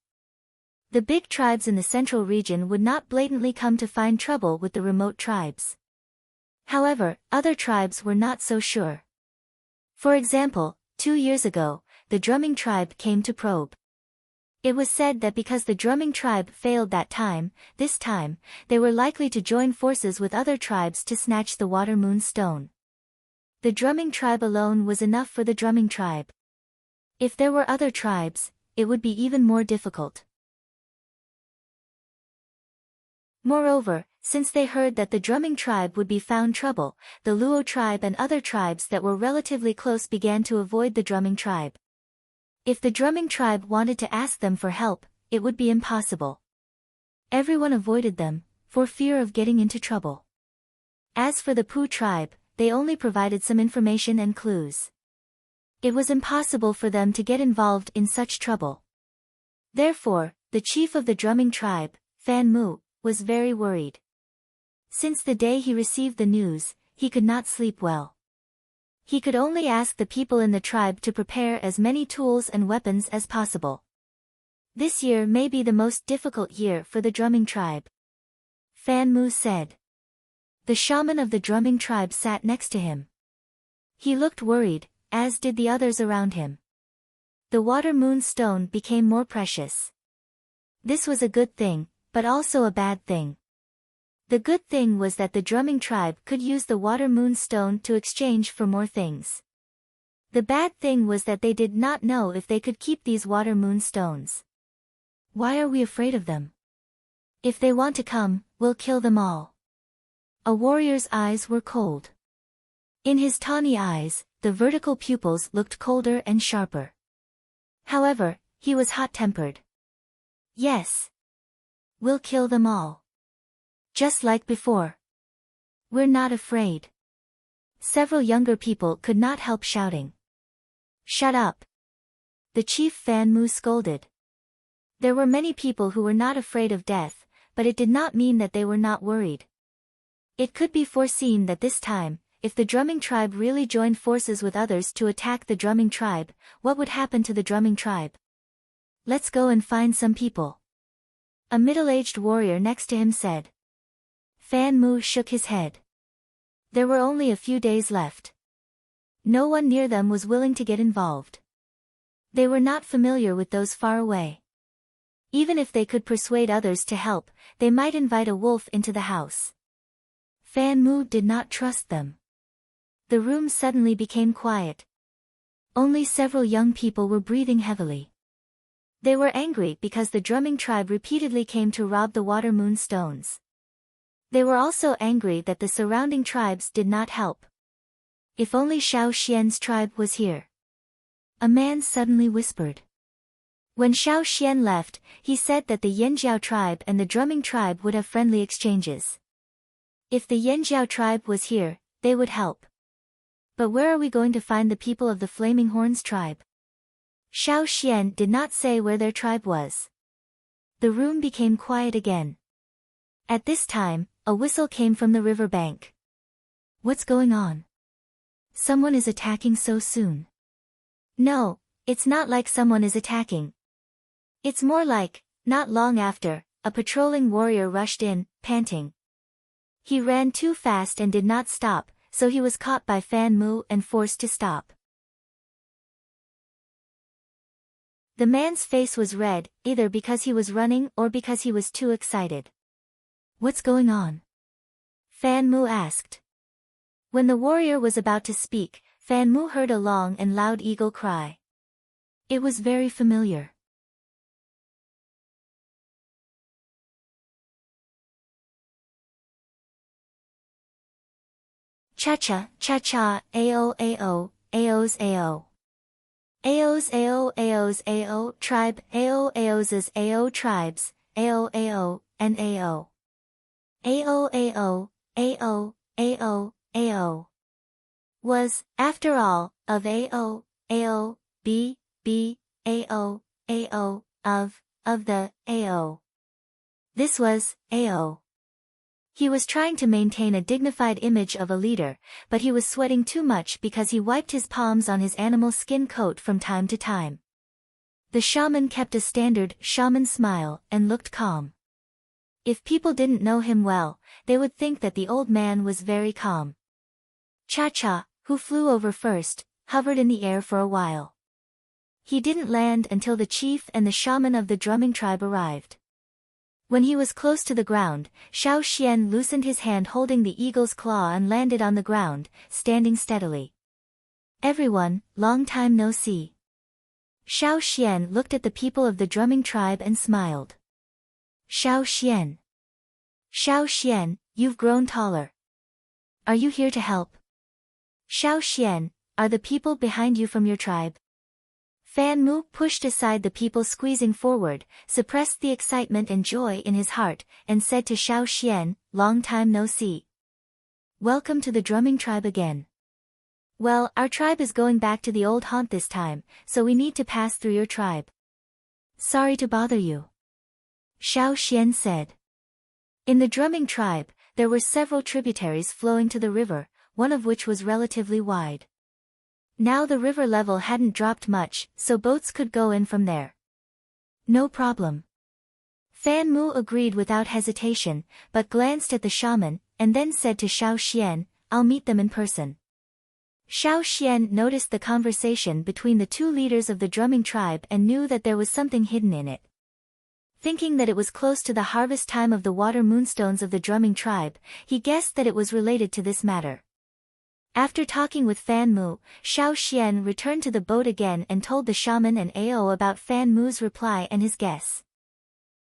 The big tribes in the central region would not blatantly come to find trouble with the remote tribes. However, other tribes were not so sure. For example, 2 years ago, the drumming tribe came to probe. It was said that because the drumming tribe failed that time, this time, they were likely to join forces with other tribes to snatch the Water Moon Stone. The drumming tribe alone was enough for the drumming tribe. If there were other tribes, it would be even more difficult. Moreover, since they heard that the drumming tribe would be found trouble, the Luo tribe and other tribes that were relatively close began to avoid the drumming tribe. If the drumming tribe wanted to ask them for help, it would be impossible. Everyone avoided them, for fear of getting into trouble. As for the Pu tribe, they only provided some information and clues. It was impossible for them to get involved in such trouble. Therefore, the chief of the drumming tribe, Fan Mu, was very worried. Since the day he received the news, he could not sleep well. He could only ask the people in the tribe to prepare as many tools and weapons as possible. This year may be the most difficult year for the drumming tribe, Fan Mu said. The shaman of the drumming tribe sat next to him. He looked worried, as did the others around him. The water moon stone became more precious. This was a good thing, but also a bad thing. The good thing was that the drumming tribe could use the water moon stone to exchange for more things. The bad thing was that they did not know if they could keep these water moon stones. Why are we afraid of them? If they want to come, we'll kill them all. A warrior's eyes were cold. In his tawny eyes, the vertical pupils looked colder and sharper. However, he was hot-tempered. Yes. We'll kill them all. Just like before. We're not afraid. Several younger people could not help shouting. Shut up. The chief Fan Mu scolded. There were many people who were not afraid of death, but it did not mean that they were not worried. It could be foreseen that this time, if the drumming tribe really joined forces with others to attack the drumming tribe, what would happen to the drumming tribe? Let's go and find some people. A middle-aged warrior next to him said. Fan Mu shook his head. There were only a few days left. No one near them was willing to get involved. They were not familiar with those far away. Even if they could persuade others to help, they might invite a wolf into the house. Fan Mu did not trust them. The room suddenly became quiet. Only several young people were breathing heavily. They were angry because the drumming tribe repeatedly came to rob the water moon stones. They were also angry that the surrounding tribes did not help. If only Xiao Xian's tribe was here. A man suddenly whispered. When Xiao Xian left, he said that the Yanjiao tribe and the drumming tribe would have friendly exchanges. If the Yanjiao tribe was here, they would help. But where are we going to find the people of the Flaming Horns tribe? Xiao Xian did not say where their tribe was. The room became quiet again. At this time, a whistle came from the river bank. What's going on? Someone is attacking so soon. No, it's not like someone is attacking. It's more like, not long after, a patrolling warrior rushed in, panting. He ran too fast and did not stop, so he was caught by Fan Mu and forced to stop. The man's face was red, either because he was running or because he was too excited. What's going on? Fan Mu asked. When the warrior was about to speak, Fan Mu heard a long and loud eagle cry. It was very familiar. Cha-cha, cha-cha, ao, ao, aos, ao. Aos, ao, aos, ao, tribe, ao, aoses, ao, tribes, ao, ao, and ao. Ao, ao, ao, ao, ao. Was, after all, of ao, ao, b, b, ao, ao, of the, ao. This was, ao. He was trying to maintain a dignified image of a leader, but he was sweating too much because he wiped his palms on his animal skin coat from time to time. The shaman kept a standard shaman smile and looked calm. If people didn't know him well, they would think that the old man was very calm. Cha-Cha, who flew over first, hovered in the air for a while. He didn't land until the chief and the shaman of the drumming tribe arrived. When he was close to the ground, Xiao Xian loosened his hand holding the eagle's claw and landed on the ground, standing steadily. Everyone, long time no see. Xiao Xian looked at the people of the drumming tribe and smiled. Xiao Xian. Xiao Xian, you've grown taller. Are you here to help? Xiao Xian, are the people behind you from your tribe? Fan Mu pushed aside the people squeezing forward, suppressed the excitement and joy in his heart, and said to Xiao Xian, long time no see. Welcome to the drumming tribe again. Well, our tribe is going back to the old haunt this time, so we need to pass through your tribe. Sorry to bother you. Xiao Xian said. In the drumming tribe, there were several tributaries flowing to the river, one of which was relatively wide. Now the river level hadn't dropped much, so boats could go in from there. No problem. Fan Mu agreed without hesitation, but glanced at the shaman, and then said to Xiao Xian, "I'll meet them in person." Xiao Xian noticed the conversation between the two leaders of the drumming tribe and knew that there was something hidden in it. Thinking that it was close to the harvest time of the water moonstones of the drumming tribe, he guessed that it was related to this matter. After talking with Fan Mu, Xiao Xian returned to the boat again and told the shaman and Ao about Fan Mu's reply and his guess.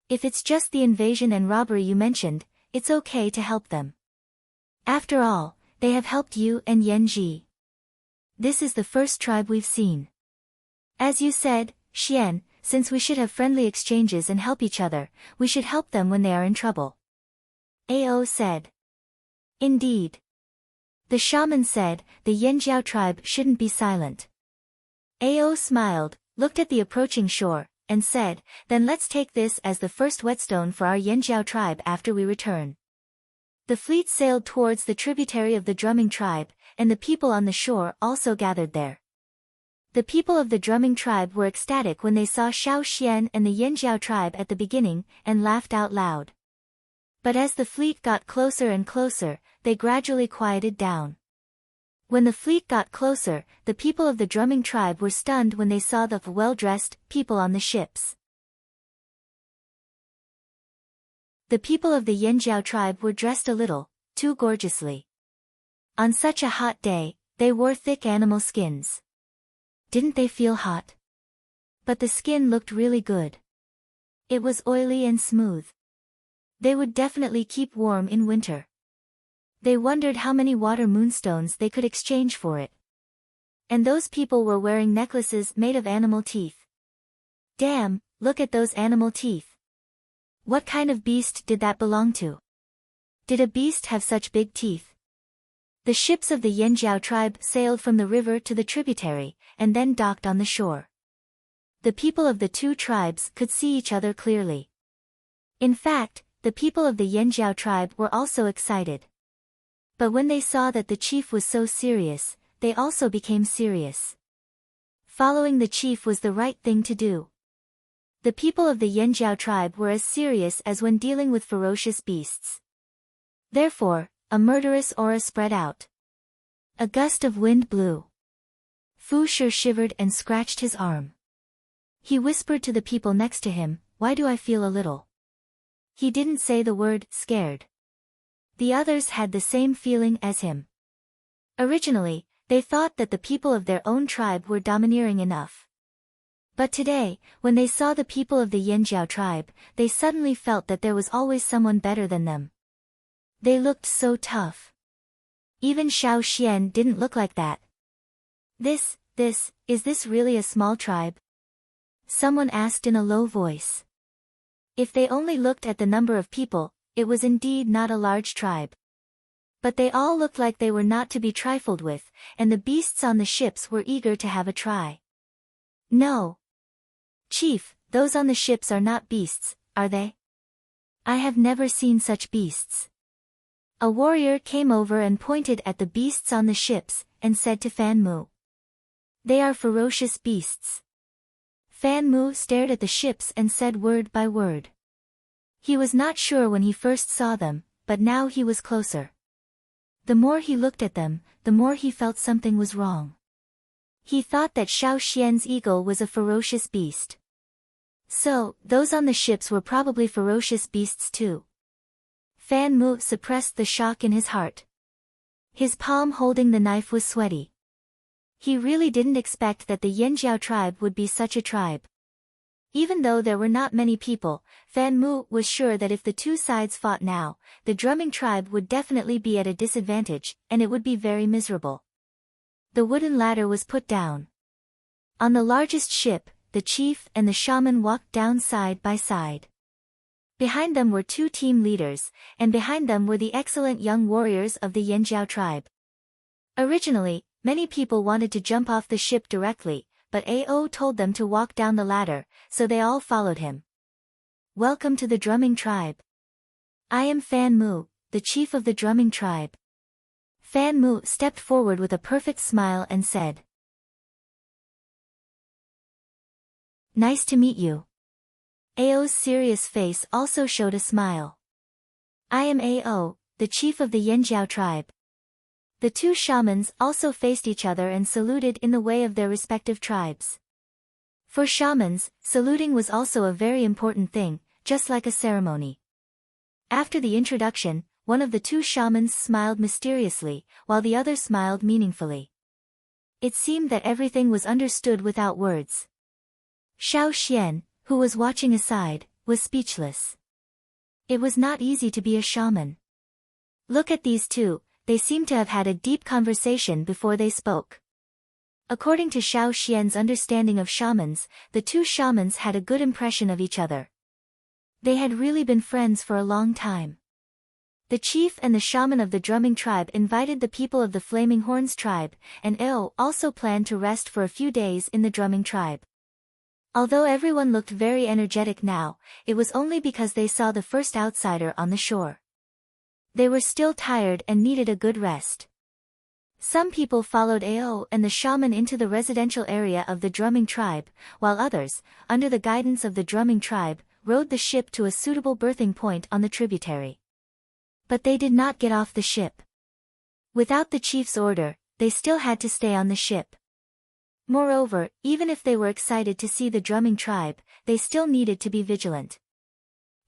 "If it's just the invasion and robbery you mentioned, it's okay to help them. After all, they have helped you and Yanji. This is the first tribe we've seen. As you said, Xian, since we should have friendly exchanges and help each other, we should help them when they are in trouble." Ao said. "Indeed." The shaman said, "The Yanjiao tribe shouldn't be silent." Ao smiled, looked at the approaching shore, and said, "Then let's take this as the first whetstone for our Yanjiao tribe after we return." The fleet sailed towards the tributary of the drumming tribe, and the people on the shore also gathered there. The people of the drumming tribe were ecstatic when they saw Xiao Xian and the Yanjiao tribe at the beginning, and laughed out loud. But as the fleet got closer and closer, they gradually quieted down. When the fleet got closer, the people of the drumming tribe were stunned when they saw the well-dressed people on the ships. The people of the Yanjiao tribe were dressed a little too gorgeously. On such a hot day, they wore thick animal skins. Didn't they feel hot? But the skin looked really good. It was oily and smooth. They would definitely keep warm in winter. They wondered how many water moonstones they could exchange for it. And those people were wearing necklaces made of animal teeth. Damn, look at those animal teeth. What kind of beast did that belong to? Did a beast have such big teeth? The ships of the Yanjiao tribe sailed from the river to the tributary, and then docked on the shore. The people of the two tribes could see each other clearly. In fact, the people of the Yanjiao tribe were also excited. But when they saw that the chief was so serious, they also became serious. Following the chief was the right thing to do. The people of the Yanjiao tribe were as serious as when dealing with ferocious beasts. Therefore, a murderous aura spread out. A gust of wind blew. Fu Shi shivered and scratched his arm. He whispered to the people next to him, "Why do I feel a little?" He didn't say the word scared. The others had the same feeling as him. Originally, they thought that the people of their own tribe were domineering enough. But today, when they saw the people of the Yanjiao tribe, they suddenly felt that there was always someone better than them. They looked so tough. Even Xiao Xian didn't look like that. Is this really a small tribe?" Someone asked in a low voice. If they only looked at the number of people, it was indeed not a large tribe. But they all looked like they were not to be trifled with, and the beasts on the ships were eager to have a try. "No. Chief, those on the ships are not beasts, are they? I have never seen such beasts." A warrior came over and pointed at the beasts on the ships, and said to Fan Mu, "They are ferocious beasts." Fan Mu stared at the ships and said word by word. He was not sure when he first saw them, but now he was closer. The more he looked at them, the more he felt something was wrong. He thought that Xiao Xian's eagle was a ferocious beast. So, those on the ships were probably ferocious beasts too. Fan Mu suppressed the shock in his heart. His palm holding the knife was sweaty. He really didn't expect that the Yanjiao tribe would be such a tribe. Even though there were not many people, Fan Mu was sure that if the two sides fought now, the drumming tribe would definitely be at a disadvantage, and it would be very miserable. The wooden ladder was put down. On the largest ship, the chief and the shaman walked down side by side. Behind them were two team leaders, and behind them were the excellent young warriors of the Yanjiao tribe. Originally, many people wanted to jump off the ship directly, but Ao told them to walk down the ladder, so they all followed him. "Welcome to the drumming tribe. I am Fan Mu, the chief of the drumming tribe. Fan Mu stepped forward with a perfect smile and said, "Nice to meet you." Ao's serious face also showed a smile. "I am Ao, the chief of the Yanjiao tribe." The two shamans also faced each other and saluted in the way of their respective tribes. For shamans, saluting was also a very important thing, just like a ceremony. After the introduction, one of the two shamans smiled mysteriously, while the other smiled meaningfully. It seemed that everything was understood without words. Xiao Xian, who was watching aside, was speechless. It was not easy to be a shaman. Look at these two, they seem to have had a deep conversation before they spoke. According to Xiao Xian's understanding of shamans, the two shamans had a good impression of each other. They had really been friends for a long time. The chief and the shaman of the drumming tribe invited the people of the Flaming Horns tribe, and Ao also planned to rest for a few days in the drumming tribe. Although everyone looked very energetic now, it was only because they saw the first outsider on the shore. They were still tired and needed a good rest. Some people followed Ao and the shaman into the residential area of the drumming tribe, while others, under the guidance of the drumming tribe, rowed the ship to a suitable berthing point on the tributary. But they did not get off the ship. Without the chief's order, they still had to stay on the ship. Moreover, even if they were excited to see the drumming tribe, they still needed to be vigilant.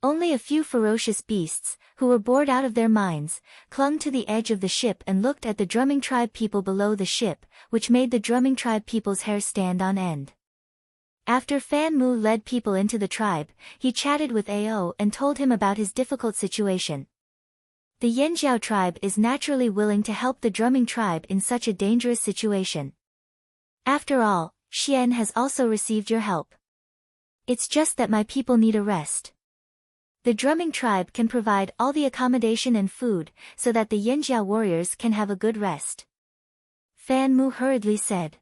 Only a few ferocious beasts, who were bored out of their minds, clung to the edge of the ship and looked at the drumming tribe people below the ship, which made the drumming tribe people's hair stand on end. After Fan Mu led people into the tribe, he chatted with Ao and told him about his difficult situation. The Yanjiao tribe is naturally willing to help the drumming tribe in such a dangerous situation. After all, Xian has also received your help. It's just that my people need a rest. The drumming tribe can provide all the accommodation and food, so that the Yanjiao warriors can have a good rest. Fan Mu hurriedly said.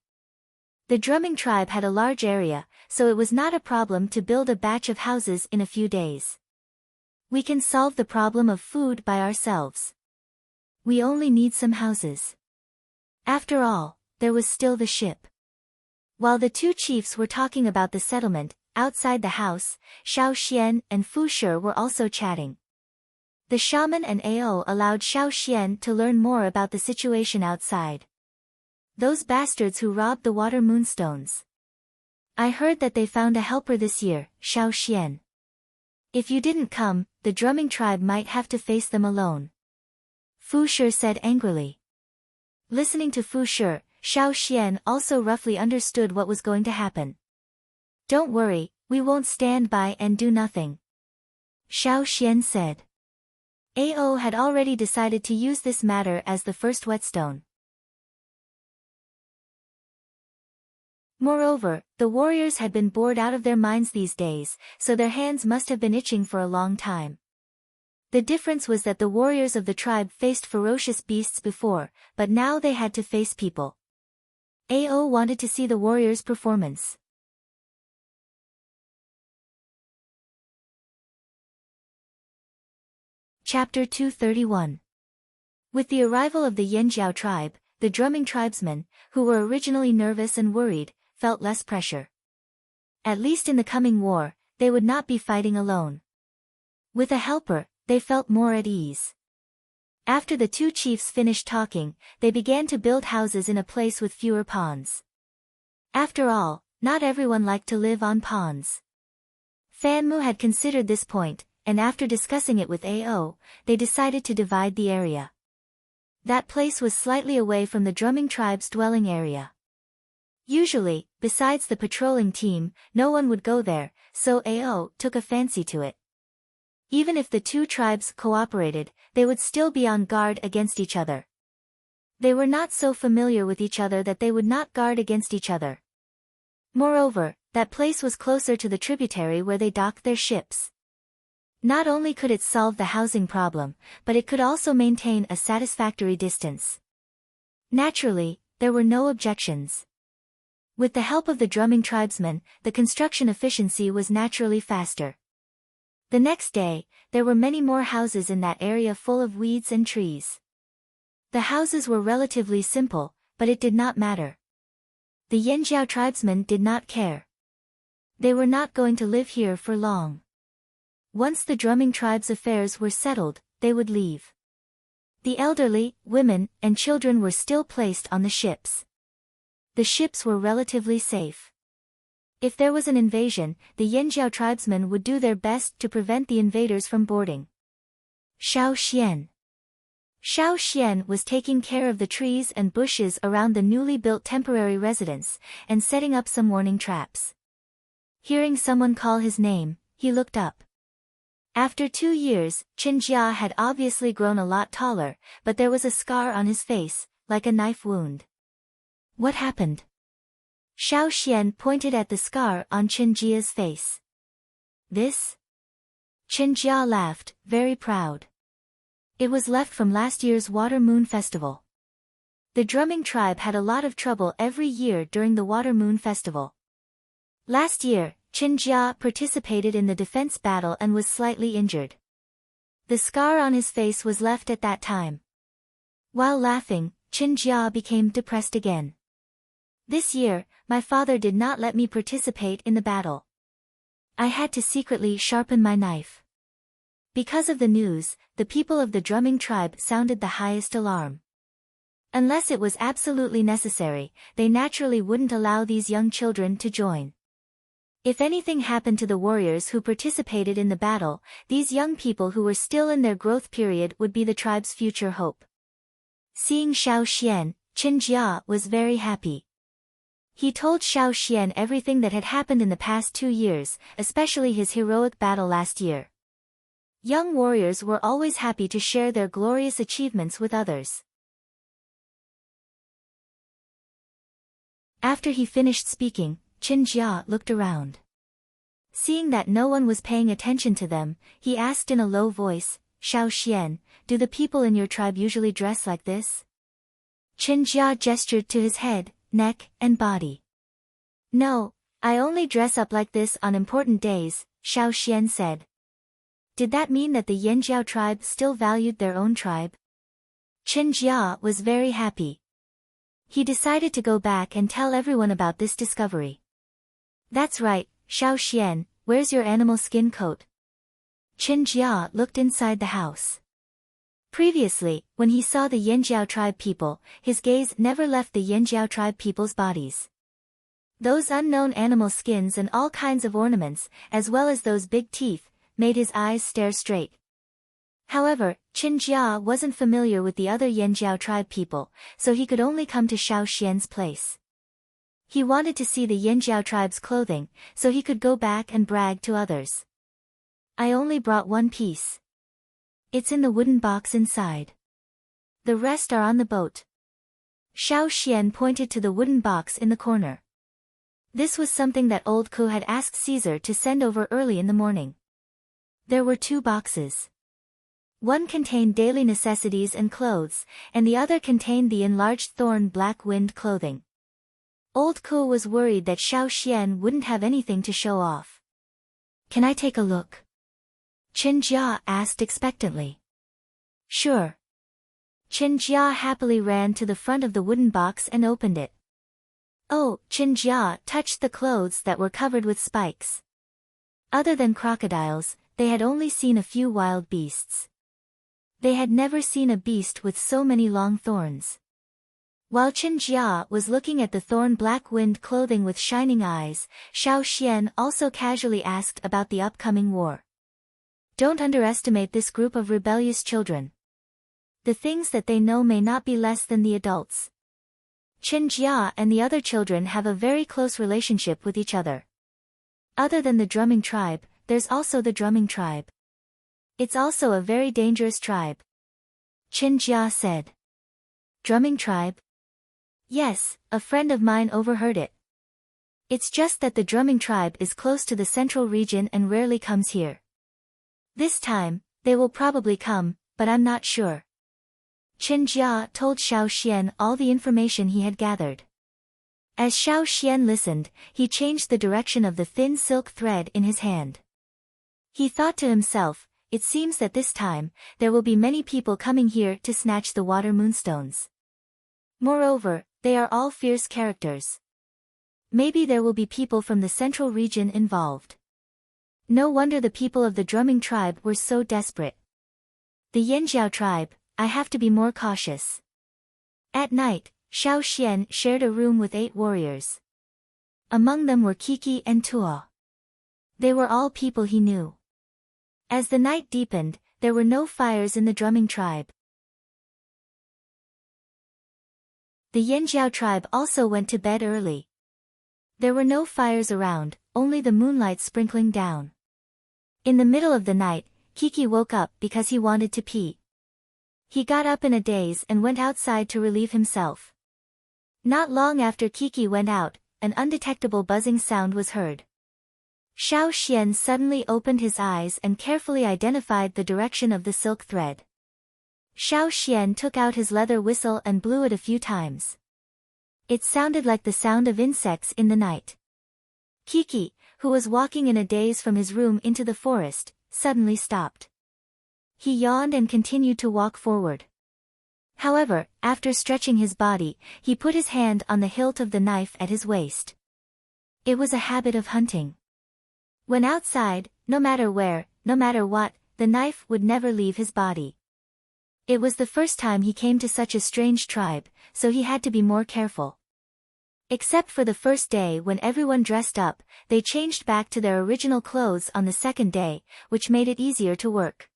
The drumming tribe had a large area, so it was not a problem to build a batch of houses in a few days. We can solve the problem of food by ourselves. We only need some houses. After all, there was still the ship. While the two chiefs were talking about the settlement, outside the house, Xiao Xian and Fu Shi were also chatting. The shaman and Ao allowed Xiao Xian to learn more about the situation outside. Those bastards who robbed the water moonstones. I heard that they found a helper this year, Xiao Xian. If you didn't come, the drumming tribe might have to face them alone. Fu Shi said angrily. Listening to Fu Shi, Xiao Xian also roughly understood what was going to happen. Don't worry, we won't stand by and do nothing. Xiao Xian said. Ao had already decided to use this matter as the first whetstone. Moreover, the warriors had been bored out of their minds these days, so their hands must have been itching for a long time. The difference was that the warriors of the tribe faced ferocious beasts before, but now they had to face people. Ao wanted to see the warriors' performance. Chapter 231. With the arrival of the Yanjiao tribe, the drumming tribesmen, who were originally nervous and worried, felt less pressure. At least in the coming war, they would not be fighting alone. With a helper, they felt more at ease. After the two chiefs finished talking, they began to build houses in a place with fewer ponds. After all, not everyone liked to live on ponds. Fan Mu had considered this point, and after discussing it with Ao, they decided to divide the area. That place was slightly away from the drumming tribe's dwelling area. Usually, besides the patrolling team, no one would go there, so Ao took a fancy to it. Even if the two tribes cooperated, they would still be on guard against each other. They were not so familiar with each other that they would not guard against each other. Moreover, that place was closer to the tributary where they docked their ships. Not only could it solve the housing problem, but it could also maintain a satisfactory distance. Naturally, there were no objections. With the help of the drumming tribesmen, the construction efficiency was naturally faster. The next day, there were many more houses in that area full of weeds and trees. The houses were relatively simple, but it did not matter. The Yanjiao tribesmen did not care. They were not going to live here for long. Once the drumming tribe's affairs were settled, they would leave. The elderly, women, and children were still placed on the ships. The ships were relatively safe. If there was an invasion, the Yanjiao tribesmen would do their best to prevent the invaders from boarding. Xiao Xian was taking care of the trees and bushes around the newly built temporary residence, and setting up some warning traps. Hearing someone call his name, he looked up. After 2 years, Qinjia had obviously grown a lot taller, but there was a scar on his face, like a knife wound. What happened? Xiao Xian pointed at the scar on Qinjia's face. This? Qinjia laughed, very proud. It was left from last year's Water Moon Festival. The drumming tribe had a lot of trouble every year during the Water Moon Festival. Last year, Qinjia participated in the defense battle and was slightly injured. The scar on his face was left at that time. While laughing, Qinjia became depressed again. This year, my father did not let me participate in the battle. I had to secretly sharpen my knife. Because of the news, the people of the drumming tribe sounded the highest alarm. Unless it was absolutely necessary, they naturally wouldn't allow these young children to join. If anything happened to the warriors who participated in the battle, these young people who were still in their growth period would be the tribe's future hope. Seeing Xiao Xian, Qinjia was very happy. He told Xiao Xian everything that had happened in the past 2 years, especially his heroic battle last year. Young warriors were always happy to share their glorious achievements with others. After he finished speaking, Qinjia looked around. Seeing that no one was paying attention to them, he asked in a low voice, Xiao Xian, do the people in your tribe usually dress like this? Qinjia gestured to his head, neck, and body. No, I only dress up like this on important days, Xiao Xian said. Did that mean that the Yanjiao tribe still valued their own tribe? Qinjia was very happy. He decided to go back and tell everyone about this discovery. That's right, Xiao Xian, where's your animal skin coat? Qinjia looked inside the house. Previously, when he saw the Yanjiao tribe people, his gaze never left the Yanjiao tribe people's bodies. Those unknown animal skins and all kinds of ornaments, as well as those big teeth, made his eyes stare straight. However, Qinjia wasn't familiar with the other Yanjiao tribe people, so he could only come to Xiao Xian's place. He wanted to see the Yanjiao tribe's clothing, so he could go back and brag to others. I only brought one piece. It's in the wooden box inside. The rest are on the boat. Xiao Xian pointed to the wooden box in the corner. This was something that old Ku had asked Caesar to send over early in the morning. There were 2 boxes. One contained daily necessities and clothes, and the other contained the enlarged thorn black wind clothing. Old Ku was worried that Xiao Xian wouldn't have anything to show off. Can I take a look? Qinjia asked expectantly. Sure. Qinjia happily ran to the front of the wooden box and opened it. Oh, Qinjia touched the clothes that were covered with spikes. Other than crocodiles, they had only seen a few wild beasts. They had never seen a beast with so many long thorns. While Qinjia was looking at the thorn black wind clothing with shining eyes, Xiao Xian also casually asked about the upcoming war. Don't underestimate this group of rebellious children. The things that they know may not be less than the adults. Qinjia and the other children have a very close relationship with each other. Other than the drumming tribe, there's also the drumming tribe. It's also a very dangerous tribe. Qinjia said. Drumming tribe? Yes, a friend of mine overheard it. It's just that the drumming tribe is close to the central region and rarely comes here. This time, they will probably come, but I'm not sure. Qinjia told Xiao Xian all the information he had gathered. As Xiao Xian listened, he changed the direction of the thin silk thread in his hand. He thought to himself, it seems that this time, there will be many people coming here to snatch the water moonstones. Moreover, they are all fierce characters. Maybe there will be people from the central region involved. No wonder the people of the drumming tribe were so desperate. The Yanjiao tribe, I have to be more cautious. At night, Xiao Xian shared a room with 8 warriors. Among them were Kiki and Tuo. They were all people he knew. As the night deepened, there were no fires in the drumming tribe. The Yanjiao tribe also went to bed early. There were no fires around, only the moonlight sprinkling down. In the middle of the night, Kiki woke up because he wanted to pee. He got up in a daze and went outside to relieve himself. Not long after Kiki went out, an undetectable buzzing sound was heard. Xiao Xian suddenly opened his eyes and carefully identified the direction of the silk thread. Xiao Xian took out his leather whistle and blew it a few times. It sounded like the sound of insects in the night. Kiki, who was walking in a daze from his room into the forest, suddenly stopped. He yawned and continued to walk forward. However, after stretching his body, he put his hand on the hilt of the knife at his waist. It was a habit of hunting. When outside, no matter where, no matter what, the knife would never leave his body. It was the first time he came to such a strange tribe, so he had to be more careful. Except for the first day when everyone dressed up, they changed back to their original clothes on the second day, which made it easier to work.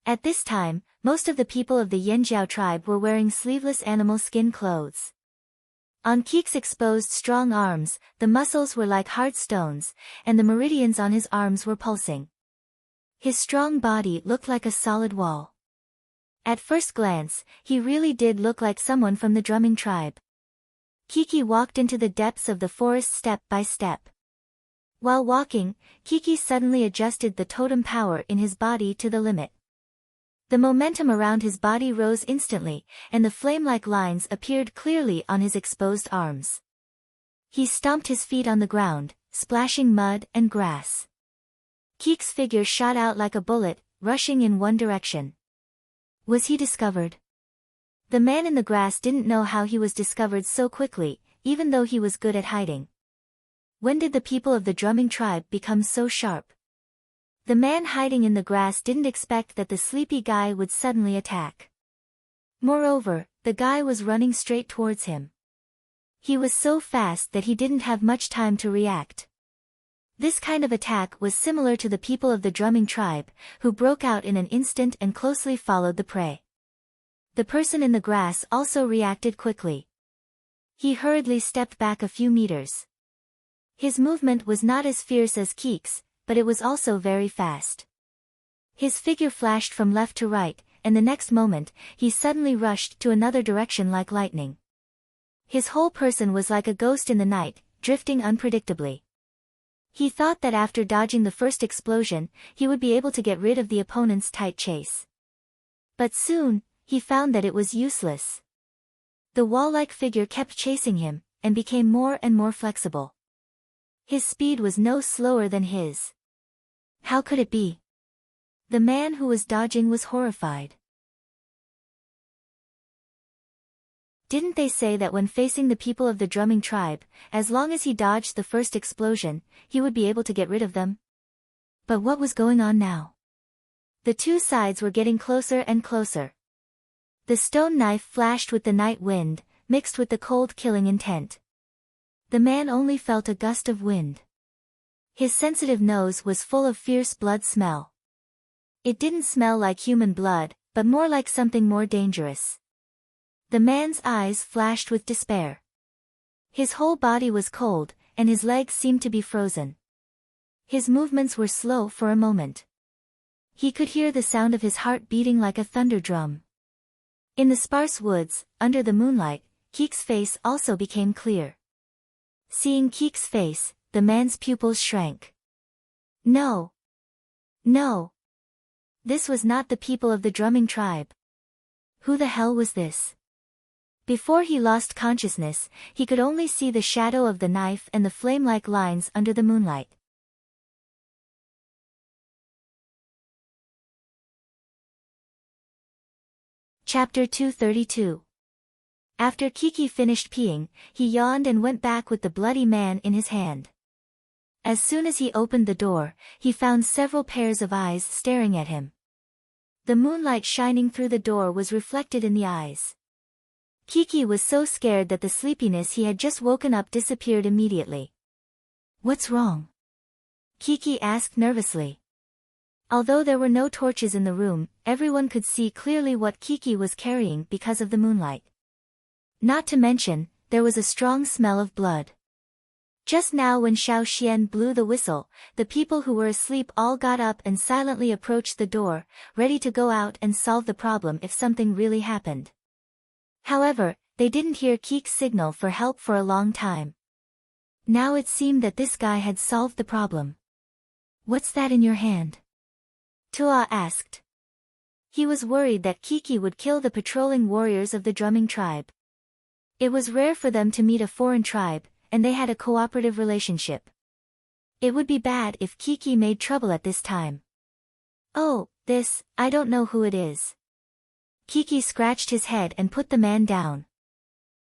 At this time, most of the people of the Yanjiao tribe were wearing sleeveless animal skin clothes. On Keek's exposed strong arms, the muscles were like hard stones, and the meridians on his arms were pulsing. His strong body looked like a solid wall. At first glance, he really did look like someone from the drumming tribe. Kiki walked into the depths of the forest step by step. While walking, Kiki suddenly adjusted the totem power in his body to the limit. The momentum around his body rose instantly, and the flame-like lines appeared clearly on his exposed arms. He stomped his feet on the ground, splashing mud and grass. Keek's figure shot out like a bullet, rushing in one direction. Was he discovered? The man in the grass didn't know how he was discovered so quickly, even though he was good at hiding. When did the people of the drumming tribe become so sharp? The man hiding in the grass didn't expect that the sleepy guy would suddenly attack. Moreover, the guy was running straight towards him. He was so fast that he didn't have much time to react. This kind of attack was similar to the people of the drumming tribe, who broke out in an instant and closely followed the prey. The person in the grass also reacted quickly. He hurriedly stepped back a few meters. His movement was not as fierce as Keek's, but it was also very fast. His figure flashed from left to right, and the next moment, he suddenly rushed to another direction like lightning. His whole person was like a ghost in the night, drifting unpredictably. He thought that after dodging the first explosion, he would be able to get rid of the opponent's tight chase. But soon, he found that it was useless. The wall-like figure kept chasing him, and became more and more flexible. His speed was no slower than his. How could it be? The man who was dodging was horrified. Didn't they say that when facing the people of the drumming tribe, as long as he dodged the first explosion, he would be able to get rid of them? But what was going on now? The two sides were getting closer and closer. The stone knife flashed with the night wind, mixed with the cold killing intent. The man only felt a gust of wind. His sensitive nose was full of fierce blood smell. It didn't smell like human blood, but more like something more dangerous. The man's eyes flashed with despair. His whole body was cold, and his legs seemed to be frozen. His movements were slow for a moment. He could hear the sound of his heart beating like a thunder drum. In the sparse woods, under the moonlight, Keek's face also became clear. Seeing Keek's face, the man's pupils shrank. No. No. This was not the people of the drumming tribe. Who the hell was this? Before he lost consciousness, he could only see the shadow of the knife and the flame-like lines under the moonlight. Chapter 232. After Kiki finished peeing, he yawned and went back with the bloody man in his hand. As soon as he opened the door, he found several pairs of eyes staring at him. The moonlight shining through the door was reflected in the eyes. Kiki was so scared that the sleepiness he had just woken up disappeared immediately. "What's wrong?" Kiki asked nervously. Although there were no torches in the room, everyone could see clearly what Kiki was carrying because of the moonlight. Not to mention, there was a strong smell of blood. Just now when Xiao Xian blew the whistle, the people who were asleep all got up and silently approached the door, ready to go out and solve the problem if something really happened. However, they didn't hear Kiki's signal for help for a long time. Now it seemed that this guy had solved the problem. "What's that in your hand?" Tua asked. He was worried that Kiki would kill the patrolling warriors of the drumming tribe. It was rare for them to meet a foreign tribe, and they had a cooperative relationship. It would be bad if Kiki made trouble at this time. "Oh, I don't know who it is." Kiki scratched his head and put the man down.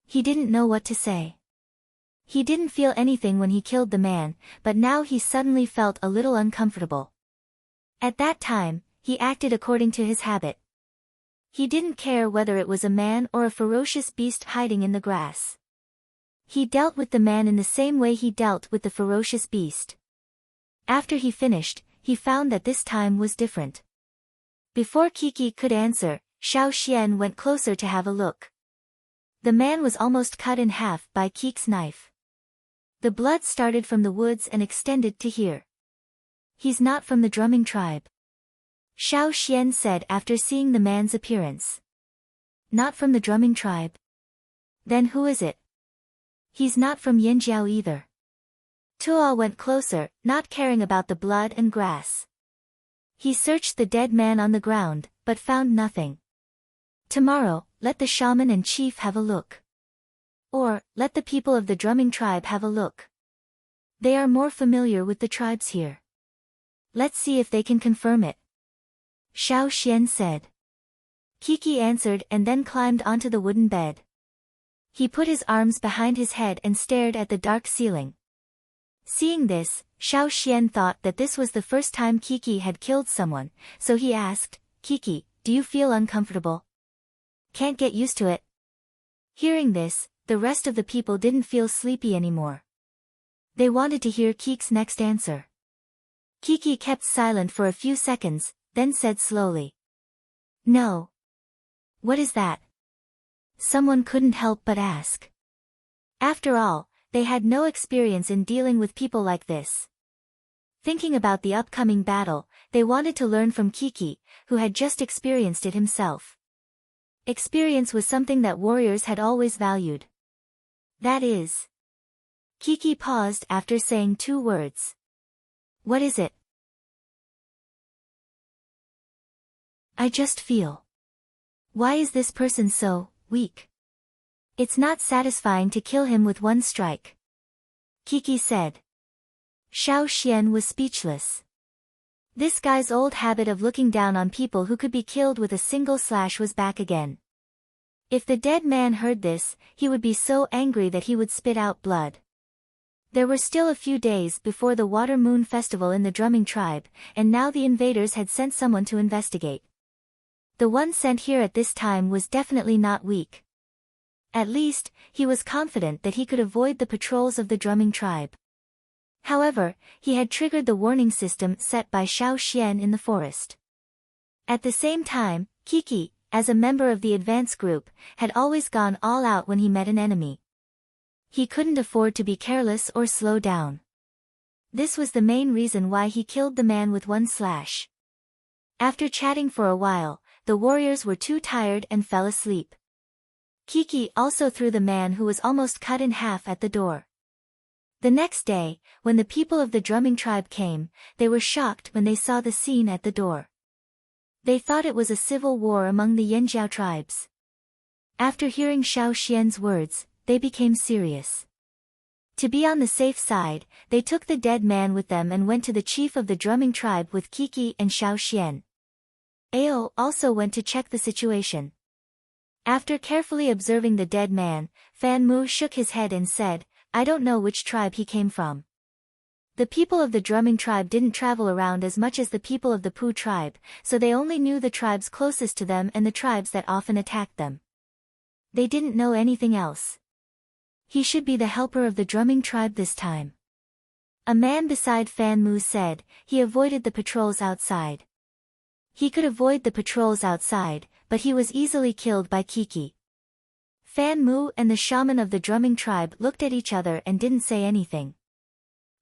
He didn't know what to say. He didn't feel anything when he killed the man, but now he suddenly felt a little uncomfortable. At that time, he acted according to his habit. He didn't care whether it was a man or a ferocious beast hiding in the grass. He dealt with the man in the same way he dealt with the ferocious beast. After he finished, he found that this time was different. Before Kiki could answer, Xiao Xian went closer to have a look. The man was almost cut in half by Kiki's knife. The blood started from the woods and extended to here. "He's not from the drumming tribe," Xiao Xian said after seeing the man's appearance. "Not from the drumming tribe? Then who is it?" "He's not from Yanjiao either." Tua went closer, not caring about the blood and grass. He searched the dead man on the ground, but found nothing. "Tomorrow, let the shaman and chief have a look. Or, let the people of the drumming tribe have a look. They are more familiar with the tribes here. Let's see if they can confirm it," Xiao Xian said. Kiki answered and then climbed onto the wooden bed. He put his arms behind his head and stared at the dark ceiling. Seeing this, Xiao Xian thought that this was the first time Kiki had killed someone, so he asked, "Kiki, do you feel uncomfortable? Can't get used to it?" Hearing this, the rest of the people didn't feel sleepy anymore. They wanted to hear Kiki's next answer. Kiki kept silent for a few seconds, then said slowly, "No." "What is that?" Someone couldn't help but ask. After all, they had no experience in dealing with people like this. Thinking about the upcoming battle, they wanted to learn from Kiki, who had just experienced it himself. Experience was something that warriors had always valued. That is. Kiki paused after saying 2 words. "What is it?" "I just feel. Why is this person so weak? It's not satisfying to kill him with 1 strike," Kiki said. Xiao Xian was speechless. This guy's old habit of looking down on people who could be killed with a single slash was back again. If the dead man heard this, he would be so angry that he would spit out blood. There were still a few days before the Water Moon Festival in the drumming tribe, and now the invaders had sent someone to investigate. The one sent here at this time was definitely not weak. At least, he was confident that he could avoid the patrols of the drumming tribe. However, he had triggered the warning system set by Xiao Xian in the forest. At the same time, Kiki, as a member of the advance group, had always gone all out when he met an enemy. He couldn't afford to be careless or slow down. This was the main reason why he killed the man with 1 slash. After chatting for a while, the warriors were too tired and fell asleep. Kiki also threw the man who was almost cut in half at the door. The next day, when the people of the drumming tribe came, they were shocked when they saw the scene at the door. They thought it was a civil war among the Yanjiao tribes. After hearing Xiao Xian's words, they became serious. To be on the safe side, they took the dead man with them and went to the chief of the drumming tribe with Kiki and Xiao Xian. Ao also went to check the situation. After carefully observing the dead man, Fan Mu shook his head and said, "I don't know which tribe he came from." The people of the drumming tribe didn't travel around as much as the people of the Pu tribe, so they only knew the tribes closest to them and the tribes that often attacked them. They didn't know anything else. He should be the helper of the drumming tribe this time. A man beside Fan Mu said. He avoided the patrols outside. He could avoid the patrols outside, but he was easily killed by Kiki. Fan Mu and the shaman of the drumming tribe looked at each other and didn't say anything.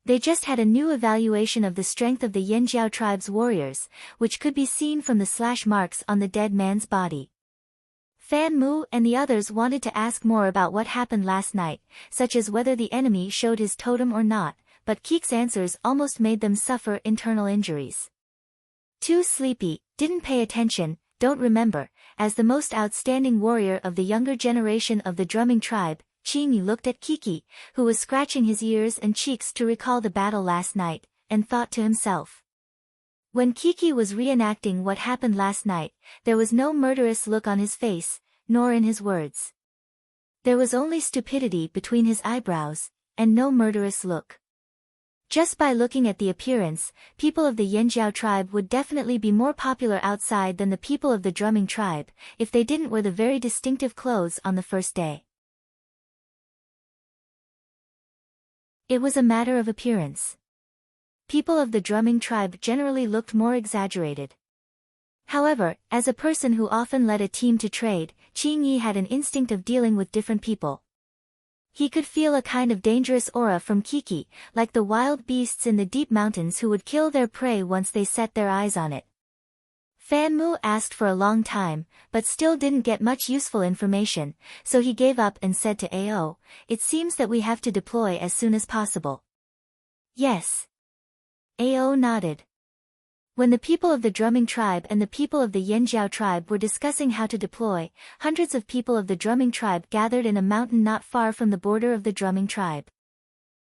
They just had a new evaluation of the strength of the Yanjiao tribe's warriors, which could be seen from the slash marks on the dead man's body. Fan Mu and the others wanted to ask more about what happened last night, such as whether the enemy showed his totem or not, but Kiki's answers almost made them suffer internal injuries. Too sleepy, didn't pay attention, don't remember. As the most outstanding warrior of the younger generation of the drumming tribe, Qingyi looked at Kiki, who was scratching his ears and cheeks to recall the battle last night, and thought to himself. When Kiki was reenacting what happened last night, there was no murderous look on his face, nor in his words. There was only stupidity between his eyebrows, and no murderous look. Just by looking at the appearance, people of the Yanjiao tribe would definitely be more popular outside than the people of the drumming tribe, if they didn't wear the very distinctive clothes on the first day. It was a matter of appearance. People of the drumming tribe generally looked more exaggerated. However, as a person who often led a team to trade, Qingyi had an instinct of dealing with different people. He could feel a kind of dangerous aura from Kiki, like the wild beasts in the deep mountains who would kill their prey once they set their eyes on it. Fan Mu asked for a long time, but still didn't get much useful information, so he gave up and said to Ao, "It seems that we have to deploy as soon as possible." "Yes." Ao nodded. When the people of the drumming tribe and the people of the Yanjiao tribe were discussing how to deploy, hundreds of people of the drumming tribe gathered in a mountain not far from the border of the drumming tribe.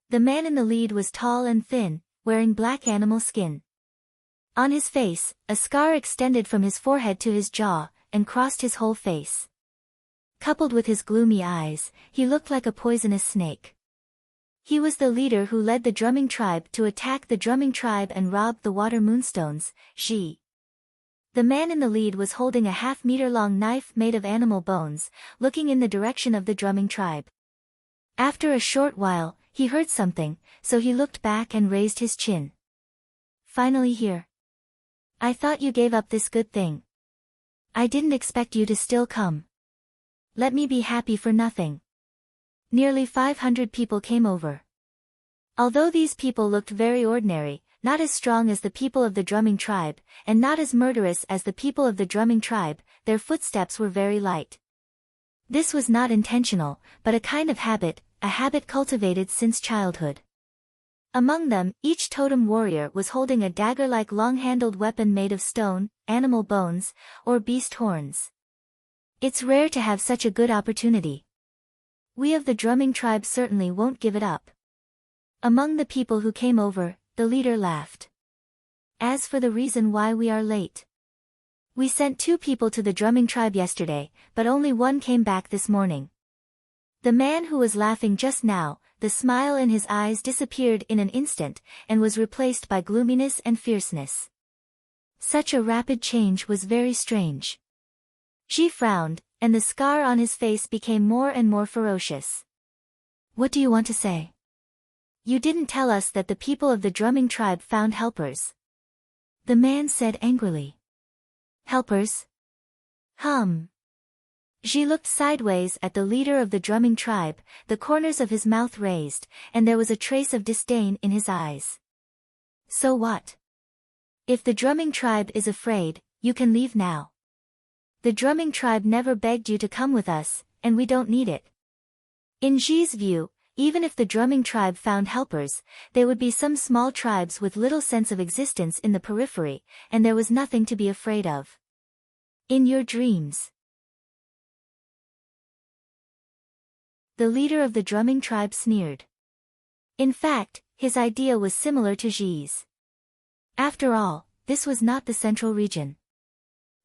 The man in the lead was tall and thin, wearing black animal skin. On his face, a scar extended from his forehead to his jaw, and crossed his whole face. Coupled with his gloomy eyes, he looked like a poisonous snake. He was the leader who led the drumming tribe to attack the drumming tribe and rob the water moonstones, Ji. The man in the lead was holding a half-meter-long knife made of animal bones, looking in the direction of the drumming tribe. After a short while, he heard something, so he looked back and raised his chin. "Finally here. I thought you gave up this good thing. I didn't expect you to still come. Let me be happy for nothing." Nearly 500 people came over. Although these people looked very ordinary, not as strong as the people of the drumming tribe, and not as murderous as the people of the drumming tribe, their footsteps were very light. This was not intentional, but a kind of habit, a habit cultivated since childhood. Among them, each totem warrior was holding a dagger-like long-handled weapon made of stone, animal bones, or beast horns. It's rare to have such a good opportunity. We of the drumming tribe certainly won't give it up. Among the people who came over, the leader laughed. As for the reason why we are late. We sent 2 people to the drumming tribe yesterday, but only one came back this morning. The man who was laughing just now, the smile in his eyes disappeared in an instant, and was replaced by gloominess and fierceness. Such a rapid change was very strange. She frowned, and the scar on his face became more and more ferocious. "What do you want to say? You didn't tell us that the people of the drumming tribe found helpers." The man said angrily. "Helpers? She looked sideways at the leader of the drumming tribe, the corners of his mouth raised, and there was a trace of disdain in his eyes. "So what? If the drumming tribe is afraid, you can leave now. The drumming tribe never begged you to come with us, and we don't need it." In Ji's view, even if the drumming tribe found helpers, they would be some small tribes with little sense of existence in the periphery, and there was nothing to be afraid of. "In your dreams." The leader of the drumming tribe sneered. In fact, his idea was similar to Ji's. After all, this was not the central region.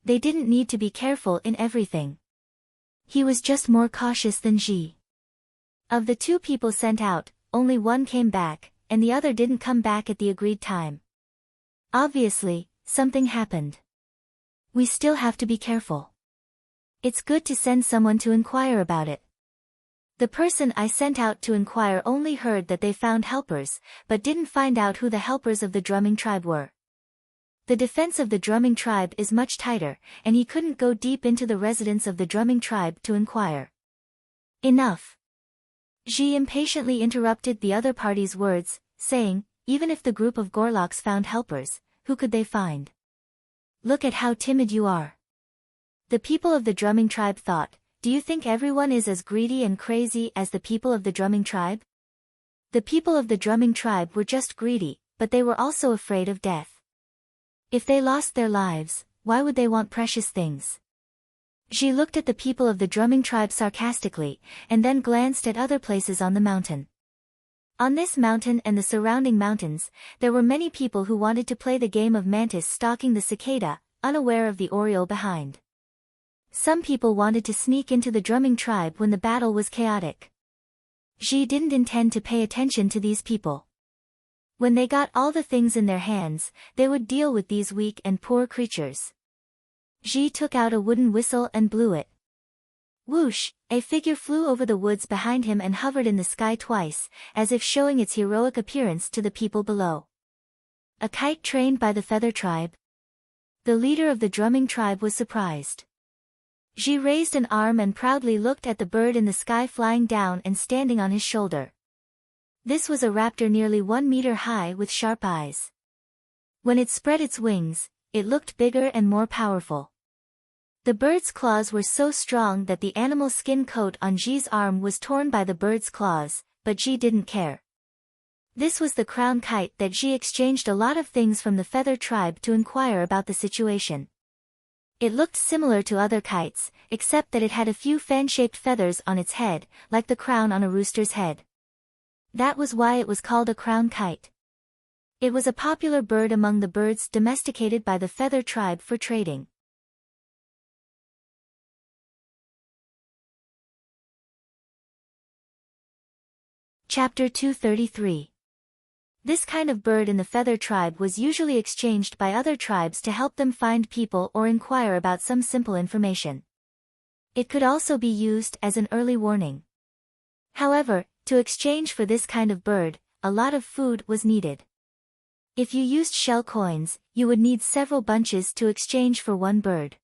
They didn't need to be careful in everything. He was just more cautious than Ji. Of the two people sent out, only one came back, and the other didn't come back at the agreed time. Obviously, something happened. We still have to be careful. It's good to send someone to inquire about it. The person I sent out to inquire only heard that they found helpers, but didn't find out who the helpers of the drumming tribe were. The defense of the drumming tribe is much tighter, and he couldn't go deep into the residence of the drumming tribe to inquire. Enough. Ji impatiently interrupted the other party's words, saying, even if the group of Gorloks found helpers, who could they find? Look at how timid you are. The people of the drumming tribe thought, do you think everyone is as greedy and crazy as the people of the drumming tribe? The people of the drumming tribe were just greedy, but they were also afraid of death. If they lost their lives, why would they want precious things? Ji looked at the people of the drumming tribe sarcastically, and then glanced at other places on the mountain. On this mountain and the surrounding mountains, there were many people who wanted to play the game of mantis stalking the cicada, unaware of the oriole behind. Some people wanted to sneak into the drumming tribe when the battle was chaotic. Ji didn't intend to pay attention to these people. When they got all the things in their hands, they would deal with these weak and poor creatures. Ji took out a wooden whistle and blew it. Whoosh! A figure flew over the woods behind him and hovered in the sky twice, as if showing its heroic appearance to the people below. A kite trained by the feather tribe? The leader of the drumming tribe was surprised. Ji raised an arm and proudly looked at the bird in the sky flying down and standing on his shoulder. This was a raptor nearly 1 meter high with sharp eyes. When it spread its wings, it looked bigger and more powerful. The bird's claws were so strong that the animal skin coat on Ji's arm was torn by the bird's claws, but Ji didn't care. This was the crown kite that Ji exchanged a lot of things from the feather tribe to inquire about the situation. It looked similar to other kites, except that it had a few fan-shaped feathers on its head, like the crown on a rooster's head. That was why it was called a crown kite. It was a popular bird among the birds domesticated by the feather tribe for trading. Chapter 233. This kind of bird in the feather tribe was usually exchanged by other tribes to help them find people or inquire about some simple information. It could also be used as an early warning. However, to exchange for this kind of bird, a lot of food was needed. If you used shell coins, you would need several bunches to exchange for one bird.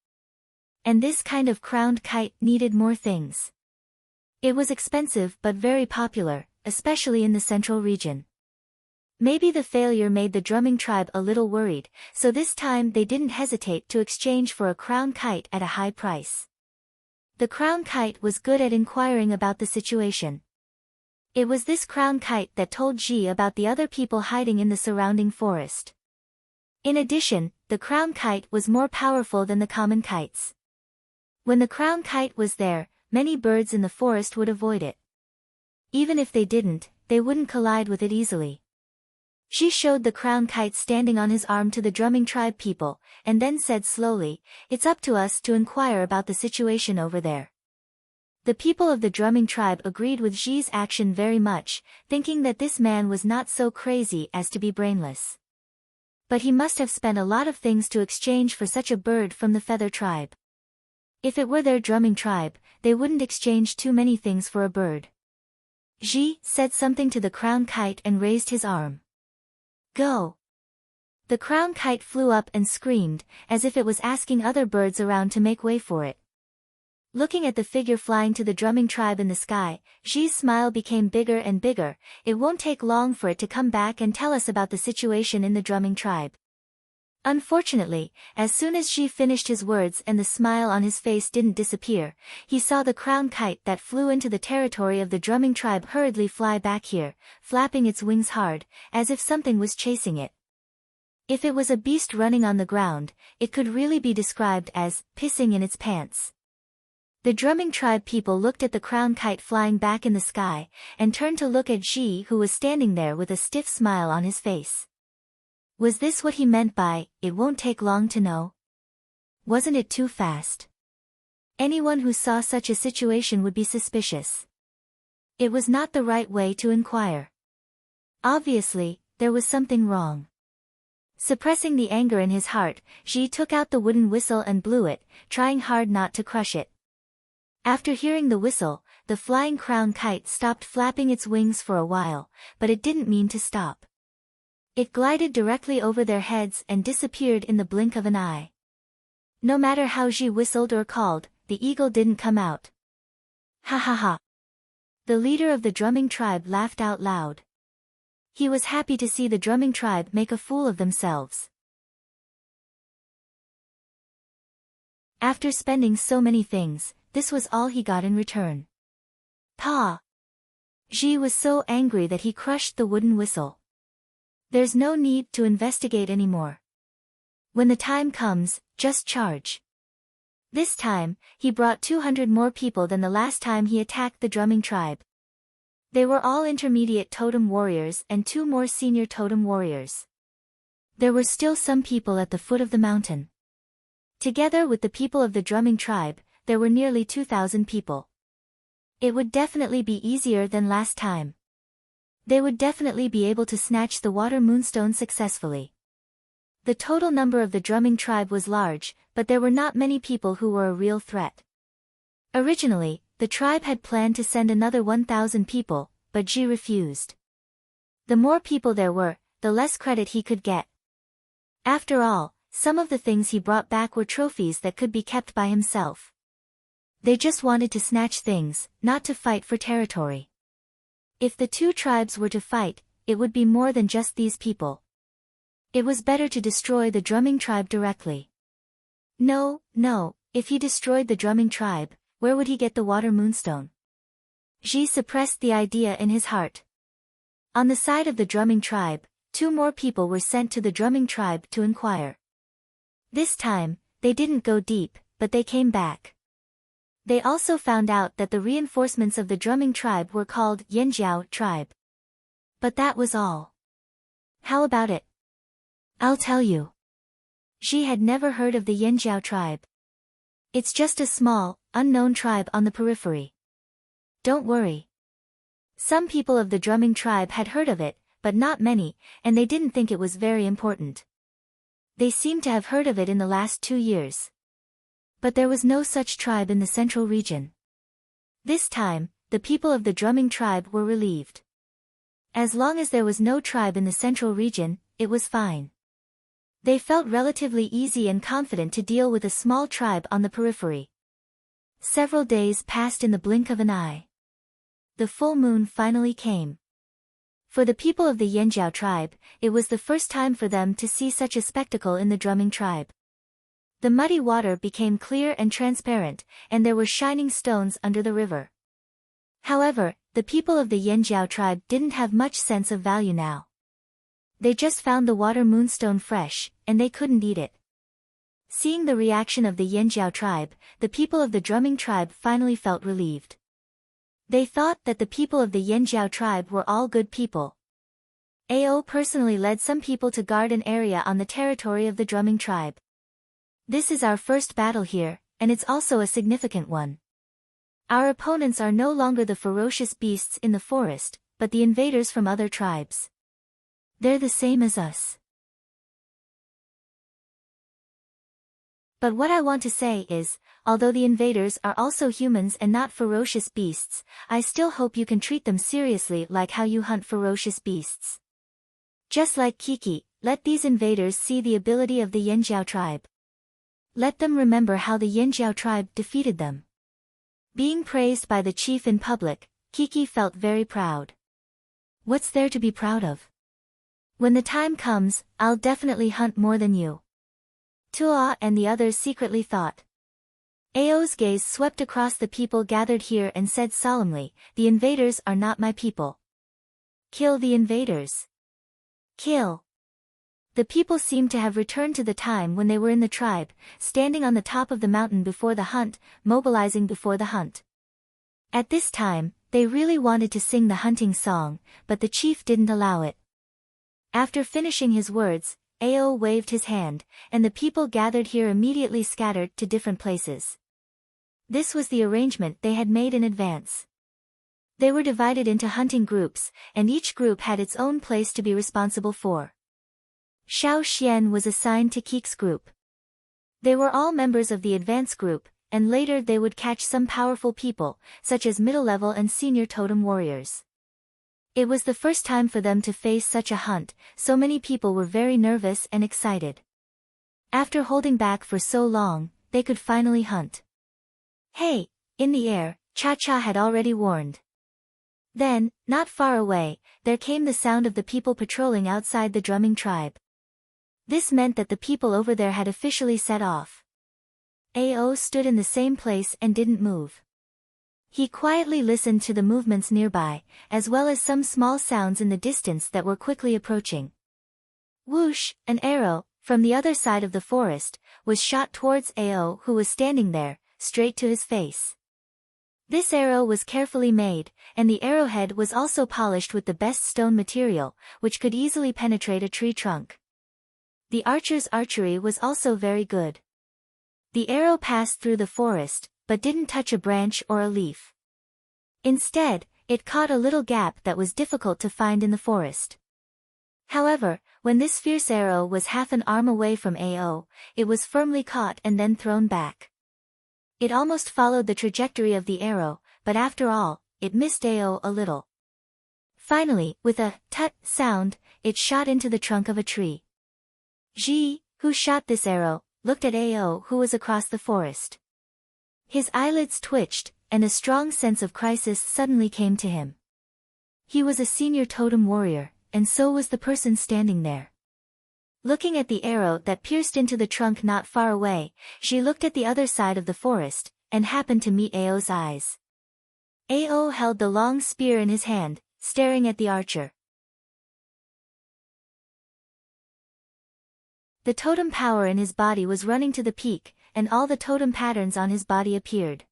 And this kind of crowned kite needed more things. It was expensive but very popular, especially in the central region. Maybe the failure made the drumming tribe a little worried, so this time they didn't hesitate to exchange for a crown kite at a high price. The crown kite was good at inquiring about the situation. It was this crown kite that told Ji about the other people hiding in the surrounding forest. In addition, the crown kite was more powerful than the common kites. When the crown kite was there, many birds in the forest would avoid it. Even if they didn't, they wouldn't collide with it easily. She showed the crown kite standing on his arm to the drumming tribe people, and then said slowly, "It's up to us to inquire about the situation over there." The people of the drumming tribe agreed with Ji's action very much, thinking that this man was not so crazy as to be brainless. But he must have spent a lot of things to exchange for such a bird from the feather tribe. If it were their drumming tribe, they wouldn't exchange too many things for a bird. Ji said something to the crown kite and raised his arm. Go! The crown kite flew up and screamed, as if it was asking other birds around to make way for it. Looking at the figure flying to the drumming tribe in the sky, Ji's smile became bigger and bigger. It won't take long for it to come back and tell us about the situation in the drumming tribe. Unfortunately, as soon as Ji finished his words and the smile on his face didn't disappear, he saw the crown kite that flew into the territory of the drumming tribe hurriedly fly back here, flapping its wings hard, as if something was chasing it. If it was a beast running on the ground, it could really be described as pissing in its pants. The drumming tribe people looked at the crown kite flying back in the sky, and turned to look at Ji, who was standing there with a stiff smile on his face. Was this what he meant by, "It won't take long to know"? Wasn't it too fast? Anyone who saw such a situation would be suspicious. It was not the right way to inquire. Obviously, there was something wrong. Suppressing the anger in his heart, Ji took out the wooden whistle and blew it, trying hard not to crush it. After hearing the whistle, the flying crown kite stopped flapping its wings for a while, but it didn't mean to stop. It glided directly over their heads and disappeared in the blink of an eye. No matter how Ji whistled or called, the eagle didn't come out. Ha ha ha. The leader of the drumming tribe laughed out loud. He was happy to see the drumming tribe make a fool of themselves. After spending so many things, this was all he got in return. Pa! Ji was so angry that he crushed the wooden whistle. There's no need to investigate anymore. When the time comes, just charge. This time, he brought 200 more people than the last time he attacked the drumming tribe. They were all intermediate totem warriors and 2 more senior totem warriors. There were still some people at the foot of the mountain. Together with the people of the drumming tribe, there were nearly 2,000 people. It would definitely be easier than last time. They would definitely be able to snatch the water moonstone successfully. The total number of the drumming tribe was large, but there were not many people who were a real threat. Originally, the tribe had planned to send another 1,000 people, but Ji refused. The more people there were, the less credit he could get. After all, some of the things he brought back were trophies that could be kept by himself. They just wanted to snatch things, not to fight for territory. If the 2 tribes were to fight, it would be more than just these people. It was better to destroy the drumming tribe directly. No, if he destroyed the drumming tribe, where would he get the water moonstone? Ji suppressed the idea in his heart. On the side of the drumming tribe, 2 more people were sent to the drumming tribe to inquire. This time, they didn't go deep, but they came back. They also found out that the reinforcements of the drumming tribe were called Yanjiao tribe. But that was all. How about it? I'll tell you. Ji had never heard of the Yanjiao tribe. It's just a small, unknown tribe on the periphery. Don't worry. Some people of the drumming tribe had heard of it, but not many, and they didn't think it was very important. They seemed to have heard of it in the last 2 years. But there was no such tribe in the central region. This time, the people of the drumming tribe were relieved. As long as there was no tribe in the central region, it was fine. They felt relatively easy and confident to deal with a small tribe on the periphery. Several days passed in the blink of an eye. The full moon finally came. For the people of the Yanjiao tribe, it was the first time for them to see such a spectacle in the drumming tribe. The muddy water became clear and transparent, and there were shining stones under the river. However, the people of the Yanjiao tribe didn't have much sense of value now. They just found the water moonstone fresh, and they couldn't eat it. Seeing the reaction of the Yanjiao tribe, the people of the drumming tribe finally felt relieved. They thought that the people of the Yanjiao tribe were all good people. Ao personally led some people to guard an area on the territory of the drumming tribe. This is our first battle here, and it's also a significant one. Our opponents are no longer the ferocious beasts in the forest, but the invaders from other tribes. They're the same as us. But what I want to say is, although the invaders are also humans and not ferocious beasts, I still hope you can treat them seriously like how you hunt ferocious beasts. Just like Kiki, let these invaders see the ability of the Yanjiao tribe. Let them remember how the Yanjiao tribe defeated them. Being praised by the chief in public, Kiki felt very proud. What's there to be proud of? When the time comes, I'll definitely hunt more than you. Tua and the others secretly thought. Ao's gaze swept across the people gathered here and said solemnly, the invaders are not my people. Kill the invaders. Kill. The people seemed to have returned to the time when they were in the tribe, standing on the top of the mountain before the hunt, mobilizing before the hunt. At this time, they really wanted to sing the hunting song, but the chief didn't allow it. After finishing his words, Ao waved his hand, and the people gathered here immediately scattered to different places. This was the arrangement they had made in advance. They were divided into hunting groups, and each group had its own place to be responsible for. Xiao Xian was assigned to Keek's group. They were all members of the advance group, and later they would catch some powerful people, such as middle-level and senior totem warriors. It was the first time for them to face such a hunt, so many people were very nervous and excited. After holding back for so long, they could finally hunt. Hey, in the air, Cha-Cha had already warned. Then, not far away, there came the sound of the people patrolling outside the drumming tribe. This meant that the people over there had officially set off. Ao stood in the same place and didn't move. He quietly listened to the movements nearby, as well as some small sounds in the distance that were quickly approaching. Whoosh, an arrow, from the other side of the forest, was shot towards Ao, who was standing there, straight to his face. This arrow was carefully made, and the arrowhead was also polished with the best stone material, which could easily penetrate a tree trunk. The archer's archery was also very good. The arrow passed through the forest, but didn't touch a branch or a leaf. Instead, it caught a little gap that was difficult to find in the forest. However, when this fierce arrow was half an arm away from Ao, it was firmly caught and then thrown back. It almost followed the trajectory of the arrow, but after all, it missed Ao a little. Finally, with a tut sound, it shot into the trunk of a tree. Ji, who shot this arrow, looked at Ao, who was across the forest. His eyelids twitched, and a strong sense of crisis suddenly came to him. He was a senior totem warrior, and so was the person standing there. Looking at the arrow that pierced into the trunk not far away, she looked at the other side of the forest, and happened to meet Ao's eyes. Ao held the long spear in his hand, staring at the archer. The totem power in his body was running to the peak, and all the totem patterns on his body appeared.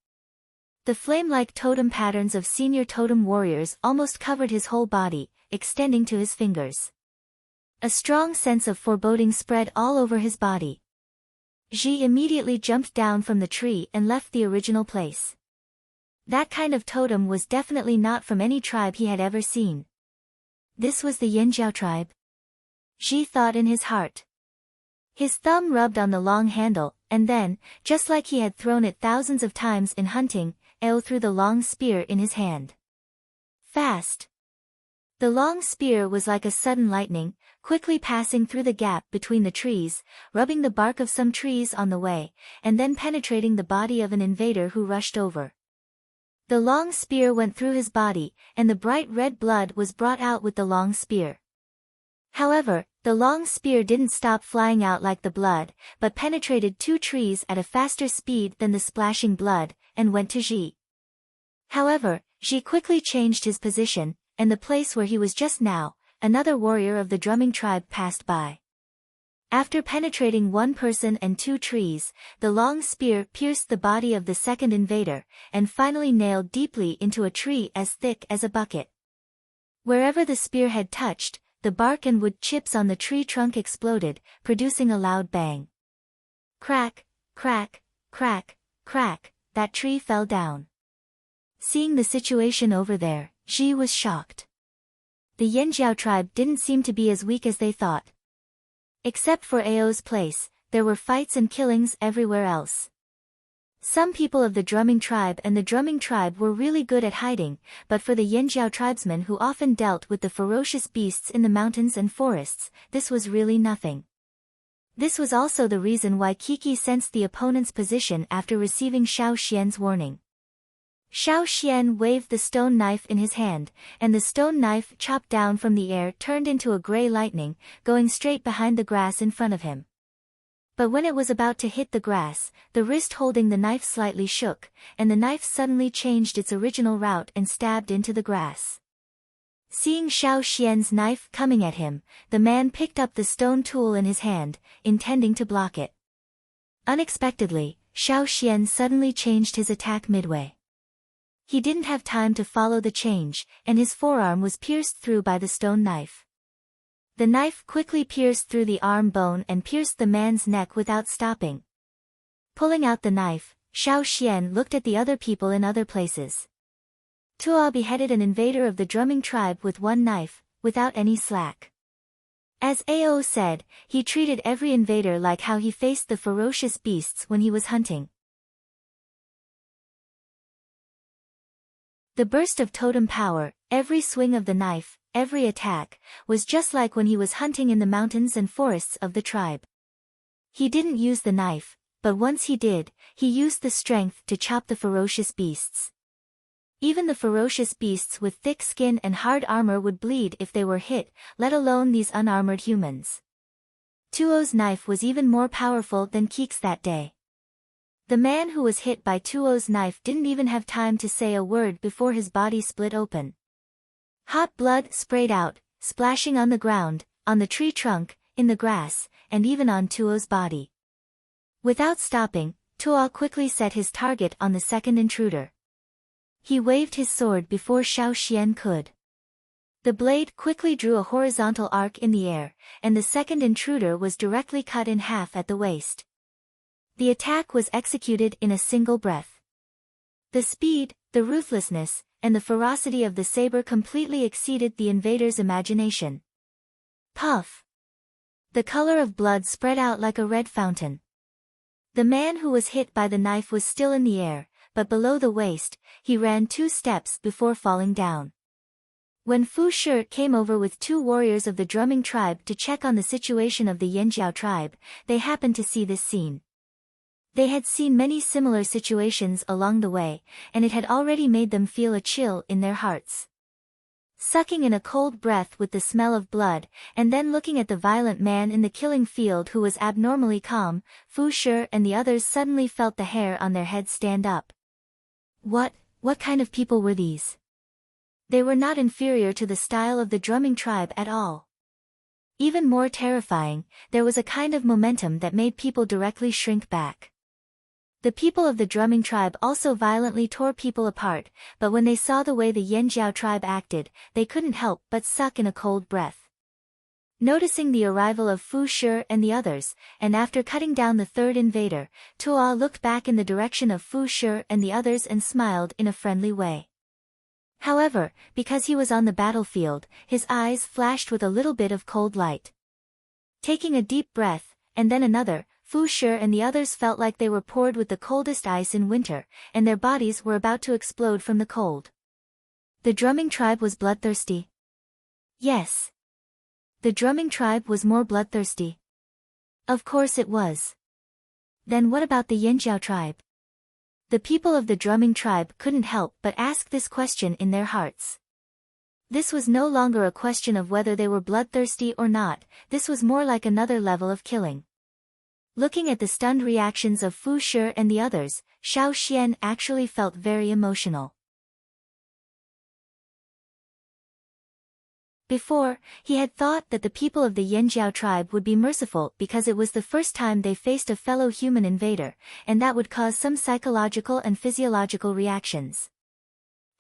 The flame-like totem patterns of senior totem warriors almost covered his whole body, extending to his fingers. A strong sense of foreboding spread all over his body. Ji immediately jumped down from the tree and left the original place. That kind of totem was definitely not from any tribe he had ever seen. This was the Yanjiao tribe. Ji thought in his heart. His thumb rubbed on the long handle, and then, just like he had thrown it thousands of times in hunting, Ao threw the long spear in his hand. Fast. The long spear was like a sudden lightning, quickly passing through the gap between the trees, rubbing the bark of some trees on the way, and then penetrating the body of an invader who rushed over. The long spear went through his body, and the bright red blood was brought out with the long spear. However, the long spear didn't stop flying out like the blood, but penetrated 2 trees at a faster speed than the splashing blood, and went to Ji. However, Ji quickly changed his position, and the place where he was just now, another warrior of the drumming tribe passed by. After penetrating 1 person and 2 trees, the long spear pierced the body of the second invader, and finally nailed deeply into a tree as thick as a bucket. Wherever the spear had touched, the bark and wood chips on the tree trunk exploded, producing a loud bang. Crack, crack, crack, crack, that tree fell down. Seeing the situation over there, Ji was shocked. The Yanjiao tribe didn't seem to be as weak as they thought. Except for Ao's place, there were fights and killings everywhere else. Some people of the drumming tribe and the drumming tribe were really good at hiding, but for the Yanjiao tribesmen who often dealt with the ferocious beasts in the mountains and forests, this was really nothing. This was also the reason why Kiki sensed the opponent's position after receiving Xiao Xian's warning. Xiao Xian waved the stone knife in his hand, and the stone knife chopped down from the air turned into a gray lightning, going straight behind the grass in front of him. But when it was about to hit the grass, the wrist holding the knife slightly shook, and the knife suddenly changed its original route and stabbed into the grass. Seeing Xiao Xian's knife coming at him, the man picked up the stone tool in his hand, intending to block it. Unexpectedly, Xiao Xian suddenly changed his attack midway. He didn't have time to follow the change, and his forearm was pierced through by the stone knife. The knife quickly pierced through the arm bone and pierced the man's neck without stopping. Pulling out the knife, Xiao Xian looked at the other people in other places. Tuo beheaded an invader of the drumming tribe with one knife, without any slack. As Ao said, he treated every invader like how he faced the ferocious beasts when he was hunting. The burst of totem power, every swing of the knife, every attack, was just like when he was hunting in the mountains and forests of the tribe. He didn't use the knife, but once he did, he used the strength to chop the ferocious beasts. Even the ferocious beasts with thick skin and hard armor would bleed if they were hit, let alone these unarmored humans. Tuo's knife was even more powerful than Keek's that day. The man who was hit by Tuo's knife didn't even have time to say a word before his body split open. Hot blood sprayed out, splashing on the ground, on the tree trunk, in the grass, and even on Tuo's body. Without stopping, Tuo quickly set his target on the second intruder. He waved his sword before Xiao Xian could. The blade quickly drew a horizontal arc in the air, and the second intruder was directly cut in half at the waist. The attack was executed in a single breath. The speed, the ruthlessness, and the ferocity of the saber completely exceeded the invader's imagination. Puff! The color of blood spread out like a red fountain. The man who was hit by the knife was still in the air, but below the waist, he ran 2 steps before falling down. When Fu Shi came over with 2 warriors of the drumming tribe to check on the situation of the Yanjiao tribe, they happened to see this scene. They had seen many similar situations along the way, and it had already made them feel a chill in their hearts. Sucking in a cold breath with the smell of blood, and then looking at the violent man in the killing field who was abnormally calm, Fu Shi and the others suddenly felt the hair on their heads stand up. What kind of people were these? They were not inferior to the style of the drumming tribe at all. Even more terrifying, there was a kind of momentum that made people directly shrink back. The people of the drumming tribe also violently tore people apart, but when they saw the way the Yanjiao tribe acted, they couldn't help but suck in a cold breath. Noticing the arrival of Fu Shi and the others, and after cutting down the third invader, Tuo looked back in the direction of Fu Shi and the others and smiled in a friendly way. However, because he was on the battlefield, his eyes flashed with a little bit of cold light. Taking a deep breath, and then another, Fu Shi and the others felt like they were poured with the coldest ice in winter, and their bodies were about to explode from the cold. The drumming tribe was bloodthirsty. Yes. The drumming tribe was more bloodthirsty. Of course it was. Then what about the Yanjiao tribe? The people of the drumming tribe couldn't help but ask this question in their hearts. This was no longer a question of whether they were bloodthirsty or not, this was more like another level of killing. Looking at the stunned reactions of Fu Shi and the others, Xiao Xian actually felt very emotional. Before, he had thought that the people of the Yanjiao tribe would be merciful because it was the first time they faced a fellow human invader, and that would cause some psychological and physiological reactions.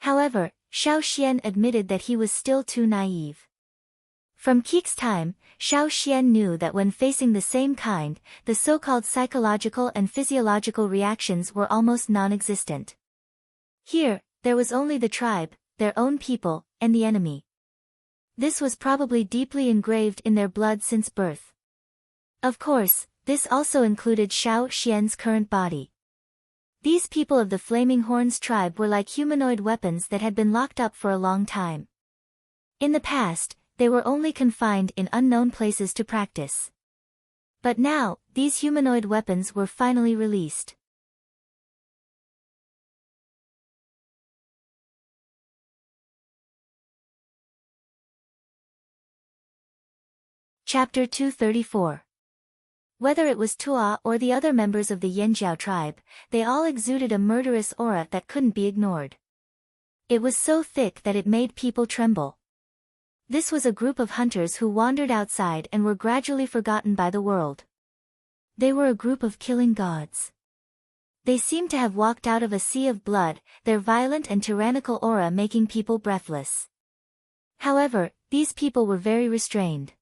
However, Xiao Xian admitted that he was still too naive. From Keek's time, Xiao Xian knew that when facing the same kind, the so-called psychological and physiological reactions were almost non-existent. Here, there was only the tribe, their own people, and the enemy. This was probably deeply engraved in their blood since birth. Of course, this also included Xiao Xian's current body. These people of the Flaming Horns tribe were like humanoid weapons that had been locked up for a long time. In the past, they were only confined in unknown places to practice. But now, these humanoid weapons were finally released. Chapter 234. Whether it was Tuo or the other members of the Yanjiao tribe, they all exuded a murderous aura that couldn't be ignored. It was so thick that it made people tremble. This was a group of hunters who wandered outside and were gradually forgotten by the world. They were a group of killing gods. They seemed to have walked out of a sea of blood, their violent and tyrannical aura making people breathless. However, these people were very restrained.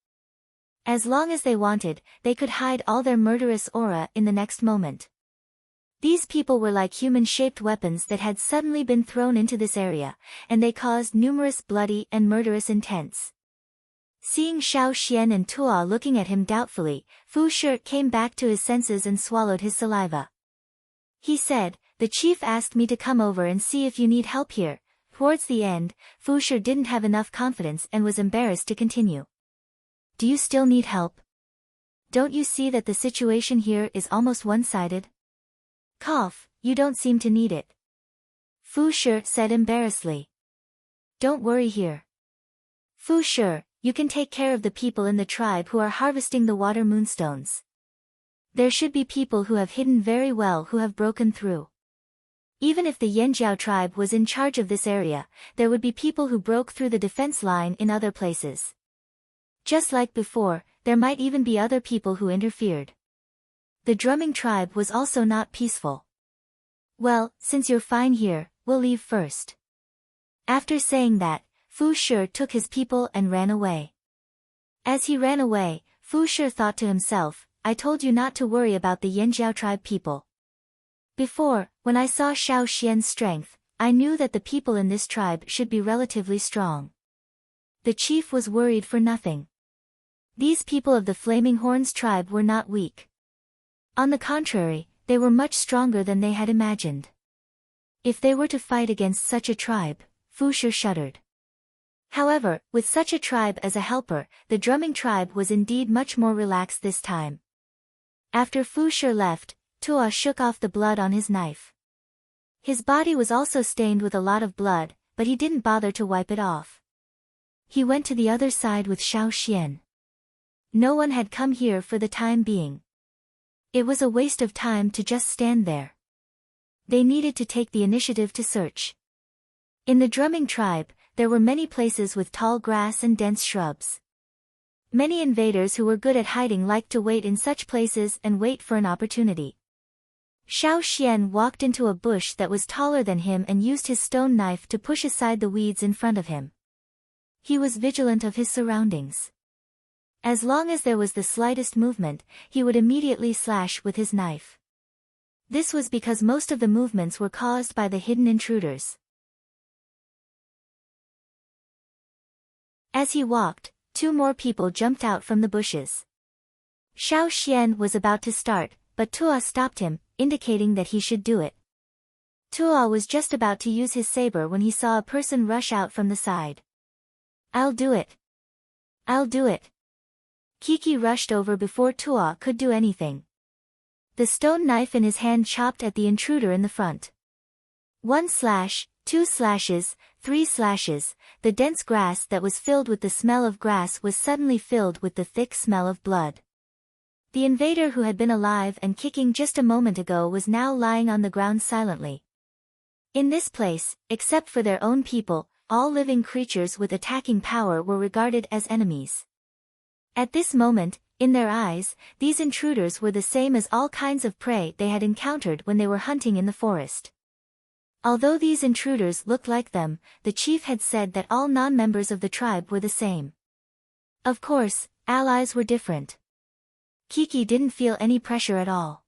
As long as they wanted, they could hide all their murderous aura in the next moment. These people were like human-shaped weapons that had suddenly been thrown into this area, and they caused numerous bloody and murderous intents. Seeing Xiao Xian and Tuo looking at him doubtfully, Fu Shi came back to his senses and swallowed his saliva. He said, "The chief asked me to come over and see if you need help here." Towards the end, Fu Shi didn't have enough confidence and was embarrassed to continue. "Do you still need help? Don't you see that the situation here is almost one-sided?" "Cough, you don't seem to need it," Fu Shi said embarrassedly. "Don't worry here. Fu Shi, you can take care of the people in the tribe who are harvesting the water moonstones. There should be people who have hidden very well who have broken through. Even if the Yanjiao tribe was in charge of this area, there would be people who broke through the defense line in other places. Just like before, there might even be other people who interfered. The drumming tribe was also not peaceful. Well, since you're fine here, we'll leave first." After saying that, Fu Shi took his people and ran away. As he ran away, Fu Shi thought to himself, "I told you not to worry about the Yanjiao tribe people. Before, when I saw Xiao Xian's strength, I knew that the people in this tribe should be relatively strong." The chief was worried for nothing. These people of the Flaming Horns tribe were not weak. On the contrary, they were much stronger than they had imagined. If they were to fight against such a tribe, Fu Shi shuddered. However, with such a tribe as a helper, the drumming tribe was indeed much more relaxed this time. After Fu Shi left, Tuo shook off the blood on his knife. His body was also stained with a lot of blood, but he didn't bother to wipe it off. He went to the other side with Xiao Xian. No one had come here for the time being. It was a waste of time to just stand there. They needed to take the initiative to search. In the drumming tribe, there were many places with tall grass and dense shrubs. Many invaders who were good at hiding liked to wait in such places and wait for an opportunity. Xiao Xian walked into a bush that was taller than him and used his stone knife to push aside the weeds in front of him. He was vigilant of his surroundings. As long as there was the slightest movement, he would immediately slash with his knife. This was because most of the movements were caused by the hidden intruders. As he walked, 2 more people jumped out from the bushes. Xiao Xian was about to start, but Tuo stopped him, indicating that he should do it. Tuo was just about to use his saber when he saw a person rush out from the side. "I'll do it. I'll do it." Kiki rushed over before Tuo could do anything. The stone knife in his hand chopped at the intruder in the front. 1 slash, 2 slashes, 3 slashes, the dense grass that was filled with the smell of grass was suddenly filled with the thick smell of blood. The invader who had been alive and kicking just a moment ago was now lying on the ground silently. In this place, except for their own people, all living creatures with attacking power were regarded as enemies. At this moment, in their eyes, these intruders were the same as all kinds of prey they had encountered when they were hunting in the forest. Although these intruders looked like them, the chief had said that all non-members of the tribe were the same. Of course, allies were different. Kiki didn't feel any pressure at all.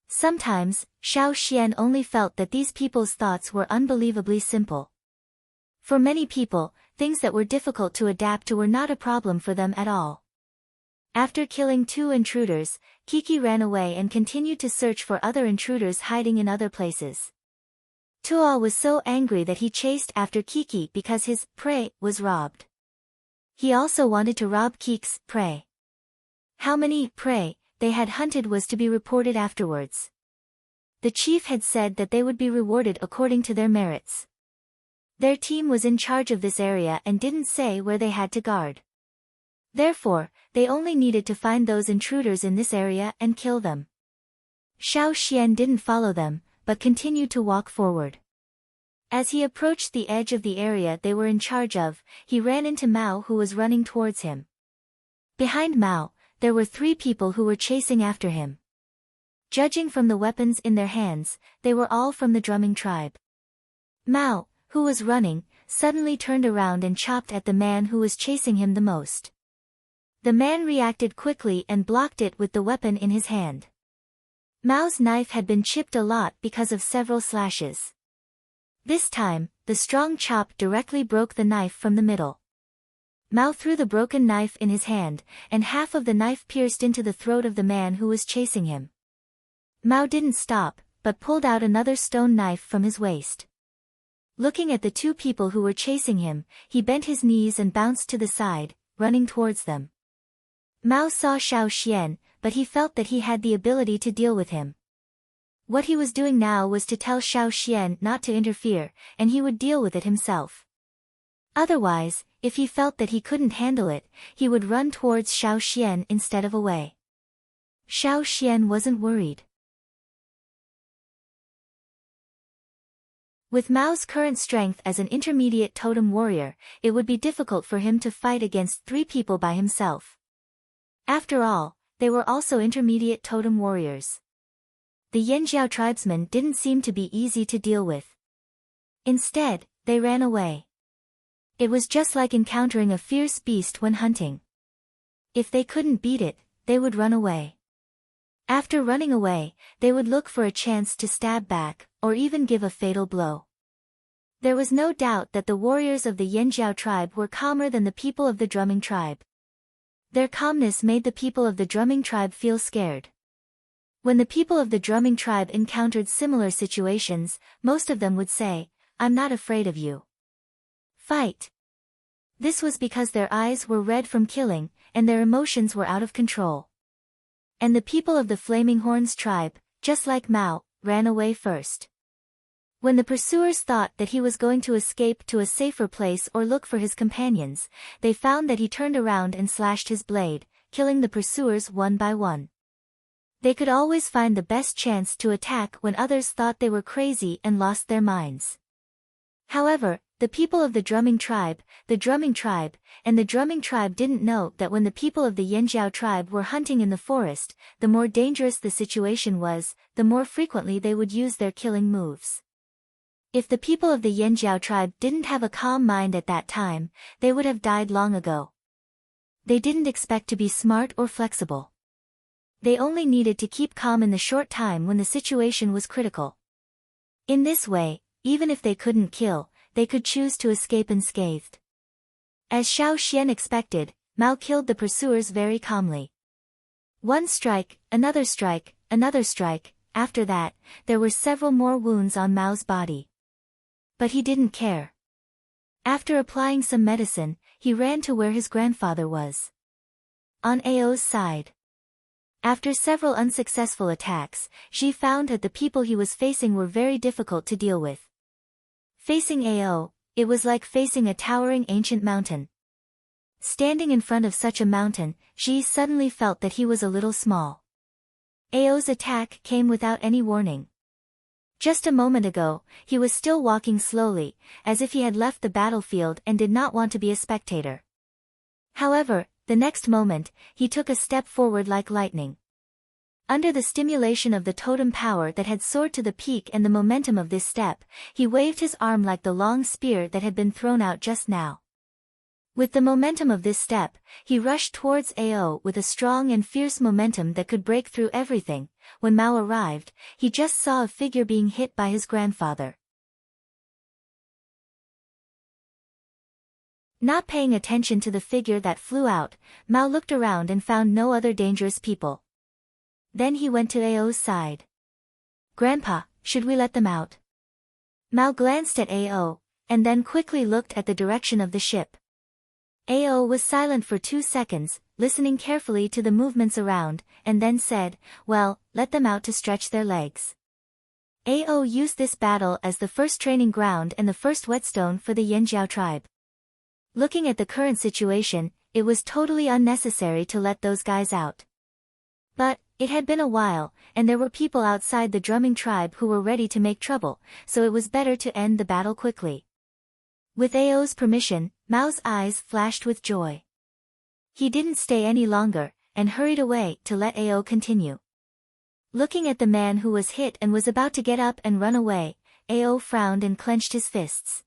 Sometimes, Xiao Xian only felt that these people's thoughts were unbelievably simple. For many people, things that were difficult to adapt to were not a problem for them at all. After killing 2 intruders, Kiki ran away and continued to search for other intruders hiding in other places. Tuo was so angry that he chased after Kiki because his prey was robbed. He also wanted to rob Kiki's prey. How many prey they had hunted was to be reported afterwards. The chief had said that they would be rewarded according to their merits. Their team was in charge of this area and didn't say where they had to guard. Therefore, they only needed to find those intruders in this area and kill them. Xiao Xian didn't follow them, but continued to walk forward. As he approached the edge of the area they were in charge of, he ran into Mao who was running towards him. Behind Mao, there were 3 people who were chasing after him. Judging from the weapons in their hands, they were all from the drumming tribe. Mao, who was running, suddenly turned around and chopped at the man who was chasing him the most. The man reacted quickly and blocked it with the weapon in his hand. Mao's knife had been chipped a lot because of several slashes. This time, the strong chop directly broke the knife from the middle. Mao threw the broken knife in his hand, and half of the knife pierced into the throat of the man who was chasing him. Mao didn't stop, but pulled out another stone knife from his waist. Looking at the two people who were chasing him, he bent his knees and bounced to the side, running towards them. Mao saw Xiao Xian, but he felt that he had the ability to deal with him. What he was doing now was to tell Xiao Xian not to interfere, and he would deal with it himself. Otherwise, if he felt that he couldn't handle it, he would run towards Xiao Xian instead of away. Xiao Xian wasn't worried. With Mao's current strength as an intermediate totem warrior, it would be difficult for him to fight against 3 people by himself. After all, they were also intermediate totem warriors. The Yanjiao tribesmen didn't seem to be easy to deal with. Instead, they ran away. It was just like encountering a fierce beast when hunting. If they couldn't beat it, they would run away. After running away, they would look for a chance to stab back, or even give a fatal blow. There was no doubt that the warriors of the Yanjiao tribe were calmer than the people of the drumming tribe. Their calmness made the people of the drumming tribe feel scared. When the people of the drumming tribe encountered similar situations, most of them would say, "I'm not afraid of you. Fight." This was because their eyes were red from killing, and their emotions were out of control. And the people of the Flaming Horns tribe, just like Mao, ran away first. When the pursuers thought that he was going to escape to a safer place or look for his companions, they found that he turned around and slashed his blade, killing the pursuers one by one. They could always find the best chance to attack when others thought they were crazy and lost their minds. However, the people of the drumming tribe, and the drumming tribe didn't know that when the people of the Yanjiao tribe were hunting in the forest, the more dangerous the situation was, the more frequently they would use their killing moves. If the people of the Yanjiao tribe didn't have a calm mind at that time, they would have died long ago. They didn't expect to be smart or flexible. They only needed to keep calm in the short time when the situation was critical. In this way, even if they couldn't kill, they could choose to escape unscathed. As Xiao Xian expected, Mao killed the pursuers very calmly. One strike, another strike, another strike. After that, there were several more wounds on Mao's body. But he didn't care. After applying some medicine, he ran to where his grandfather was. On Ao's side. After several unsuccessful attacks, Xi found that the people he was facing were very difficult to deal with. Facing Ao, it was like facing a towering ancient mountain. Standing in front of such a mountain, Xi suddenly felt that he was a little small. Ao's attack came without any warning. Just a moment ago, he was still walking slowly, as if he had left the battlefield and did not want to be a spectator. However, the next moment, he took a step forward like lightning. Under the stimulation of the totem power that had soared to the peak and the momentum of this step, he waved his arm like the long spear that had been thrown out just now. With the momentum of this step, he rushed towards Ao with a strong and fierce momentum that could break through everything. When Mao arrived, he just saw a figure being hit by his grandfather. Not paying attention to the figure that flew out, Mao looked around and found no other dangerous people. Then he went to Ao's side. "Grandpa, should we let them out?" Mao glanced at Ao, and then quickly looked at the direction of the ship. Ao was silent for 2 seconds, listening carefully to the movements around, and then said, "Well, let them out to stretch their legs." Ao used this battle as the first training ground and the first whetstone for the Yanjiao tribe. Looking at the current situation, it was totally unnecessary to let those guys out. But, it had been a while, and there were people outside the drumming tribe who were ready to make trouble, so it was better to end the battle quickly. With Ao's permission, Mao's eyes flashed with joy. He didn't stay any longer, and hurried away to let Ao continue. Looking at the man who was hit and was about to get up and run away, Ao frowned and clenched his fists.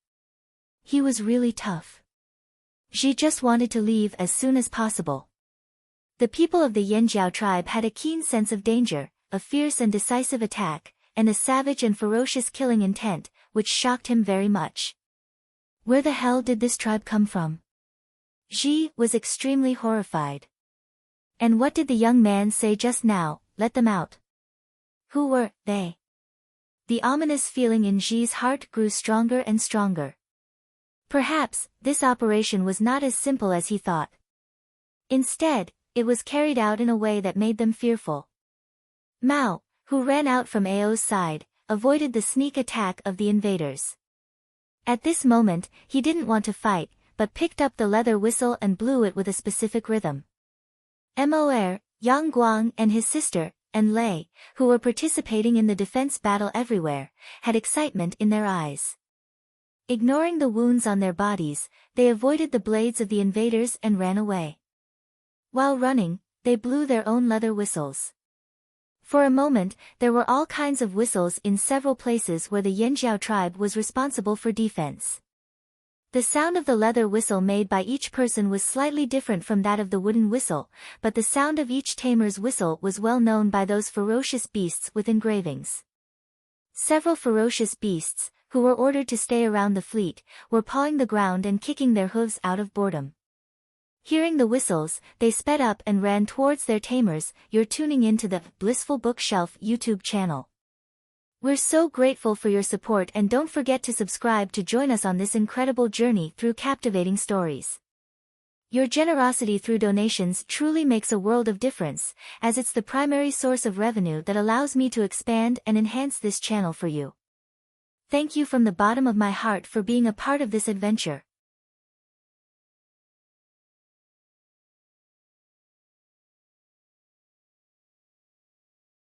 He was really tough. She just wanted to leave as soon as possible. The people of the Yanjiao tribe had a keen sense of danger, a fierce and decisive attack, and a savage and ferocious killing intent, which shocked him very much. Where the hell did this tribe come from? Ji was extremely horrified. And what did the young man say just now? Let them out. Who were they? The ominous feeling in Ji's heart grew stronger and stronger. Perhaps, this operation was not as simple as he thought. Instead, it was carried out in a way that made them fearful. Mao, who ran out from Ao's side, avoided the sneak attack of the invaders. At this moment, he didn't want to fight, but picked up the leather whistle and blew it with a specific rhythm. Mor, Yang Guang and his sister, and Lei, who were participating in the defense battle everywhere, had excitement in their eyes. Ignoring the wounds on their bodies, they avoided the blades of the invaders and ran away. While running, they blew their own leather whistles. For a moment, there were all kinds of whistles in several places where the Yanjiao tribe was responsible for defense. The sound of the leather whistle made by each person was slightly different from that of the wooden whistle, but the sound of each tamer's whistle was well known by those ferocious beasts with engravings. Several ferocious beasts, who were ordered to stay around the fleet, were pawing the ground and kicking their hooves out of boredom. Hearing the whistles, they sped up and ran towards their tamers. You're tuning into the Blissful Bookshelf YouTube channel. We're so grateful for your support, and don't forget to subscribe to join us on this incredible journey through captivating stories. Your generosity through donations truly makes a world of difference, as it's the primary source of revenue that allows me to expand and enhance this channel for you. Thank you from the bottom of my heart for being a part of this adventure.